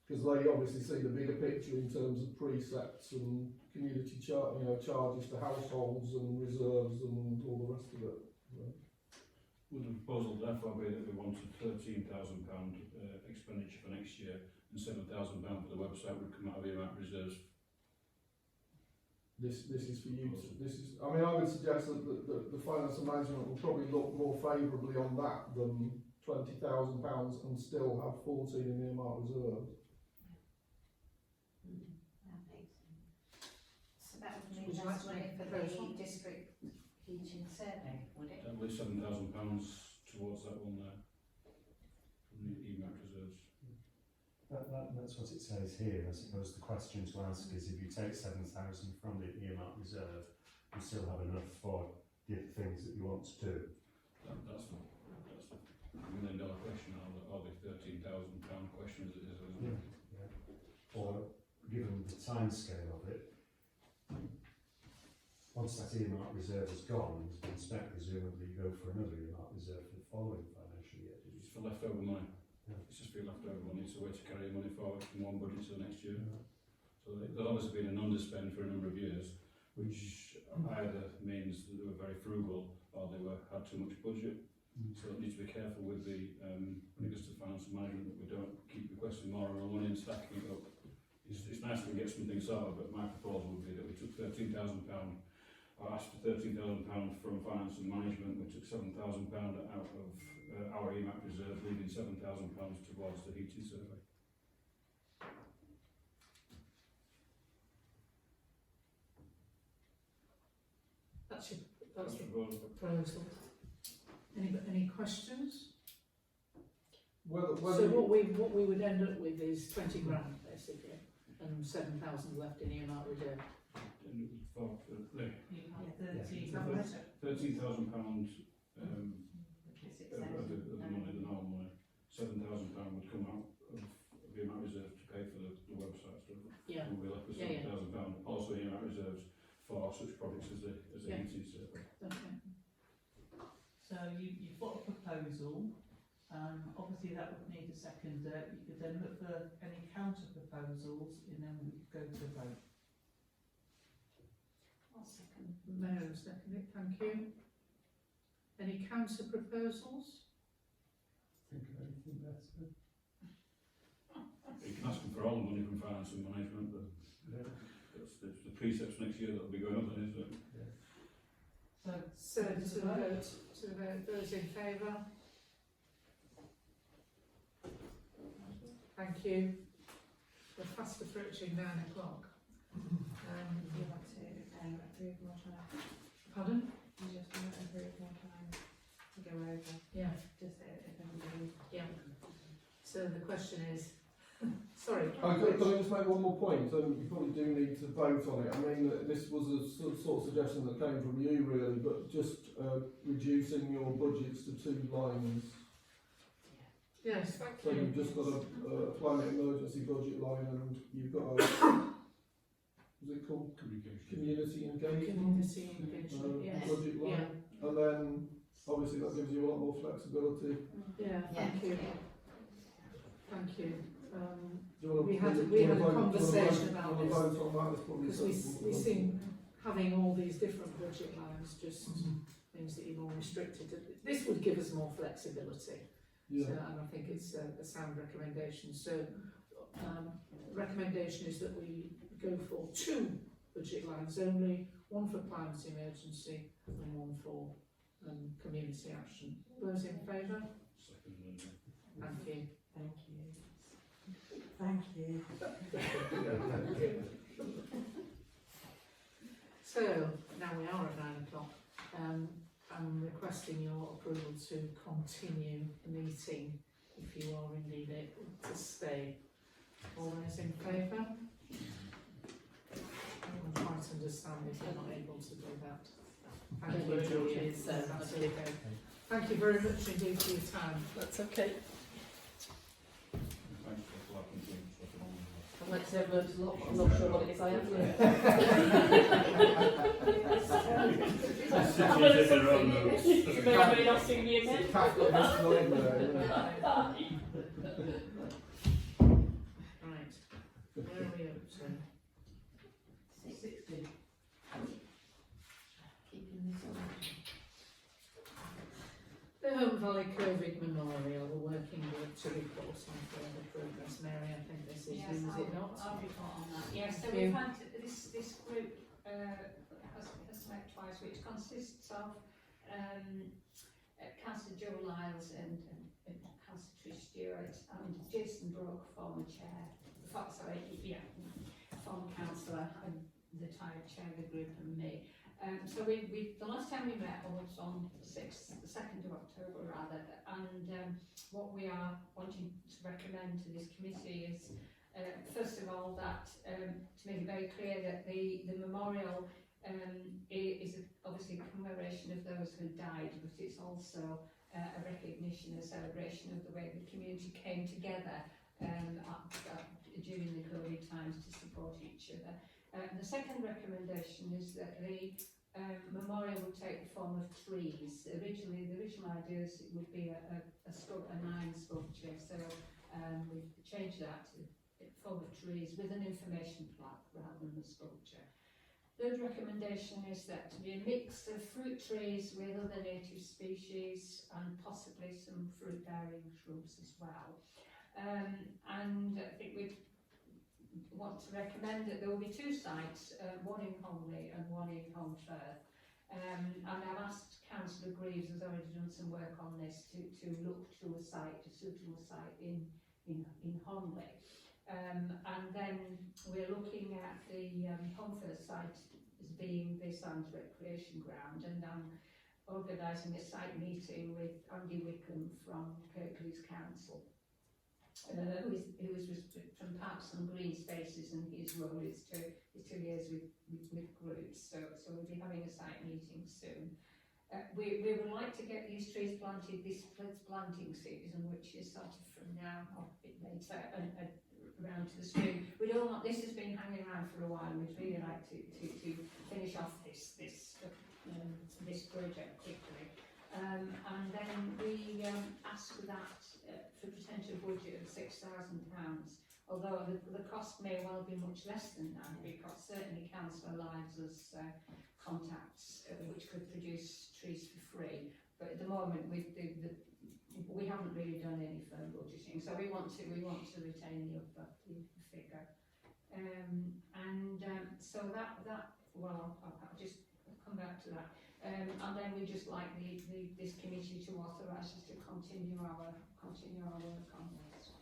Because they obviously see the bigger picture in terms of precepts and community charges to households and reserves and all the rest of it. Would the proposal therefore be that we wanted £13,000 expenditure for next year and £7,000 for the website would come out of earmark reserves? This is for you. I mean, I would suggest that the finance and management will probably look more favourably on that than £20,000 and still have 14 in the earmark reserve. That makes sense. So that would Would mean you less like to money make for a the proposal? district heating survey, would it? At least £7,000 towards that one there, from the earmark reserves. That's what it says here. I suppose the question to ask is if you take 7,000 from the earmark reserve, you still have enough for the things that you want to do. That's the $1 million question, or the £13,000 question as it is, isn't it? Yeah. Or given the time scale of it, once that earmark reserve is gone, you can expect presumably you go for another earmark reserve for the following financial year. It's for leftover money. Yeah. It's just for leftover money. It's a way to carry money forward from one budget to the next year. So there's obviously been an underspend for a number of years, which either means that they were very frugal or they had too much budget. So it needs to be careful with the when it goes to finance and management that we don't keep requesting more and more money and stacking it up. It's nice that we get something sorted, but my proposal would be that we took £13,000, or asked for £13,000 from finance and management. We took £7,000 out of our earmark reserve, leaving £7,000 towards the heating survey. That's the proposal. proposal. Any questions? Whether So what we would end up with is 20 grand basically, and 7,000 left in earmark reserve. And it was for You have Yeah. 13. Is that right? £13,000 Because it's of the money, the normal money. £7,000 would come out of the earmark reserve to pay for the website stuff. Yeah. And we're left with Yeah, yeah. £7,000, also earmark reserves for such projects as the Yeah. heating survey. Okay. So you've got a proposal, obviously that would need a seconder. You could then look for any counter proposals and then we could go to a vote. I'll second. Mayor will second it, thank you. Any counter proposals? Think of anything better. You can ask them for all the money from finance and management, but that's the precepts next year that'll be going up then, isn't it? So So to the vote, those in favour? Thank you. We're fast approaching 9 o'clock. Do you want to approve more time? Pardon? Do you just want to approve more time to go over? Yeah. Just if everybody. Yeah. So the question is, sorry. Can I just make one more point? You probably do need to vote on it. I mean, this was a sort of suggestion that came from you, really, but just reducing your budgets to 2 lines. Yes, thank So you. you've just got a climate emergency budget line, and you've got a what's it called? Community engagement Community engagement, yes. budget line, Yeah, and then obviously that gives you a lot more flexibility. yeah, thank you. Thank you. Do you want We to, had a do you wanna vote- conversation do you about wanna this. vote on that? It's probably Because we sensible. seem having all these different budget lines just means that you're more restricted. This would give us more flexibility. Yeah. So, and I think it's a sound recommendation. So, recommendation is that we go for 2 budget lines only, one for climate emergency and one for community action. Those in favour? Second, then. Thank you. Thank you. Thank you. So, now we are at 9 o'clock. I'm requesting your approval to continue the meeting if you are indeed able to stay. All those in favour? I'm trying to understand if you're not able to do that. Thank you, Georgie. That's okay. Thank you very much indeed for your time. That's okay. Thanks for flagging things up and on. I'd like to say a word as well, I'm not sure what it is I have learned. Cities in their own notes. May or may not see me again. Catholic Miss Lloyd there, yeah. Right. Where are we up to? 60. Keeping this on. The Home Valley COVID Memorial, the working group to report on further progress. Mary, I think this is you, is it not? I'll report on that. Yes, so Thank we've you. had this group has met twice, which consists of Councillor Joe Lyles and Councillor Trish Stewart and Jason Brooke, former councillor and the chair of the group, and me. So we the last time we met was on the 2nd of October rather, and what we are wanting to recommend to this committee is first of all that to make it very clear that the memorial is obviously a commemoration of those who died, but it's also a recognition, a celebration of the way the community came together during the COVID times to support each other. The second recommendation is that the memorial would take the form of trees. The original idea is it would be a 9 sculpture, so we've changed that to the form of trees with an information plaque rather than the sculpture. Third recommendation is that to be a mix of fruit trees with other native species and possibly some fruit-bearing shrubs as well. And I think we want to recommend that there will be 2 sites, one in Honley and one in Holmfirth. And I've asked Councillor Greaves, who's already done some work on this, to look to a suitable site in Honley. And then we're looking at the Holmfirth site as being the Sands Recreation Ground, and I'm organising a site meeting with Andy Wickham from Kirklees Council, who is from Parks and Green Spaces, and his role is to liaise with groups. So we'll be having a site meeting soon. We would like to get these trees planted this planting season, which is sort of from now or a bit later and around to the spring. We don't want this has been hanging around for a while. We'd really like to finish off this project quickly. And then we ask for that for a potential budget of £6,000, although the cost may well be much less than that, because certainly Councillor Lyles has contacts which could produce trees for free, but at the moment we haven't really done any firm budgeting, so we want to retain the upper figure, so that well I'll just come back to that. And then we just like this committee to authorise us to continue our work on this.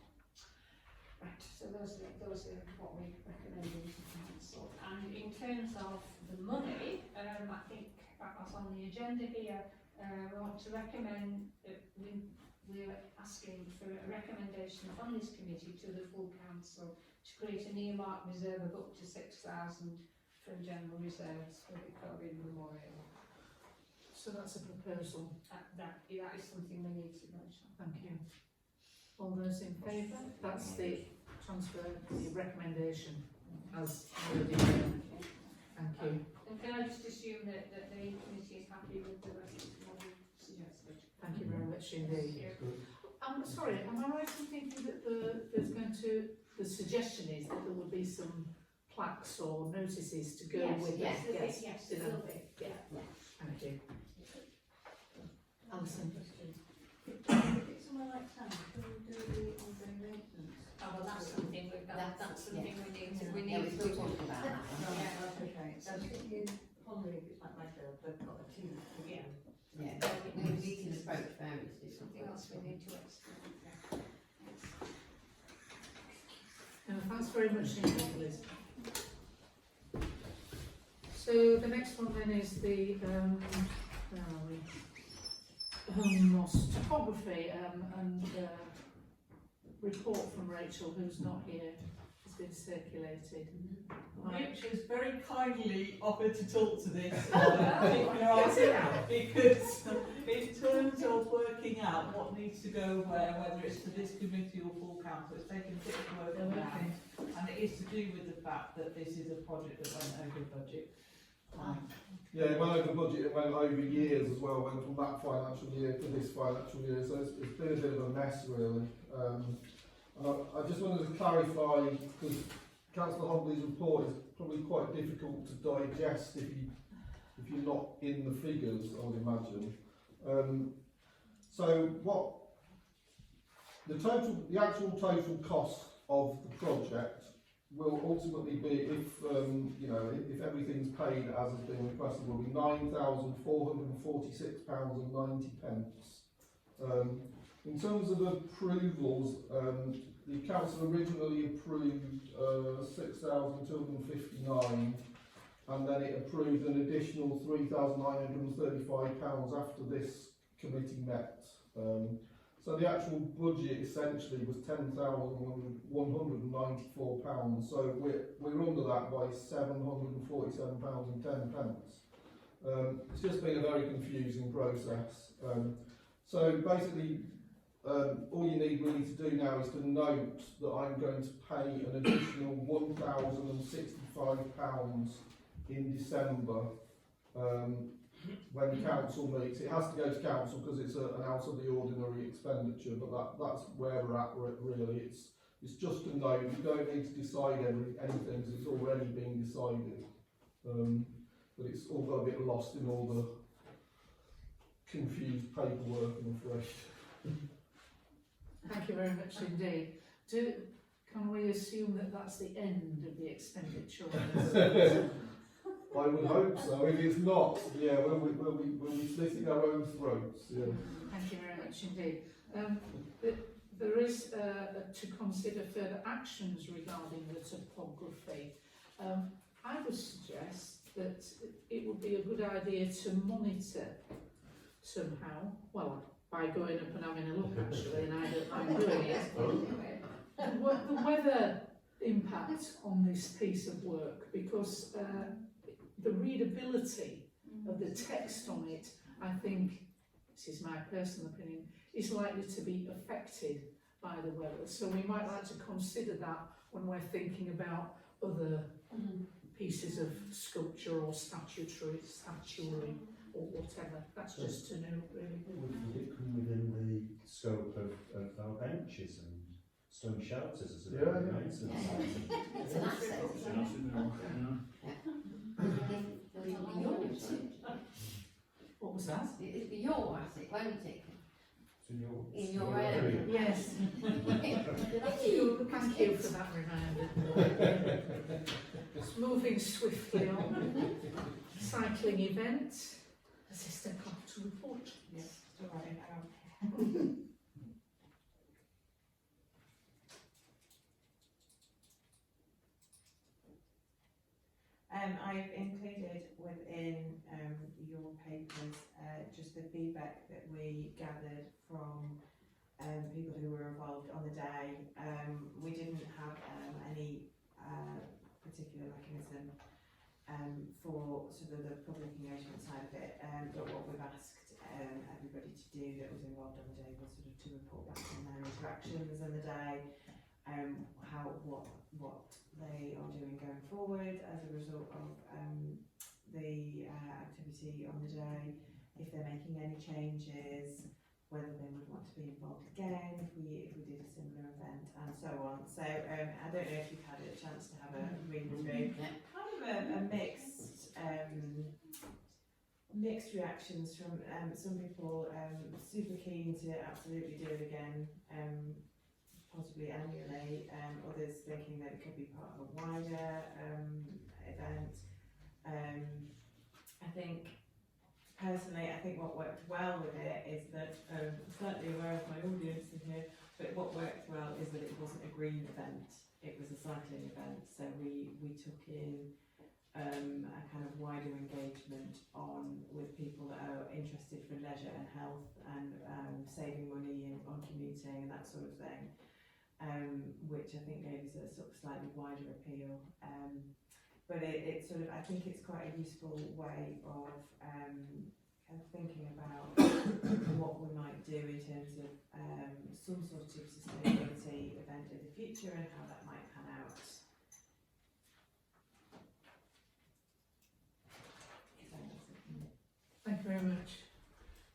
Right, so those are what we recommend to council. And in terms of the money, I think as on the agenda here, we want to recommend that we're asking for a recommendation from this committee to the full council to create an earmark reserve of up to 6,000 from general reserves for the COVID memorial. So that's a proposal. That is something we need to vote on. Thank you. All those in favour? That's the transfer, the recommendation as worded. Thank you. And can I just assume that the committee is happy with the rest of what we suggested? Thank you very much indeed. Thank I'm sorry, am I right in thinking that the suggestion is that there would be some plaques or notices to go with it? Yes, you it know. will be. Yeah. Thank you. Alison. If it's somewhere like town, can we do the ongoing maintenance? Oh, well, that's something that's something we Yeah, need we're to still talking about that. Right, that's okay. So I'm thinking Honley, if it's like Redfield, they've got a team. Yeah. Yeah, we can approach various different Something else we need to explain. Thanks very much indeed, Liz. So the next one then is the where are we? topography and report from Rachel, who's not here, has been circulated. Rich has very kindly offered to talk to this Yes, particular yeah. item because in terms of working out what needs to go where, whether it's to this committee or full council, it's taken a bit of work on that. And it is to do with the fact that this is a project that went over budget. Yeah, it went over budget, it went over years as well, went from that financial year to this financial year, so it's been a bit of a mess really. And I just wanted to clarify, because Councillor Hobley's report is probably quite difficult to digest if you're not in the figures, I would imagine. So what the actual total cost of the project will ultimately be, if if everything's paid as has been requested, will be £9,446.90. In terms of approvals, the council originally approved 6,259, and then it approved an additional £3,935 after this committee met. So the actual budget essentially was £10,194. So we're under that by £747.10. It's just been a very confusing process. So basically, all you need really to do now is to note that I'm going to pay an additional £1,065 in December. When council meets, it has to go to council because it's an out of the ordinary expenditure, but that's where we're at really. It's just to know, you don't need to decide anything because it's already been decided. But it's all got a bit lost in all the confused paperwork, I'm afraid. Thank you very much indeed. Can we assume that that's the end of the expenditure on this? I would hope so. If it's not, yeah, we'll be slitting our own throats. Yeah. Thank you very much indeed. There is to consider further actions regarding the topography. I would suggest that it would be a good idea to monitor somehow, well, by going up and having a look actually, and I don't mind doing it, the weather impact on this piece of work, because the readability of the text on it, I think, this is my personal opinion, is likely to be affected by the weather. So we might like to consider that when we're thinking about other pieces of sculpture or statuary or whatever. That's just to know, really. Would it come within the scope of our benches and stone shelters as a maintenance item? It's an asset. What was that? It'd be your asset, won't it? In your area. area. Yes. Thank you for that reminder. Just moving swiftly on. Cycling event. Assistant Clerk to report. Yes, to write it down. I've included within your papers just the feedback that we gathered from people who were involved on the day. We didn't have any particular mechanism for sort of the public engagement side of it, but what we've asked everybody to do that was involved on the day was sort of to report back on their interactions on the day, what they are doing going forward as a result of the activity on the day, if they're making any changes, whether they would want to be involved again if we did a similar event, and so on. So I don't know if you've had a chance to have a read through. Kind of a mixed reactions from some people super keen to absolutely do it again, possibly annually, others thinking that it could be part of a wider event. Personally, I think what worked well with it is that, slightly aware of my audience in here, but what worked well is that it wasn't a green event, it was a cycling event. So we took in a kind of wider engagement with people that are interested for leisure and health and saving money on commuting and that sort of thing, which I think gave us a sort of slightly wider appeal. But it sort of, I think it's quite a useful way of kind of thinking about what we might do in terms of some sort of sustainability event in the future and how that might pan out. Thank you very much.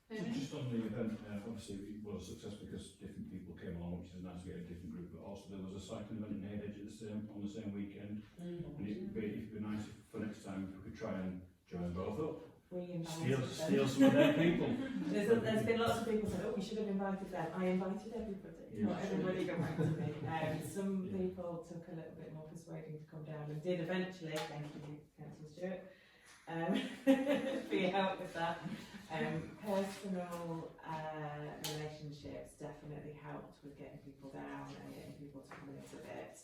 Just on the event, obviously it was a success because different people came along, which is nice to get a different group, but also there was a cycling event in Hayedge on the same weekend, and it'd be nice if, for next time if we could try and join both up. Steal some of their people. There's been lots of people saying, oh, we should have invited them. I invited everybody. Yeah. Not everybody got back to me. Some people took a little bit more persuading to come down and did eventually. Thank you, Councillor Stewart, for your help with that. Personal relationships definitely helped with getting people down and getting people to come and exhibit.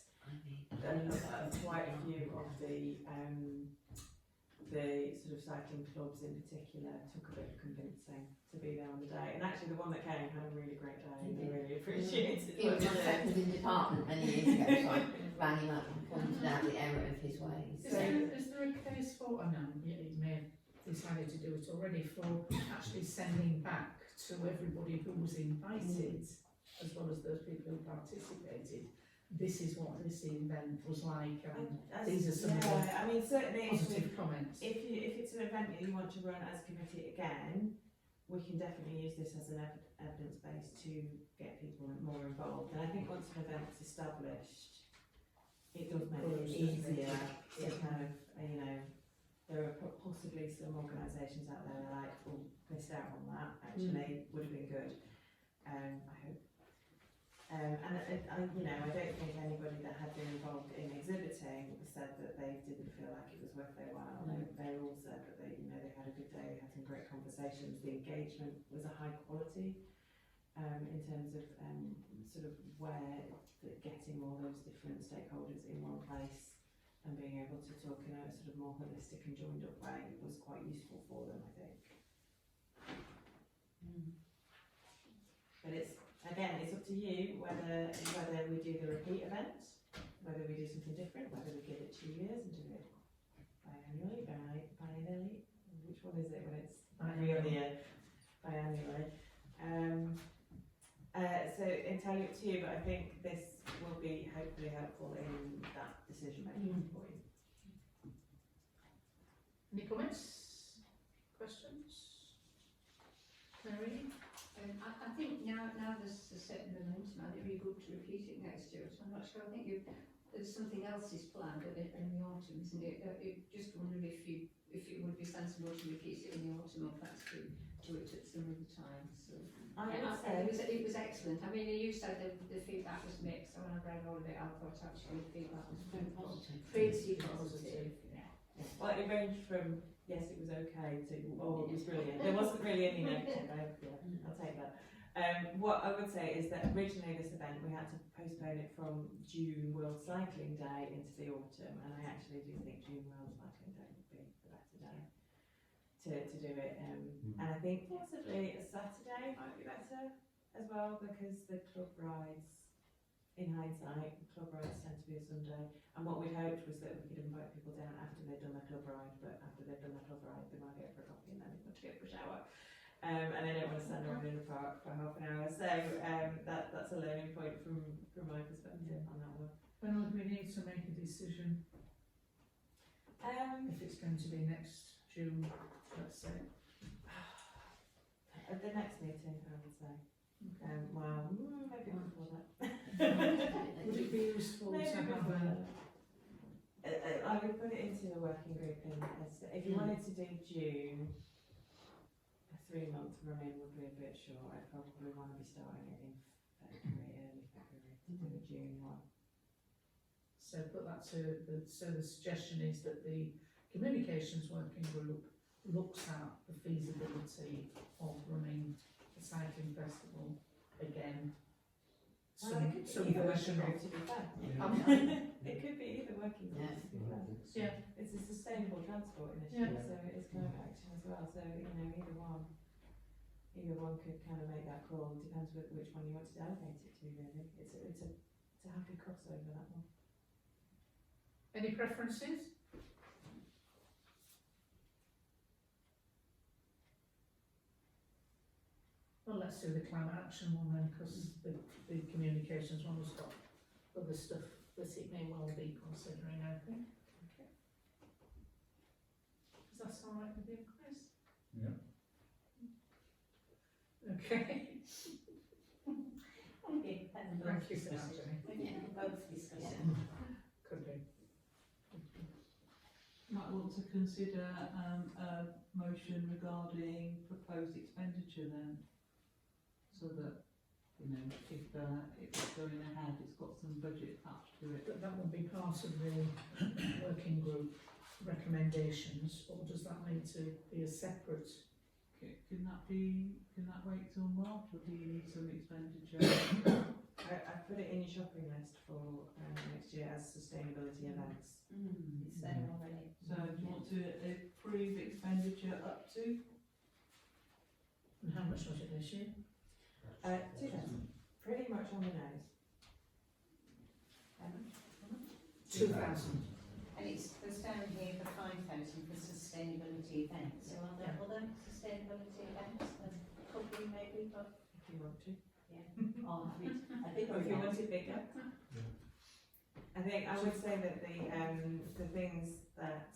Quite a few of the sort of cycling clubs in particular took a bit of convincing to be there on the day. And actually the one that came had a really great day and I really appreciated it. He was my second in department many years ago, so I rang him up and pointed out the error of his ways. Is there a case for, I know you may have decided to do it already, for actually sending back to everybody who was invited, as well as those people who participated, this is what this event was like, and these are some of the I mean, certainly positive comments. if it's an event that you want to run as committee again, we can definitely use this as an evidence base to get people more involved. And I think once an event's established, it does make it easier to kind of, you know, there are possibly some organisations out there that are like, oh, missed out on that, actually, would have been good, I hope. And I you know, I don't think anybody that had been involved in exhibiting said that they didn't feel like it was worth their while. They all said that they, you know, they had a good day, they had some great conversations, the engagement was a high quality in terms of sort of where getting all those different stakeholders in one place and being able to talk in a sort of more holistic and joined up way was quite useful for them, I think. But it's, again, it's up to you whether we do the repeat event, whether we do something different, whether we give it 2 years and do it biannually, which one is it when it's every other year, biannually. So entirely up to you, but I think this will be hopefully helpful in that decision making for you. Any comments? Questions? Mary? I think now there's a certain momentum and it'd be good to repeat it next year, so I'm not sure. I think there's something else is planned in the autumn, isn't it? Just wondered if it would be sensible to repeat it in the autumn or perhaps to do it at some other time. So it was excellent. I mean, you said the feedback was mixed, and when I read all of it, I thought actually the feedback was very positive. Pretty positive. Yeah. Well, it ranged from yes, it was okay to oh, it was brilliant. There wasn't really any negative. I'll take that. What I would say is that originally this event we had to postpone it from June World Cycling Day into the autumn, and I actually do think June World Cycling Day would be the better day to do it. And I think possibly a Saturday might be better as well, because the club rides, in hindsight, the club rides tend to be a Sunday. And what we'd hoped was that we could invite people down after they'd done their club ride, but after they've done their club ride, they might go for a coffee and then they want to go for a shower. And they don't want to stand around in the park for half an hour. So that's a learning point from my perspective on that one. When would we need to make a decision? If it's going to be next June, let's say. At the next meeting, I would say. Well, maybe before that. Would it be useful to have I would put it into the working group if you wanted to do June, a 3-month run-in would be a bit short. I'd probably want to be starting it in February, early February, to do a June one. So put that to so the suggestion is that the communications working group looks at the feasibility of running the cycling festival again Well, it could be some either version working of. group, to be fair. Yeah. It could be either working group, to be fair. Yeah. It's a sustainable transport initiative, so it is climate action as well, so, you know, either one could kind of make that call, depends which one you want to delegate it to, really. It's a happy crossover, that one. Any preferences? Well, let's do the climate action one then, because the communications one has got other stuff that it may well be considering, I think. Is that all right with you, Chris? Yeah. Okay. Okay, and Thank you for discuss that, it. Jenny. Yeah, both discuss it. Could be. Might want to consider a motion regarding proposed expenditure then, so that, you know, if it's going ahead, it's got some budget attached to it. But that will be part of the working group recommendations, or does that need to be a separate? Can that wait till March, or do you need some expenditure? I put it in your shopping list for next year as sustainability events. It's there already. So do you want to approve expenditure up to? And how much was it this year? 2,000, pretty much on the nose. 2,000. And there's down here for 5,000 for sustainability events. So are there other sustainability events that could be maybe, but If you want to. oh, I think Or if you want it bigger. I think I would say that the things that,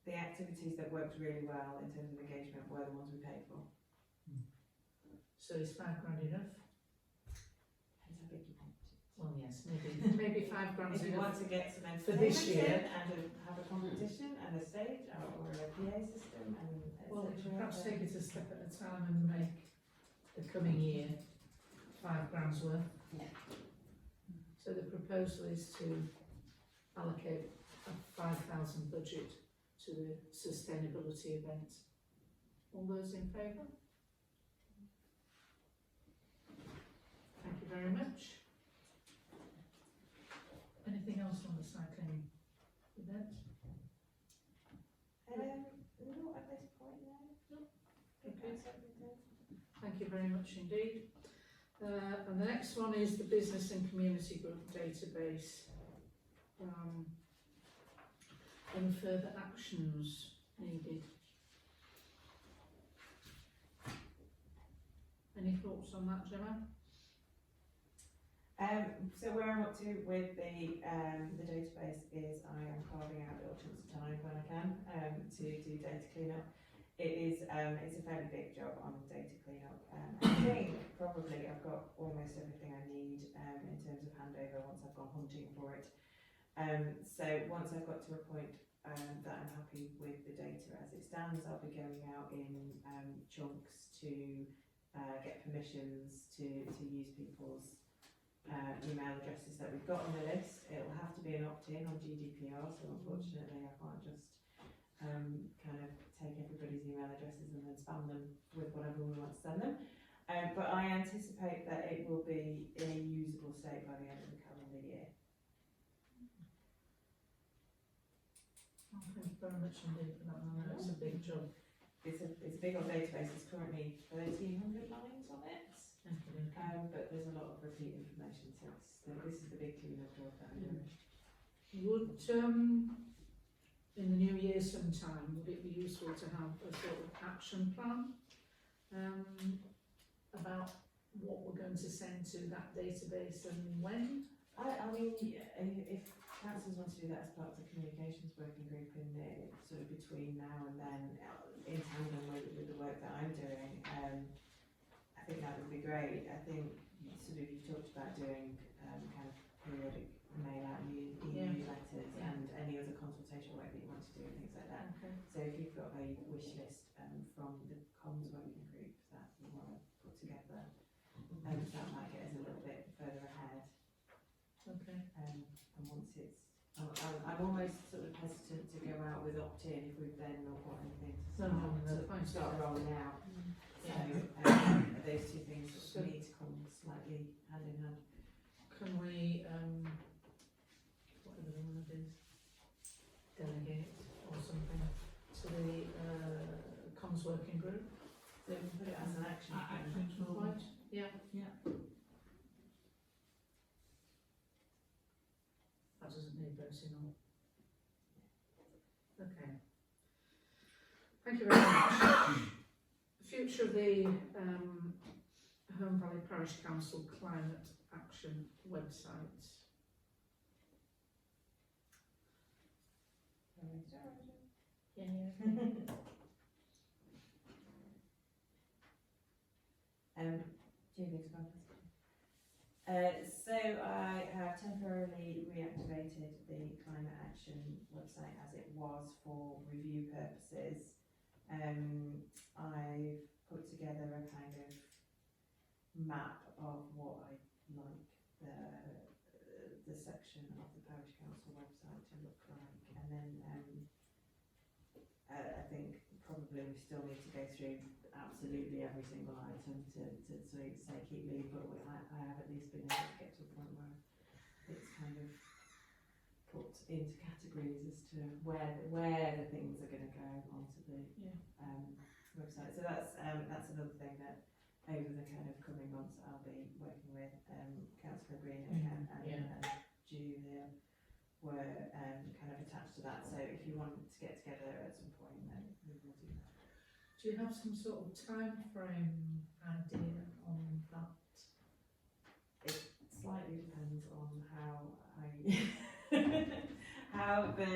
the activities that worked really well in terms of engagement were the ones we paid for. So is £5 enough? Depends how big you want it. Well, yes, maybe £5 If you enough. want to get some For this entertainment year. in and have a competition and a stage or a PA system and Well, etc. perhaps take it a step at a time and make the coming year £5 worth. Yeah. So the proposal is to allocate a 5,000 budget to the sustainability event. All those in favour? Thank you very much. Anything else on the cycling event? Not at this point, no. No. I think Okay. that's everything. Thank you very much indeed. And the next one is the Business and Community Group database. Any further actions needed? Any thoughts on that, Gemma? So where I'm up to with the database is I am carving out little chunks of time when I can to do data cleanup. It is it's a fairly big job on data cleanup. I think probably I've got almost everything I need in terms of handover once I've gone hunting for it. So once I've got to a point that I'm happy with the data as it stands, I'll be going out in chunks to get permissions to use people's email addresses that we've got on the list. It will have to be an opt-in on GDPR, so unfortunately I can't just kind of take everybody's email addresses and then spam them with whatever we want to send them. But I anticipate that it will be in a usable state by the end of the calendar year. Oh, thank you very much indeed for that. I know it's a big job. It's a big old database. It's currently 1,300 lines on it. Thank you. But there's a lot of repeat information, so this is the big cleanup job that I'm doing. Would, in the new year sometime, would it be useful to have a sort of action plan about what we're going to send to that database and when? I mean, if councils want to do that as part of the communications working group in the sort of between now and then, in tandem with the work that I'm doing, I think that would be great. I think sort of you talked about doing kind of periodic mail out newsletters and any other consultation work that you want to do and things like that. Okay. So if you've got a wish list from the comms working group that you want to put together, that might get us a little bit further ahead. Okay. And once it's, I'm almost sort of hesitant to go out with opt-in if we've then not got anything to start rolling out. So those two things sort of need to come slightly hand in hand. can we, whatever the word is, delegate or something to the comms working group? So we can put it as an action. Action tool. Right, yeah. Yeah. That doesn't need voting on. Okay. Thank you very much. Future of the Herne Valley Parish Council Climate Action website. Yeah. Julie, so I have temporarily reactivated the climate action website as it was for review purposes. I've put together a kind of map of what I'd like the section of the parish council website to look like, and then I think probably we still need to go through absolutely every single item to say keep me, but I have at least been able to get to a point where it's kind of put into categories as to where the things are going to go onto the website. So that's another thing that over the kind of coming months I'll be working with Councillor Green and Julia were kind of attached to that. So if you want to get together at some point, then we will do that. Do you have some sort of time frame idea on that? It slightly depends on how how the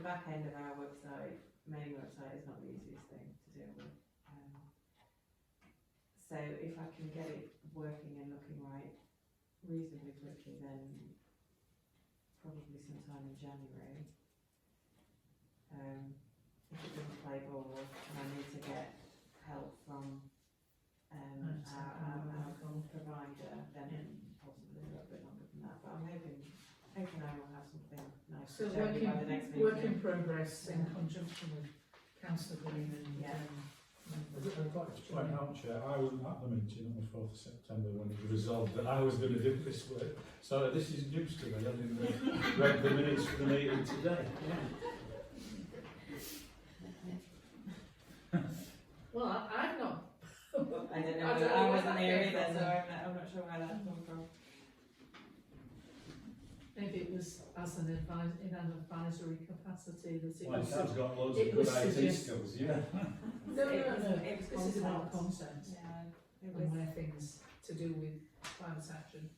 back end of our website, main website, is not the easiest thing to deal with. So if I can get it working and looking right reasonably quickly, then probably sometime in January. If it doesn't play ball and I need to get help from our provider, then possibly a little bit longer than that. But I'm hoping I will have something nice So to show you by the next meeting. work in progress in conjunction with Councillor Green and I'd like to point out, Chair, I wasn't at the meeting on the 4th of September when it was resolved that I was going to do this work. So this is news to me. I didn't read the minutes for the meeting today. Well, I've not. I don't know. I don't know I where wasn't that here came either, from. so I'm not sure where that's come from. Maybe it was as in an advisory capacity that it Well, was. Sam's got loads it of good was IT suggest- skills, yeah. No. It was This is about content. content Yeah, it and was. where things to do with climate action.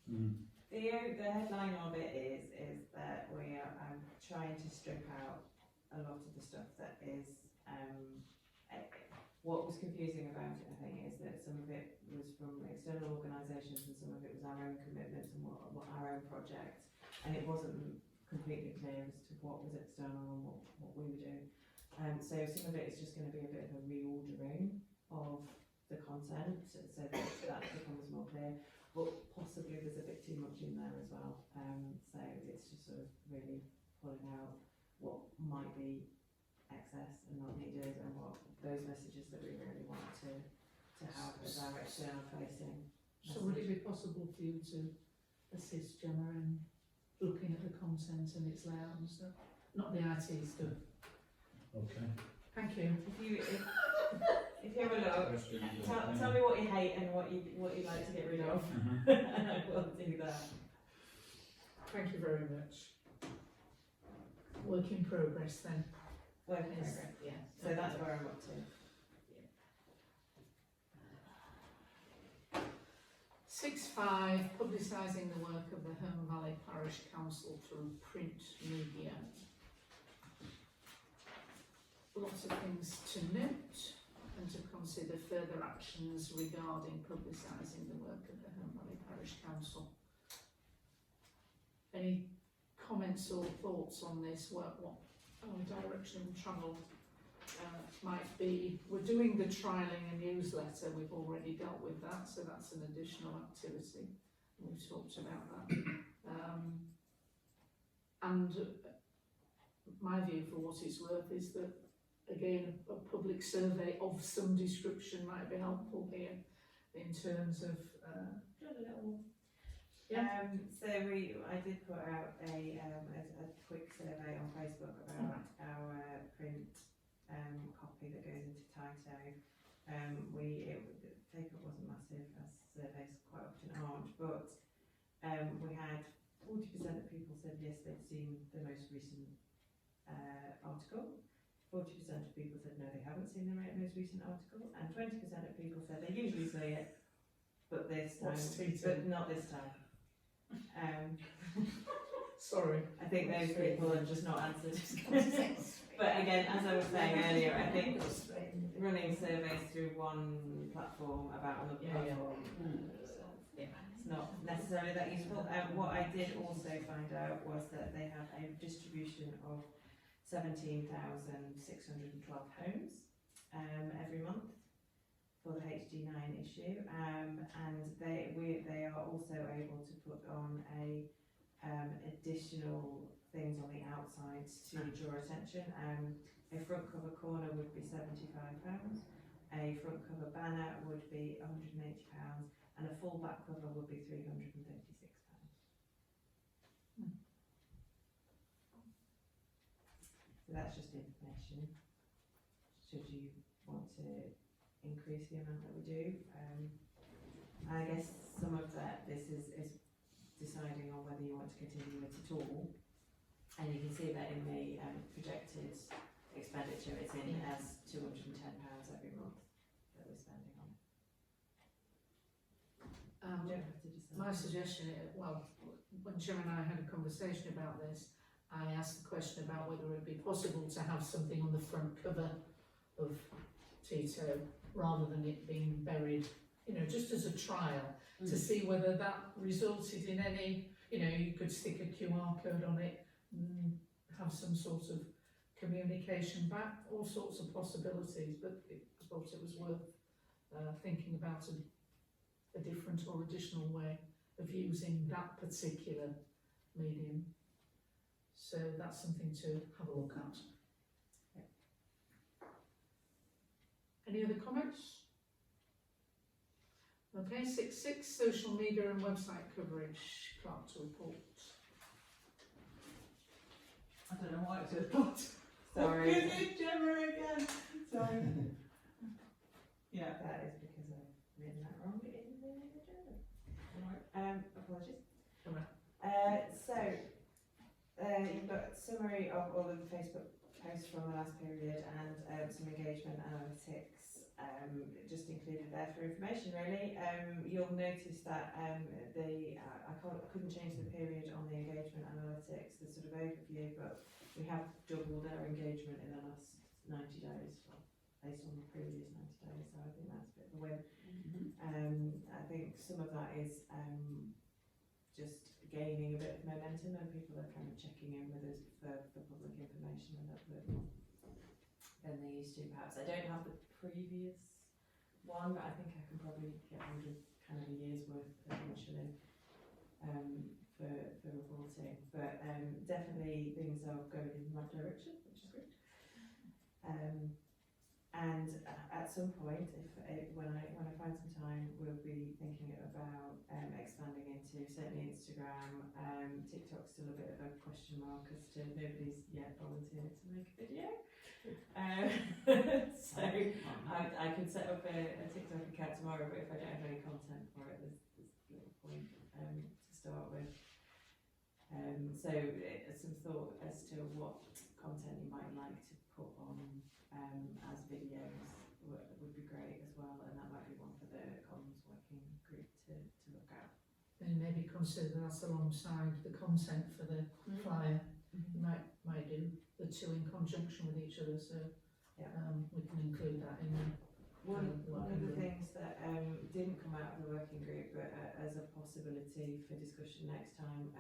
The headline of it is that we are trying to strip out a lot of the stuff that is what was confusing about it, I think, is that some of it was from external organisations and some of it was our own commitments and what our own projects, and it wasn't completely clear as to what was external and what we were doing. So some of it is just going to be a bit of a reordering of the content so that becomes more clear, but possibly there's a bit too much in there as well. So it's just sort of really pulling out what might be excess and not needed, and what those messages that we really want to have as our external facing. So would it be possible for you to assist Gemma in looking at the content and its layout and stuff? Not the IT stuff. Okay. Thank you. If you have a look, tell me what you hate and what you'd like to get rid of, and I will do that. Thank you very much. Work in progress then. Work in Yes. progress. Yeah. So that's where I'm up to. 6.5, publicising the work of the Herne Valley Parish Council through print media. Lots of things to note and to consider further actions regarding publicising the work of the Herne Valley Parish Council. Any comments or thoughts on this work? What our direction of travel might be? We're doing the trialling a newsletter. We've already dealt with that, so that's an additional activity. We've talked about that. And my view, for what it's worth, is that again a public survey of some description might be helpful here in terms of Do you want a little So I did put out a quick survey on Facebook about our print copy that goes into Tyto. The take-up wasn't massive, as surveys quite often aren't, but we had 40% of people said yes, they'd seen the most recent article. 40% of people said no, they haven't seen the most recent article, and 20% of people said they usually see it, but this time, but not this time. Sorry. I think those people have just not answered. But again, as I was saying earlier, I think running surveys through one platform about another platform, it's not necessarily that useful. What I did also find out was that they have a distribution of 17,612 homes every month for the HD9 issue, and they are also able to put on additional things on the outsides to draw attention. A front cover corner would be £75, a front cover banner would be £180, and a full back cover would be £336. So that's just information. Should you want to increase the amount that we do, I guess some of this is deciding on whether you want to continue it at all. And you can see that in the projected expenditure, it's in as £210 every month that we're spending on it. You don't have to decide. My suggestion, when Jim and I had a conversation about this, I asked the question about whether it would be possible to have something on the front cover of Tito rather than it being buried, just as a trial, to see whether that resulted in any, you could stick a QR code on it, have some sort of communication back, all sorts of possibilities, but I suppose it was worth thinking about a different or additional way of using that particular medium. So that's something to have a look at. Any other comments? Okay, 6.6, social media and website coverage. Clark to report. I don't know why it's a report. Sorry. Is it Gemma again? Sorry. Yeah. That is because I've written that wrong in the agenda. Right. Apologies. You've got a summary of all of the Facebook posts from the last period and some engagement analytics just included there for information really. You'll notice that I couldn't change the period on the engagement analytics, the sort of overview, but we have doubled our engagement in the last 90 days based on the previous 90 days, so I think that's a bit of a win. I think some of that is just gaining a bit of momentum and people are kind of checking in with us for public information a little bit more than they used to perhaps. I don't have the previous one, but I think I can probably get hold of kind of a year's worth eventually for reporting. But definitely things are going in the right direction, which is great. And at some point, when I find some time, we'll be thinking about expanding into certainly Instagram. TikTok's still a bit of a question mark as to nobody's yet volunteered to make a video. So I could set up a TikTok account tomorrow, but if I don't have any content for it, there's little point to start with. So some thought as to what content you might like to put on as videos would be great as well, and that might be one for the comms working group to look at. And maybe consider that alongside the content for the flyer. You might do the two in conjunction with each other, so we can include that in there. One of the things that didn't come out of the working group, but as a possibility for discussion next time,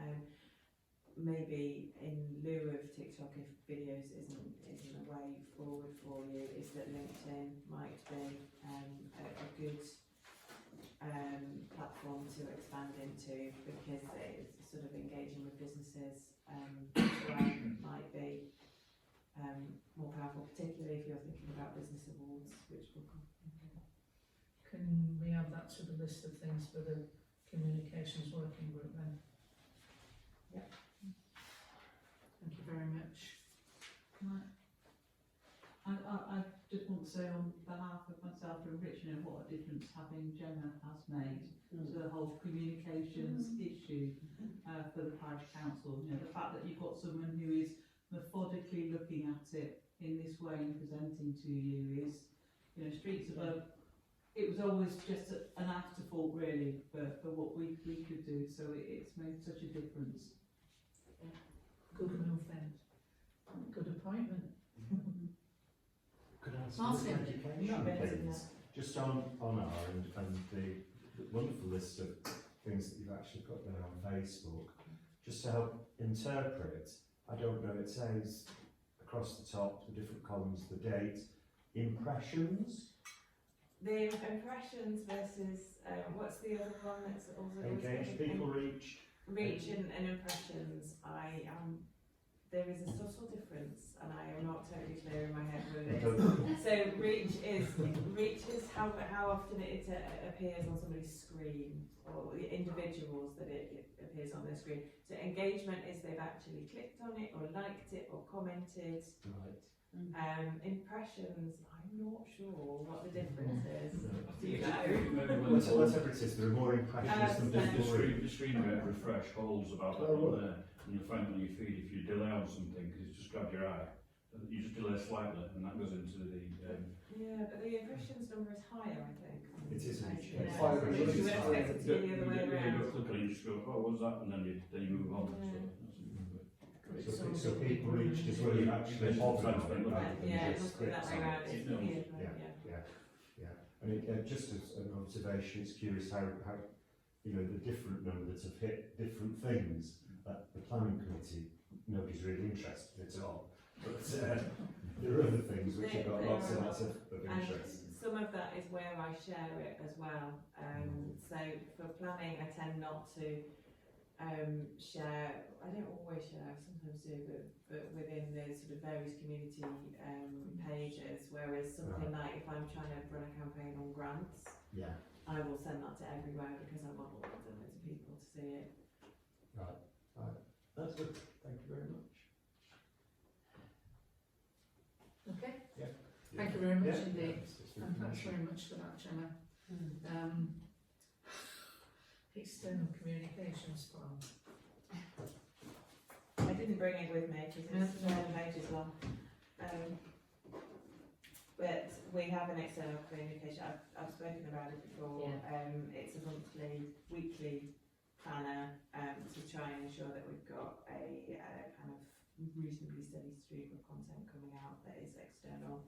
maybe in lieu of TikTok, if videos isn't a way forward for you, is that LinkedIn might be a good platform to expand into, because it's sort of engaging with businesses might be more powerful, particularly if you're thinking about business awards, which will come. Can we add that to the list of things for the communications working group then. Yep. Thank you very much. I just want to say on behalf of myself and Richard what a difference having Gemma has made to the whole communications issue for the parish council. You know, the fact that you've got someone who is methodically looking at it in this way and presenting to you is, you know, streets of a. It was always just an afterthought really for what we could do, so it's made such a difference. Good move then. Good appointment. Could I ask Martin, for education, not better than please? Just on our and the wonderful list of things that you've actually put there on Facebook, just to help interpret, I don't know, it says across the top, the different columns, the date, impressions, The impressions versus, what's the other one that's also... engaged people, reached. Reach and impressions, there is a subtle difference, and I am not totally clear in my head what it is. So reach is how often it appears on somebody's screen, or the individuals that it appears on their screen. So engagement is they've actually clicked on it, or liked it, or commented. Right. Impressions, I'm not sure what the difference is. Do you Maybe know? when Whatever it is, there are more impressions than people read. the screen refresh holds about that one there, and you'll find it on your feed if you delay on something because it's just grabbed your eye. You just delay slightly, and that goes into the. Yeah, but the impressions number is higher, I think. It is in each Yeah. case. Higher So impressions. you would expect it to be the other way You around. go click on it and you just go, oh, what's that? And then you move on. So people reached is where you actually hover on it rather than Yeah, it just must be click that on way around. it. It's Yeah. weird, Yeah. Yeah, and just as an observation, it's curious how you know the different numbers have hit different things. The planning committee, nobody's really interested at all, but there are other things which have got lots and lots of interest. And some of that is where I share it as well. So for planning, I tend not to share. I don't always share. I sometimes do, but within the sort of various community pages. Whereas something like if I'm trying to run a campaign on grants, Yeah, I will send that to everywhere because I want loads and loads of people to see it. right. That's good. Thank you very much. Okay. Yeah. Thank you very much Yeah. indeed. It's good And thanks information. very much for that, Gemma. External communications plan. I didn't bring it with me because it's 7 pages long. But we have an external communication. I've spoken about it before. It's a weekly planner to try and ensure that we've got a kind of reasonably steady stream of content coming out that is external.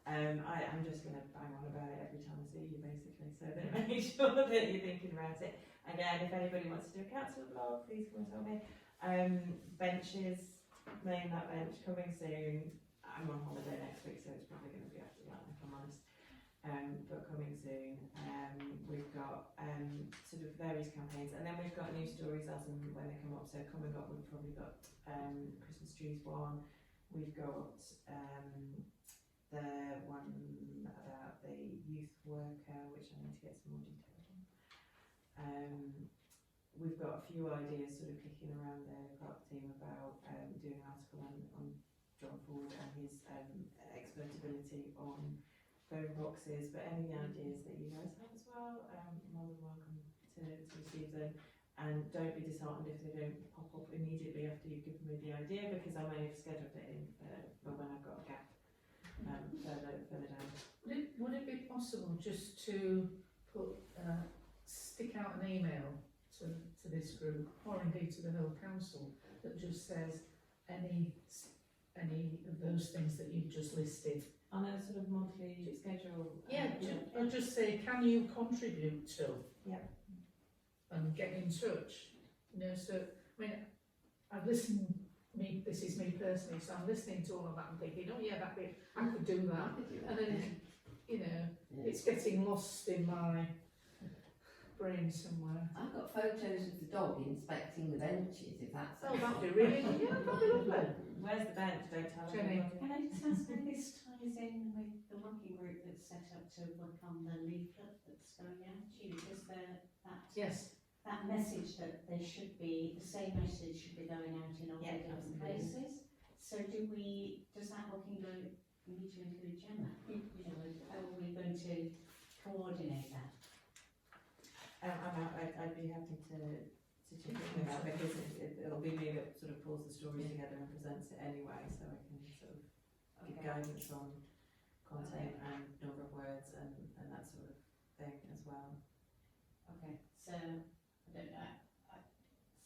I'm just going to bang on about it every time I see you, basically, so that I make sure that you're thinking about it. Again, if anybody wants to do a council blog, please come and tell me. Benches, name that bench, coming soon. I'm on holiday next week, so it's probably going to be after that, if I'm honest. But coming soon. We've got sort of various campaigns, and then we've got news stories as and when they come up. So coming up, we've probably got Christmas trees one. We've got the one about the youth worker, which I need to get some more details on. We've got a few ideas sort of kicking around the clerk team about doing an article on John Ford and his expert ability on phone boxes, but any ideas that you guys have as well, more than welcome to receive them. And don't be disheartened if they don't pop up immediately after you've given me the idea, because I may have scheduled it in for when I've got a gap further down. Would it be possible just to stick out an email to this group, or indeed to the whole council, that just says any of those things that you've just listed? On a sort of monthly schedule. Or just say, can you contribute to? Yeah. And get in touch. You know, so I mean, I've listened. This is me personally. So I'm listening to all of that and thinking, oh yeah, that bit I could do that. And then, you know, it's getting lost in my brain somewhere. I've got photos of the dog inspecting the benches, if that's... Oh, that'd be really good. Yeah, that'd be lovely. Where's the bench? Don't tell Jenny. anybody. Can I just ask where this ties in with the working group that's set up to work on the leaflet that's going out? Because that Yes. that message that they should be, the same message should be going out in all Yeah, the different absolutely. places. So does that working group need to include Gemma? You know, how are we going to coordinate that? I'd be happy to chip in with that, because it'll be me that sort of pulls the stories together and presents it anyway, so I can sort of give guidance on content and number of words and that sort of thing as well. Okay, so, I don't know,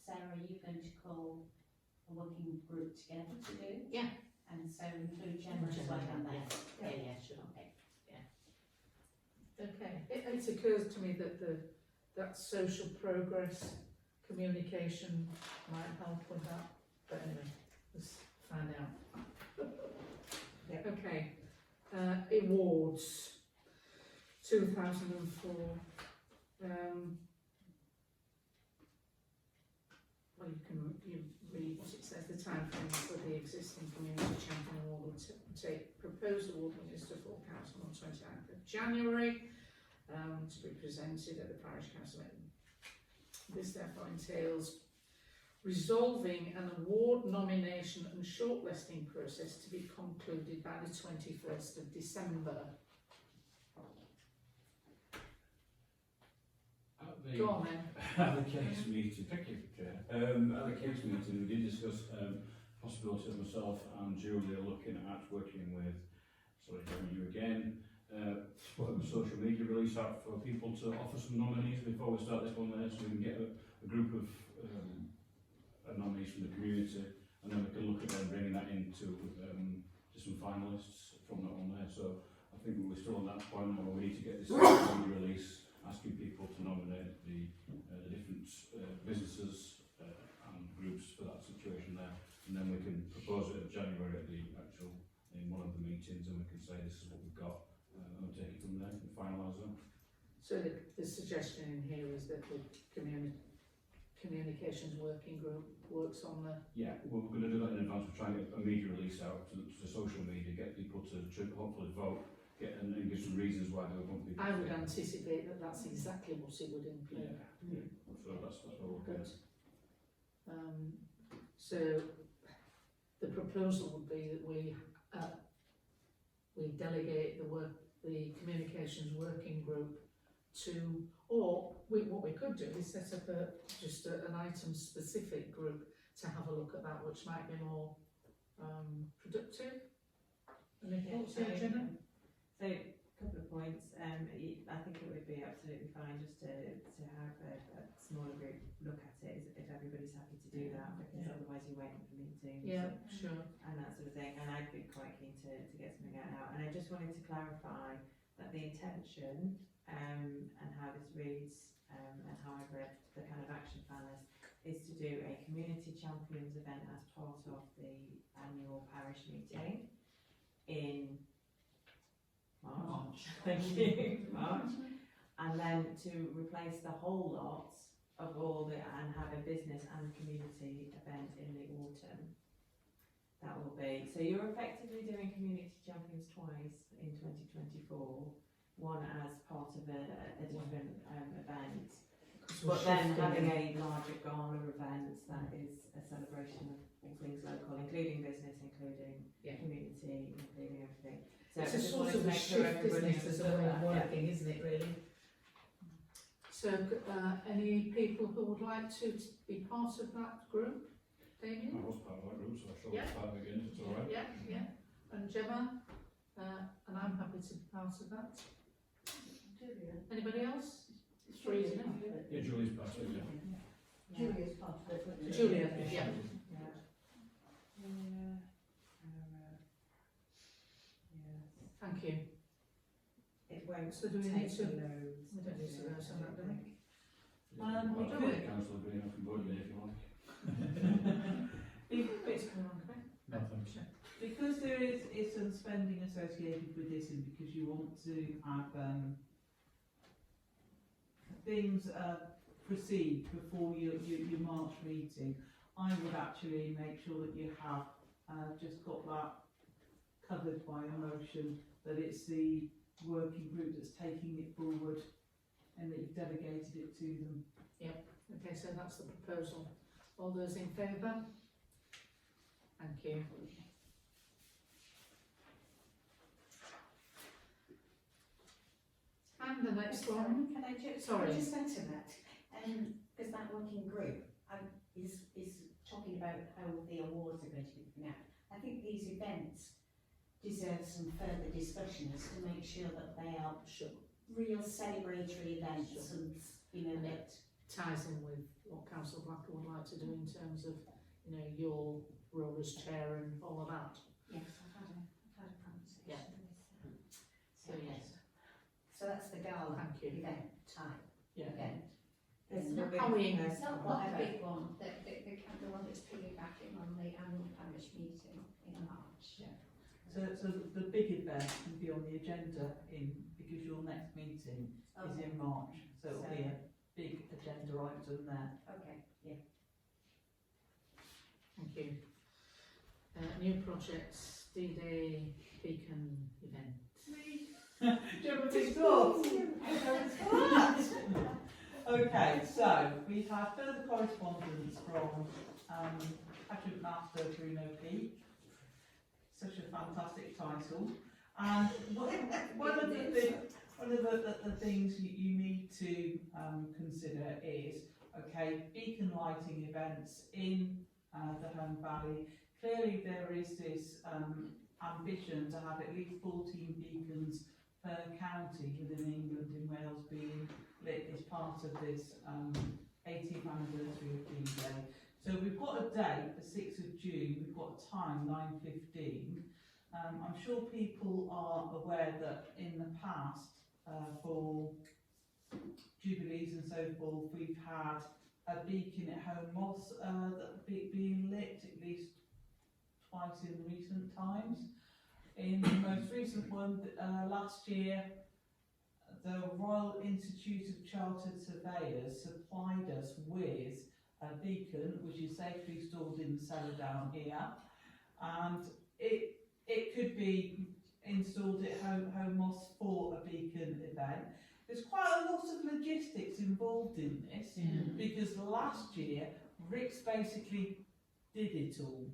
Sarah, are you going to call a working group together to do? Yeah. And so include Gemma as well on that? Yeah, sure, okay. Okay, it occurs to me that that social progress communication might help with that, but anyway, let's find out. Okay, awards, 2004. Well, you read what it says. The time frame for the existing community champion award will take proposed award winners to full council on 29th of January to be presented at the parish council meeting. This therefore entails resolving an award nomination and shortlisting process to be concluded by the 21st of December. Go on then. At the case meeting, thank you, Chair. At the case meeting, we did discuss possibility of myself and Julia looking at working with, sorry, you again, put a social media release out for people to offer some nominees before we start this one there, so we can get a group of nominees from the community, and then we can look at them bringing that into some finalists from that one there. So I think we're still on that point where we need to get this social media release, asking people to nominate the different businesses and groups for that situation there, and then we can propose it in January at the actual, in one of the meetings, and we can say this is what we've got, and we'll take it from there and finalise them. So the suggestion in here is that the communications working group works on the. Yeah, we're going to do that in advance. We're trying to get a media release out to social media, get people to hopefully vote, and give some reasons why they would want people. I would anticipate that that's exactly what it would include. Yeah. So that's what we're Good. going. So the proposal would be that we delegate the communications working group to, or what we could do is set up an item specific group to have a look at that, which might be more productive. Any thoughts there, Jenna? So, a couple of points. I think it would be absolutely fine just to have a smaller group look at it if everybody's happy to do that, because otherwise you're waiting for meetings Sure. and that sort of thing. And I'd be quite keen to get something out. And I just wanted to clarify that the intention and how this reads and how I've read the kind of action plan is to do a community champions event as part of the annual parish meeting in March. Thank you. March. And then to replace the whole lot of all the, and have a business and community event in the autumn. That will be, so you're effectively doing community champions twice in 2024, one as part of a different event, but then having a larger gala event that is a celebration of all things local, including business, including community, including everything. So It's a sort of a shift, isn't it, as a way of working, isn't it, really? So, any people who would like to be part of that group? Damien? I was part of that group, so I shall Yeah. start again, if it's alright. Yeah. And Gemma? And I'm happy to be part of that. Julia. Anybody else? It's three, isn't it? Yeah, Julie's part of it, yeah. Julia's part of it. Julia, yeah. Thank you. It won't So do we need take to- loads. we don't need to do it, vote on that, do we? I'll do take it. the council agreeing, I can vote in if you like. Bits coming on, okay? No, thanks. Because there is some spending associated with this, and because you want to have things proceed before your March meeting, I would actually make sure that you have just got that covered by a motion, that it's the working group that's taking it forward and that you've delegated it to them. Okay, so that's the proposal. All those in favour? Thank you. And the next one, Can I just, Sorry. Can I just say to that, because that working group is talking about how the awards are going to be given out. I think these events deserve some further discussion as to make sure that they are sure, real celebratory events Sure. and, you know, And that, ties in with what Councillor Blacker would like to do in terms of, you know, your role as chair and all of that. yes, I've had a conversation Yeah. with So yes, So that's the gala thank you. event type Yeah. event. There's And no How we- big- It's not quite a big one, the one that's piggybacking on the annual parish meeting in March. So the big event can be on the agenda because your next meeting is in March, so it'll be a big agenda item there. Okay, yeah. Thank you. New projects, D-Day, Beacon event. Do you have a big thought? Okay, so we have further correspondence from Patrick Master Bruno Peak. Such a fantastic title. And one of the things you need to consider is, okay, beacon lighting events in the Home Valley. Clearly there is this ambition to have at least 14 beacons per county within England and Wales being lit as part of this 18th anniversary of D-Day. So we've got a date, the 6th of June, we've got a time, 9:15. I'm sure people are aware that in the past, for Jubilees and so forth, we've had a beacon at Home Moss being lit at least twice in recent times. In the most recent one, last year, the Royal Institute of Chartered Surveyors supplied us with a beacon which is safely stored in the cellar down here, and it could be installed at Home Moss for a beacon event. There's quite a lot of logistics involved in this because last year Rick's basically did it all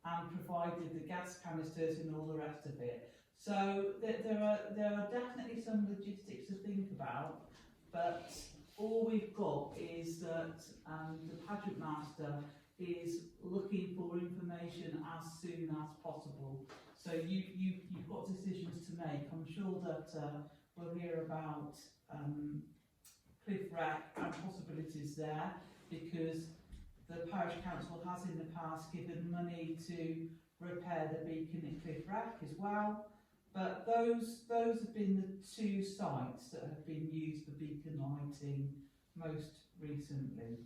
and provided the gas canisters and all the rest of it. So there are definitely some logistics to think about, but all we've got is that the pageant master is looking for information as soon as possible. So you've got decisions to make. I'm sure that we'll hear about Cliff Wreck and possibilities there, because the parish council has in the past given money to repair the beacon at Cliff Wreck as well. But those have been the two sites that have been used for beacon lighting most recently.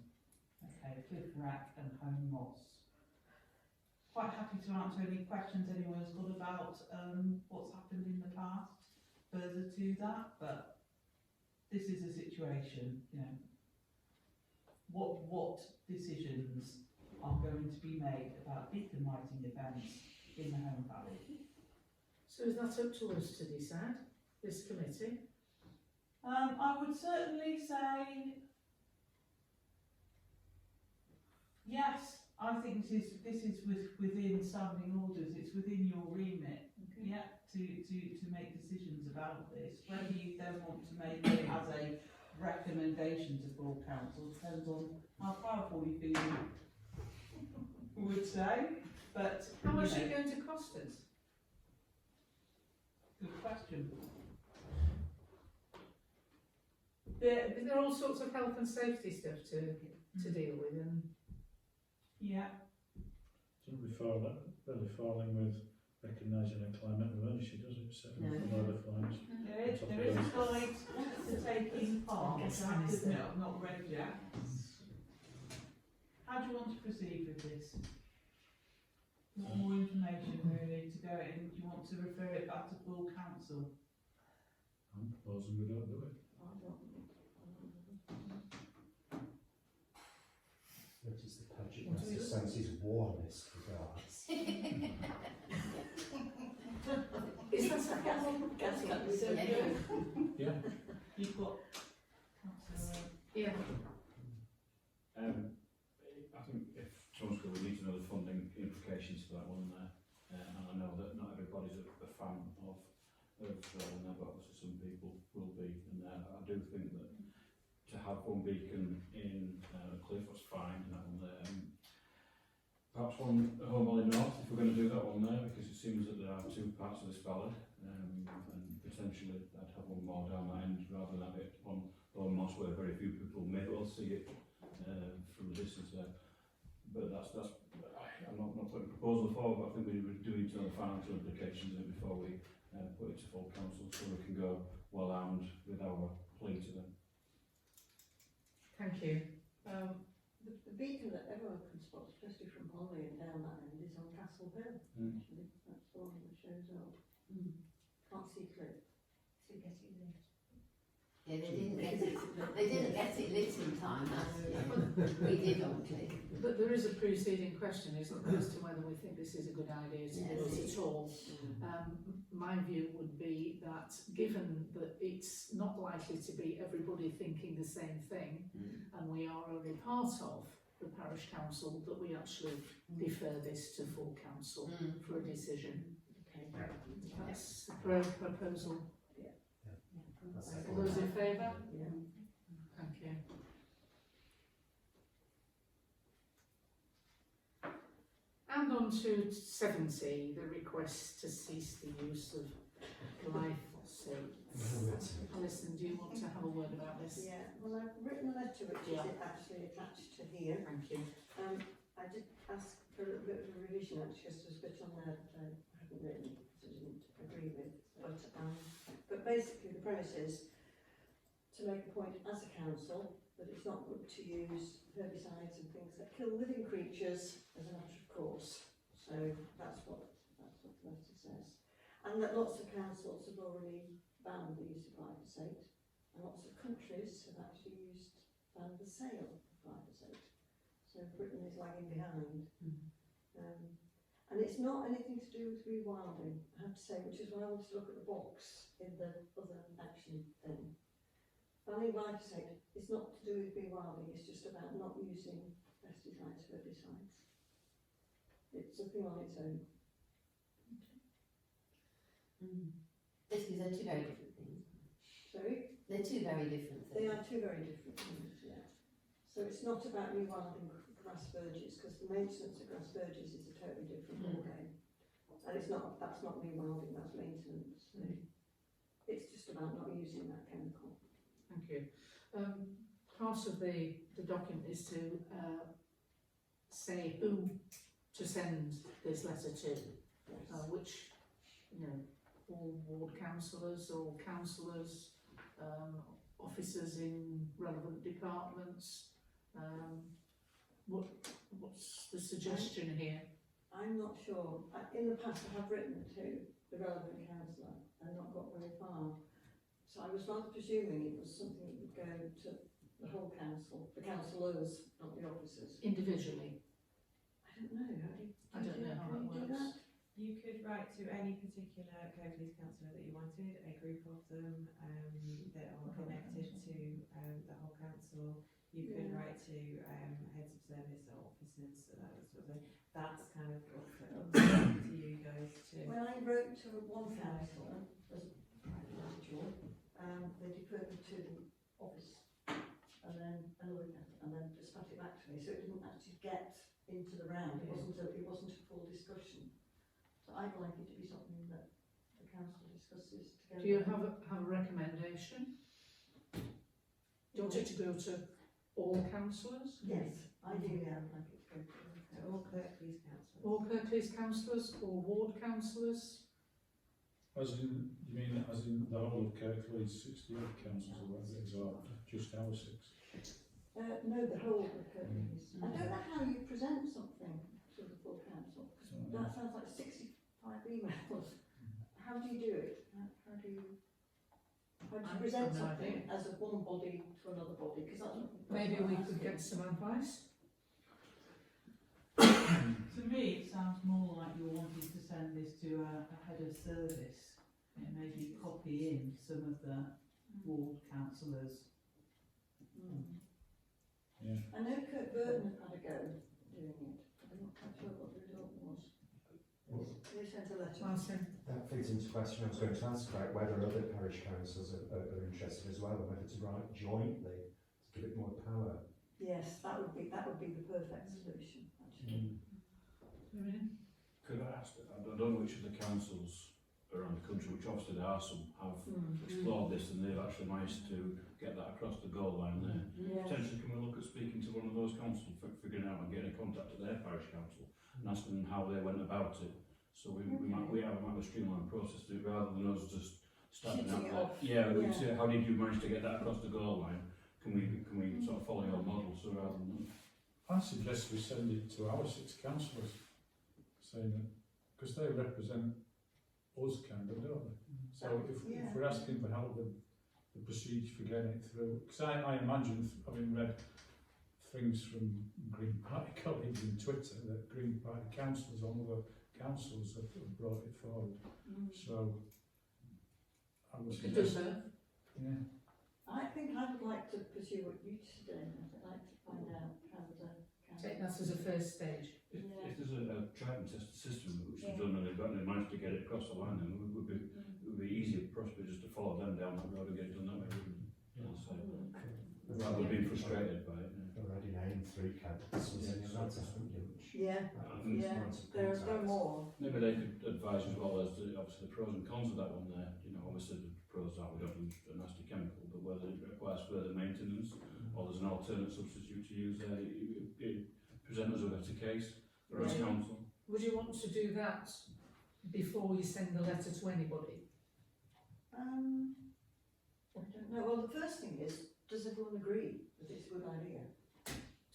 Okay, Cliff Wreck and Home Moss. Quite happy to answer any questions anyone's got about what's happened in the past further to that, but this is a situation, you know. What decisions are going to be made about beacon lighting events in the Home Valley? So is that up to us to decide, this committee? I would certainly say yes. I think this is within standing orders. It's within your remit, yeah, to make decisions about this. Whether you then want to make it as a recommendation to full council depends on how powerful you feel. Would say, but How much is you know, it going to cost us? good question. There are all sorts of health and safety stuff to deal with, and Yeah. Doesn't be really falling with recognising a climate emergency, does it? Setting up another flags. There is a guide to taking part. Yes, That is isn't there? it? I've not read yet. How do you want to proceed with this? Want more information really to go in? Do you want to refer it back to full council? I'm proposing we don't do it. Notice the pageant What do we master do? sends his warmest regards. is that a Yeah. You've got councillor. Yeah. but obviously some people will be, and I do think that to have one beacon in Cliff was fine, and that one there. Perhaps one at Home Valley North, if we're going to do that one there, because it seems that there are two parts of this valley, and potentially I'd have one more down that end rather than have it on Lone Moss, where very few people may well see it from a distance there. But I'm not putting a proposal forward, but I think we do need to know the financial implications of it before we put it to full council, so we can go well armed with our plea to them. Thank you. The beacon that everyone can spot, especially from Holly and down that end, is on Castle Hill. Mm. Actually, that's the one that shows up. Mm. Can't see Cliff. To get it lit. Yeah, they didn't get it lit in time, that's we did on Cliff. But there is a preceding question, isn't there, as to whether we think this is a good idea to do it at all. My view would be that, given that it's not likely to be everybody thinking the same thing, and we are only part of the parish council, that we actually defer this to full council for a decision. Okay. That's the proposal. That's All those in favour? Yeah. Thank you. And on to 70, the request to cease the use of glyphosate. Alison, do you want to have a word about this? Yeah, well, I've written a letter which is actually attached to here. Thank you. I did ask for a bit of a revision actually, because there's a bit on there that I hadn't written, because I didn't agree with. But basically the premise is to make a point as a council that it's not good to use herbicides and things that kill living creatures as a matter of course. So that's what the letter says. And that lots of councils have already banned the use of glyphosate, and lots of countries have actually banned the sale of glyphosate. So Britain is lagging behind. And it's not anything to do with rewilding, I have to say, which is why I wanted to look at the box in the other action thing. Banning glyphosate is not to do with rewilding, it's just about not using pesticides, herbicides. It's a thing on its own. Basically, they're two very different things. Sorry? They're two very different things. They are two very different things, yeah. So it's not about rewilding grass verges, because the maintenance of grass verges is a totally different ballgame. And that's not rewilding, that's maintenance. So it's just about not using that chemical. Thank you. Part of the document is to say who to send this letter to, which, all ward councillors or councillors, officers in relevant departments. What's the suggestion here? I'm not sure. In the past I have written to the relevant councillor and not got very far. So I was rather presuming it was something that would go to the whole council, the councillors, not the officers. Individually? I don't know. I don't know how that works. You could write to any particular co-police councillor that you wanted, a group of them that are connected to the whole council. You could write to heads of service or officers, that sort of thing. That's kind of up to you guys to. When I wrote to one councillor as a private individual, they deferred me to the office and then another councillor, and then just spat it back to me. So it didn't actually get into the round. It wasn't a full discussion. So I'd like it to be something that the council discusses together. Do you have a recommendation? Do you want it to go to all councillors? Yes, ideally I'd like it to go to all Kirklees councillors. All Kirklees councillors, all ward councillors? As in, you mean as in the whole of Kirklees, 68 councils or whatever it is, or just our 6? No, the whole of Kirklees. I don't know how you present something to the full council, because that sounds like 65 emails. How do you do it? How do you present something as a one body to another body? Because that's not. Maybe we could get some advice. To me, it sounds more like you're wanting to send this to a head of service and maybe copy in some of the ward councillors. Yeah. I know Kirk Burton had a go doing it. I'm not quite sure what the result was. They said sent a letter. Martin? That feeds into the question I was going to ask about whether other parish councils are interested as well, and whether to write jointly to give it more power. Yes, that would be the perfect solution, actually. Could I ask, I don't know which of the councils around the country, which obviously there are some, have explored this and they've actually managed to get that across the goal line there. Yes. Potentially can we look at speaking to one of those councils, figuring out and getting in contact with their parish council and asking them how they went about it. So we might have a streamlined process to it rather than us just starting out Shooting it there. off. Yeah, we'd Yeah. say, how did you manage to get that across the goal line? Can we sort of follow your model, so rather than I suggest we send it to our 6 councillors, saying that, because they represent us kind of, don't they? So if we're asking for help with the procedure for getting it through, because I imagine, having read things from Green Party colleagues on Twitter, that Green Party councillors on other councils have brought it forward. So I would You could do suggest, both. yeah. I think I would like to pursue what you said. I'd like to find out how the Take that as a first stage. if Yeah. there's a tried and tested system which is done and they've managed to get it across the line, then it would be easier for us just to follow them down that road and get it done that way, wouldn't it? So, rather than being frustrated by it. Yeah. Already named 3 councils in your letter, haven't you? Yeah, Yeah. there are more. Maybe they could advise as well as obviously the pros and cons of that one there. You know, obviously the pros are we don't use a nasty chemical, but whether it requires further maintenance or there's an alternate substitute to use there, it present us a better case for our council. Would you want to do that before you send the letter to anybody? I don't know. Well, the first thing is, does everyone agree that it's a good idea?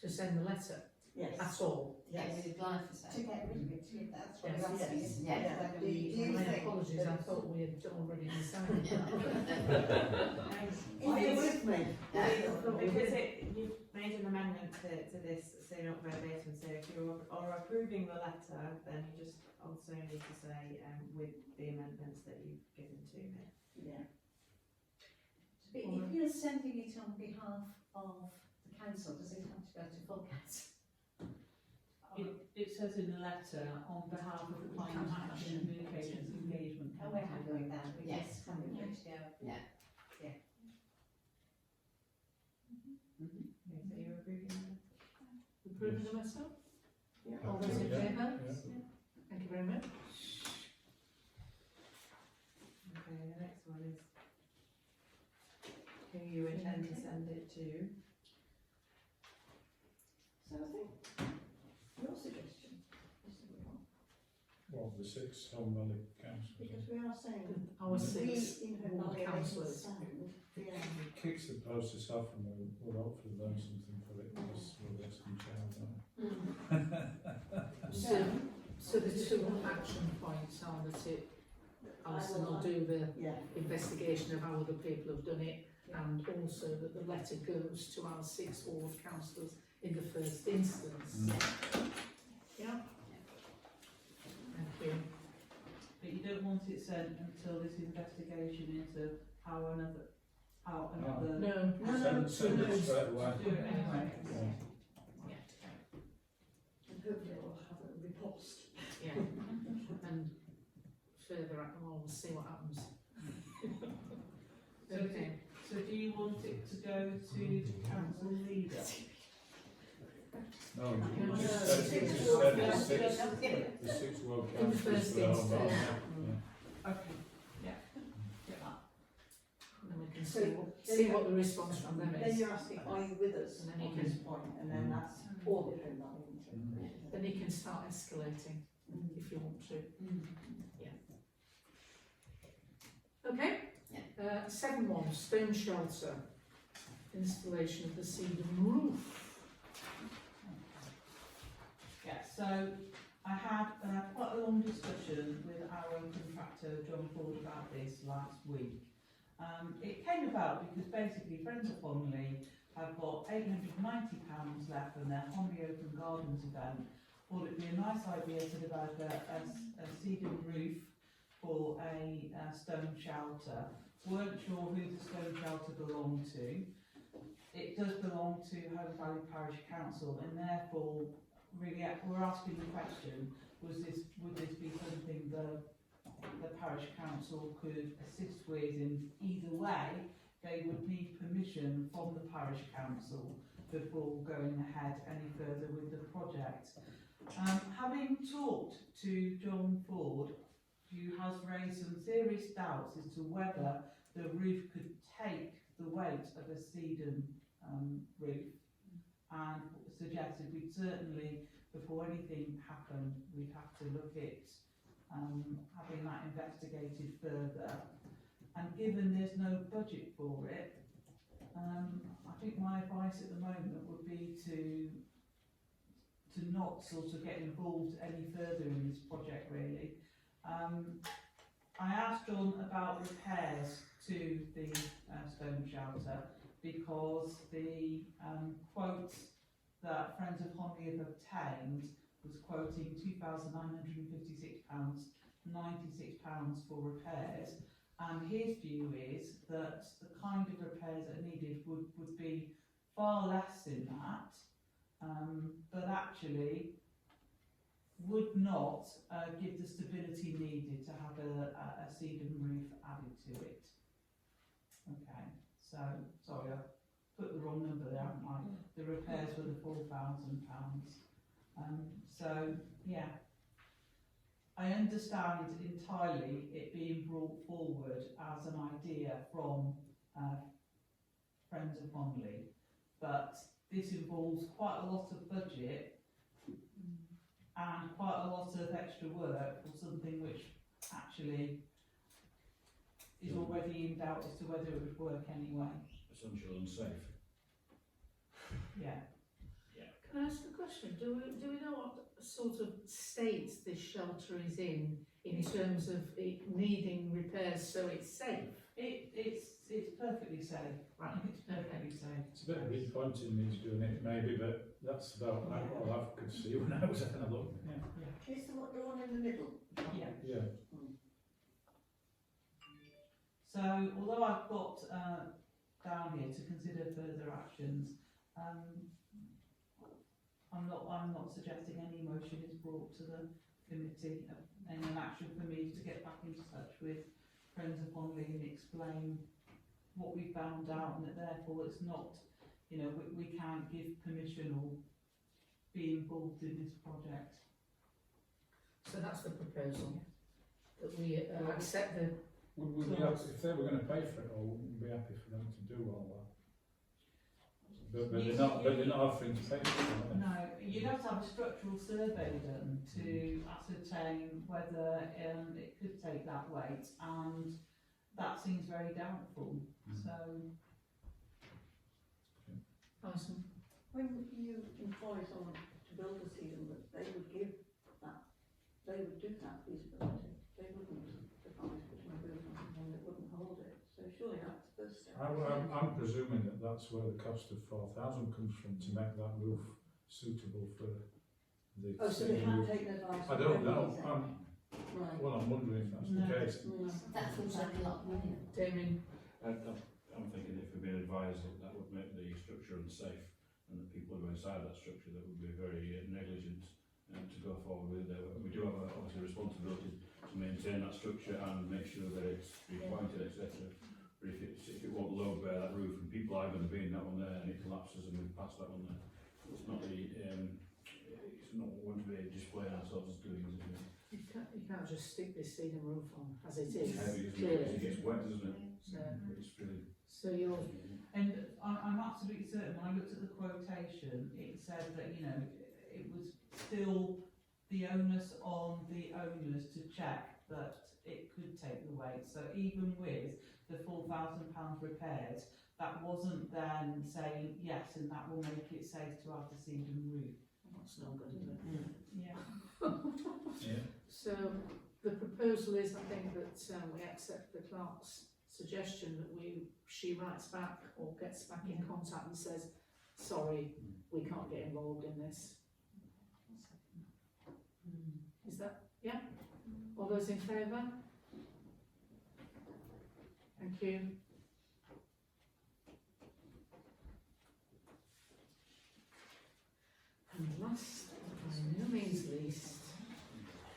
To send the letter Yes. at all? Yes. To get rid of it, that's what Yes. you're asking, Yes. isn't it? Yeah. Whether Do we- you My think apologies, that I it's- thought we had already decided. Are you with me? Because you've made an amendment to this, so not verbatim, so if you are approving the letter, then you just also need to say, with the amendments that you've given to me. Yeah. But if you're sending it on behalf of the council, does it have to go to full council? It says in the letter, on behalf of the Climate Action Communications Engagement Oh, we're Committee. happy with that, we Yes. just have it to go. Okay, so you're approving that? Approving the letter? Yeah. All those in Yeah. favour? Yeah. Thank you very much. Okay, the next one is who you intend to send it to. So I think your suggestion is the good one, Well, the 6 Helm Valley councils. because we are saying Our 6 we in her ward valley councillors. sound. Yeah. It kicks the process off and we'll hopefully learn something for it because we're Western Child, aren't So the 2 action points are that Alison will do the Yeah. investigation of how other people have done it, and also that the letter goes to our 6 ward councillors in the first instance. Yeah? Thank you. But you don't want it sent until this investigation into how another. No, Send it straight away. Do it anyway. Yeah. And hopefully we'll have a repulsed. Yeah, and further on, we'll see what happens. Okay. So do you want it to go to the council leader? No, No, you just no, said six the ward 6 ward In the councils first for the Helm Valley. instance. Yeah. Okay, yeah, get that. And then we can see what the response from them Then is. you're asking, are you with us And then you on can- this point? And then that's all of them, that isn't it? Then you can start escalating if you want to. Okay? Yeah. 7.1, stone shelter, installation of the cedar roof. Yeah, so I had quite a long discussion with our contractor John Ford about this last week. It came about because basically Friends of Honley have got £890 left from their Honley Open Gardens event. Thought it'd be a nice idea to develop a cedar roof for a stone shelter. Weren't sure who the stone shelter belonged to. It does belong to Home Valley Parish Council, and therefore really we're asking the question, would this be something the parish council could assist with in either way, they would need permission from the parish council before going ahead any further with the project. Having talked to John Ford, who has raised some serious doubts as to whether the roof could take the weight of a Sedum roof, and suggested we'd certainly, before anything happened, we'd have to look at having that investigated further. And given there's no budget for it, I think my advice at the moment would be to not sort of get involved any further in this project really. I asked John about repairs to the stone shelter because the quote that Friends of Honley have obtained was quoting £2,956, £96 for repairs, and his view is that the kind of repairs that are needed would be far less than that, but actually would not give the stability needed to have a Sedum roof added to it. Okay, so, sorry, I put the wrong number there, haven't I? The repairs were the £4,000. So, yeah. I understand entirely it being brought forward as an idea from Friends of Honley, but this involves quite a lot of budget and quite a lot of extra work for something which actually is already in doubt as to whether it would work anyway. Essentially unsafe. Yeah. Can I ask a question? Do we know what sort of state this shelter is in terms of it needing repairs so it's safe? It's perfectly safe. Right. It's perfectly safe. It's a bit disappointing me doing it maybe, but that's about all I could see when I was having a look. Yeah. Is the one in the middle? Yeah. Yeah. So, although I've got down here to consider further actions, I'm not suggesting any motion is brought to the committee, any action for me to get back into touch with Friends of Honley and explain what we found out, and that therefore it's not, you know, we can't give permission or be involved in this project. So that's the proposal, that we accept the... Would we be if they were going to pay for it, or wouldn't we be happy for them to do all that? But they're not offering to pay for it, are they? No, you'd have to have a structural survey done to ascertain whether it could take that weight, and that seems very doubtful. So, Alison? When you employ someone to build a Sedum, they would give that, they would do that feasibility. They wouldn't advise putting a roof on something that wouldn't hold it. So surely that's the first step. I'm presuming that that's where the cost of 4,000 comes from, to make that roof suitable for the... Oh, so they have taken advice? I don't know. Right. Well, I'm wondering if that's the case. No. That seems like a lot of money. Damien? I'm thinking if we've been advised that would make the structure unsafe, and that people who are inside that structure, that would be very negligent to go forward with it. We do have obviously a responsibility to maintain that structure and make sure that it's repointed, etc. But if it won't load bear that roof, and people are going to be in that one there, and it collapses and we've passed that one there, it's not what we want to be displaying ourselves as doing, is it? You can't just stick this Sedum roof on as it is. It's heavy, isn't it? Clearly. It gets wet, doesn't it? So, It's really... so you're... and I'm absolutely certain when I looked at the quotation, it said that, you know, it was still the onus on the owners to check that it could take the weight. So even with the £4,000 repairs, that wasn't then saying yes, and that will make it safe to have the Sedum roof. That's no good, is it? Yeah. Yeah. So the proposal is, I think, that we accept the clerk's suggestion that she writes back or gets back in contact and says, sorry, we can't get involved in this. Is that, yeah? All those in favour? Thank you. And last, but by no means least,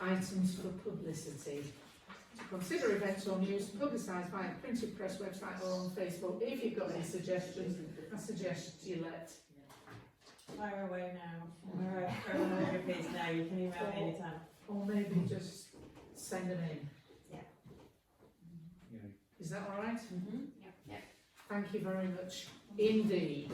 items for publicity. consider events or news publicised via printed press website or on Facebook. If you've got any suggestions, I suggest you let. Fire away now. We're chronological now. You can email me anytime. Or maybe just send them in. Yeah. Is that all right? Mm-hmm. Thank you very much indeed.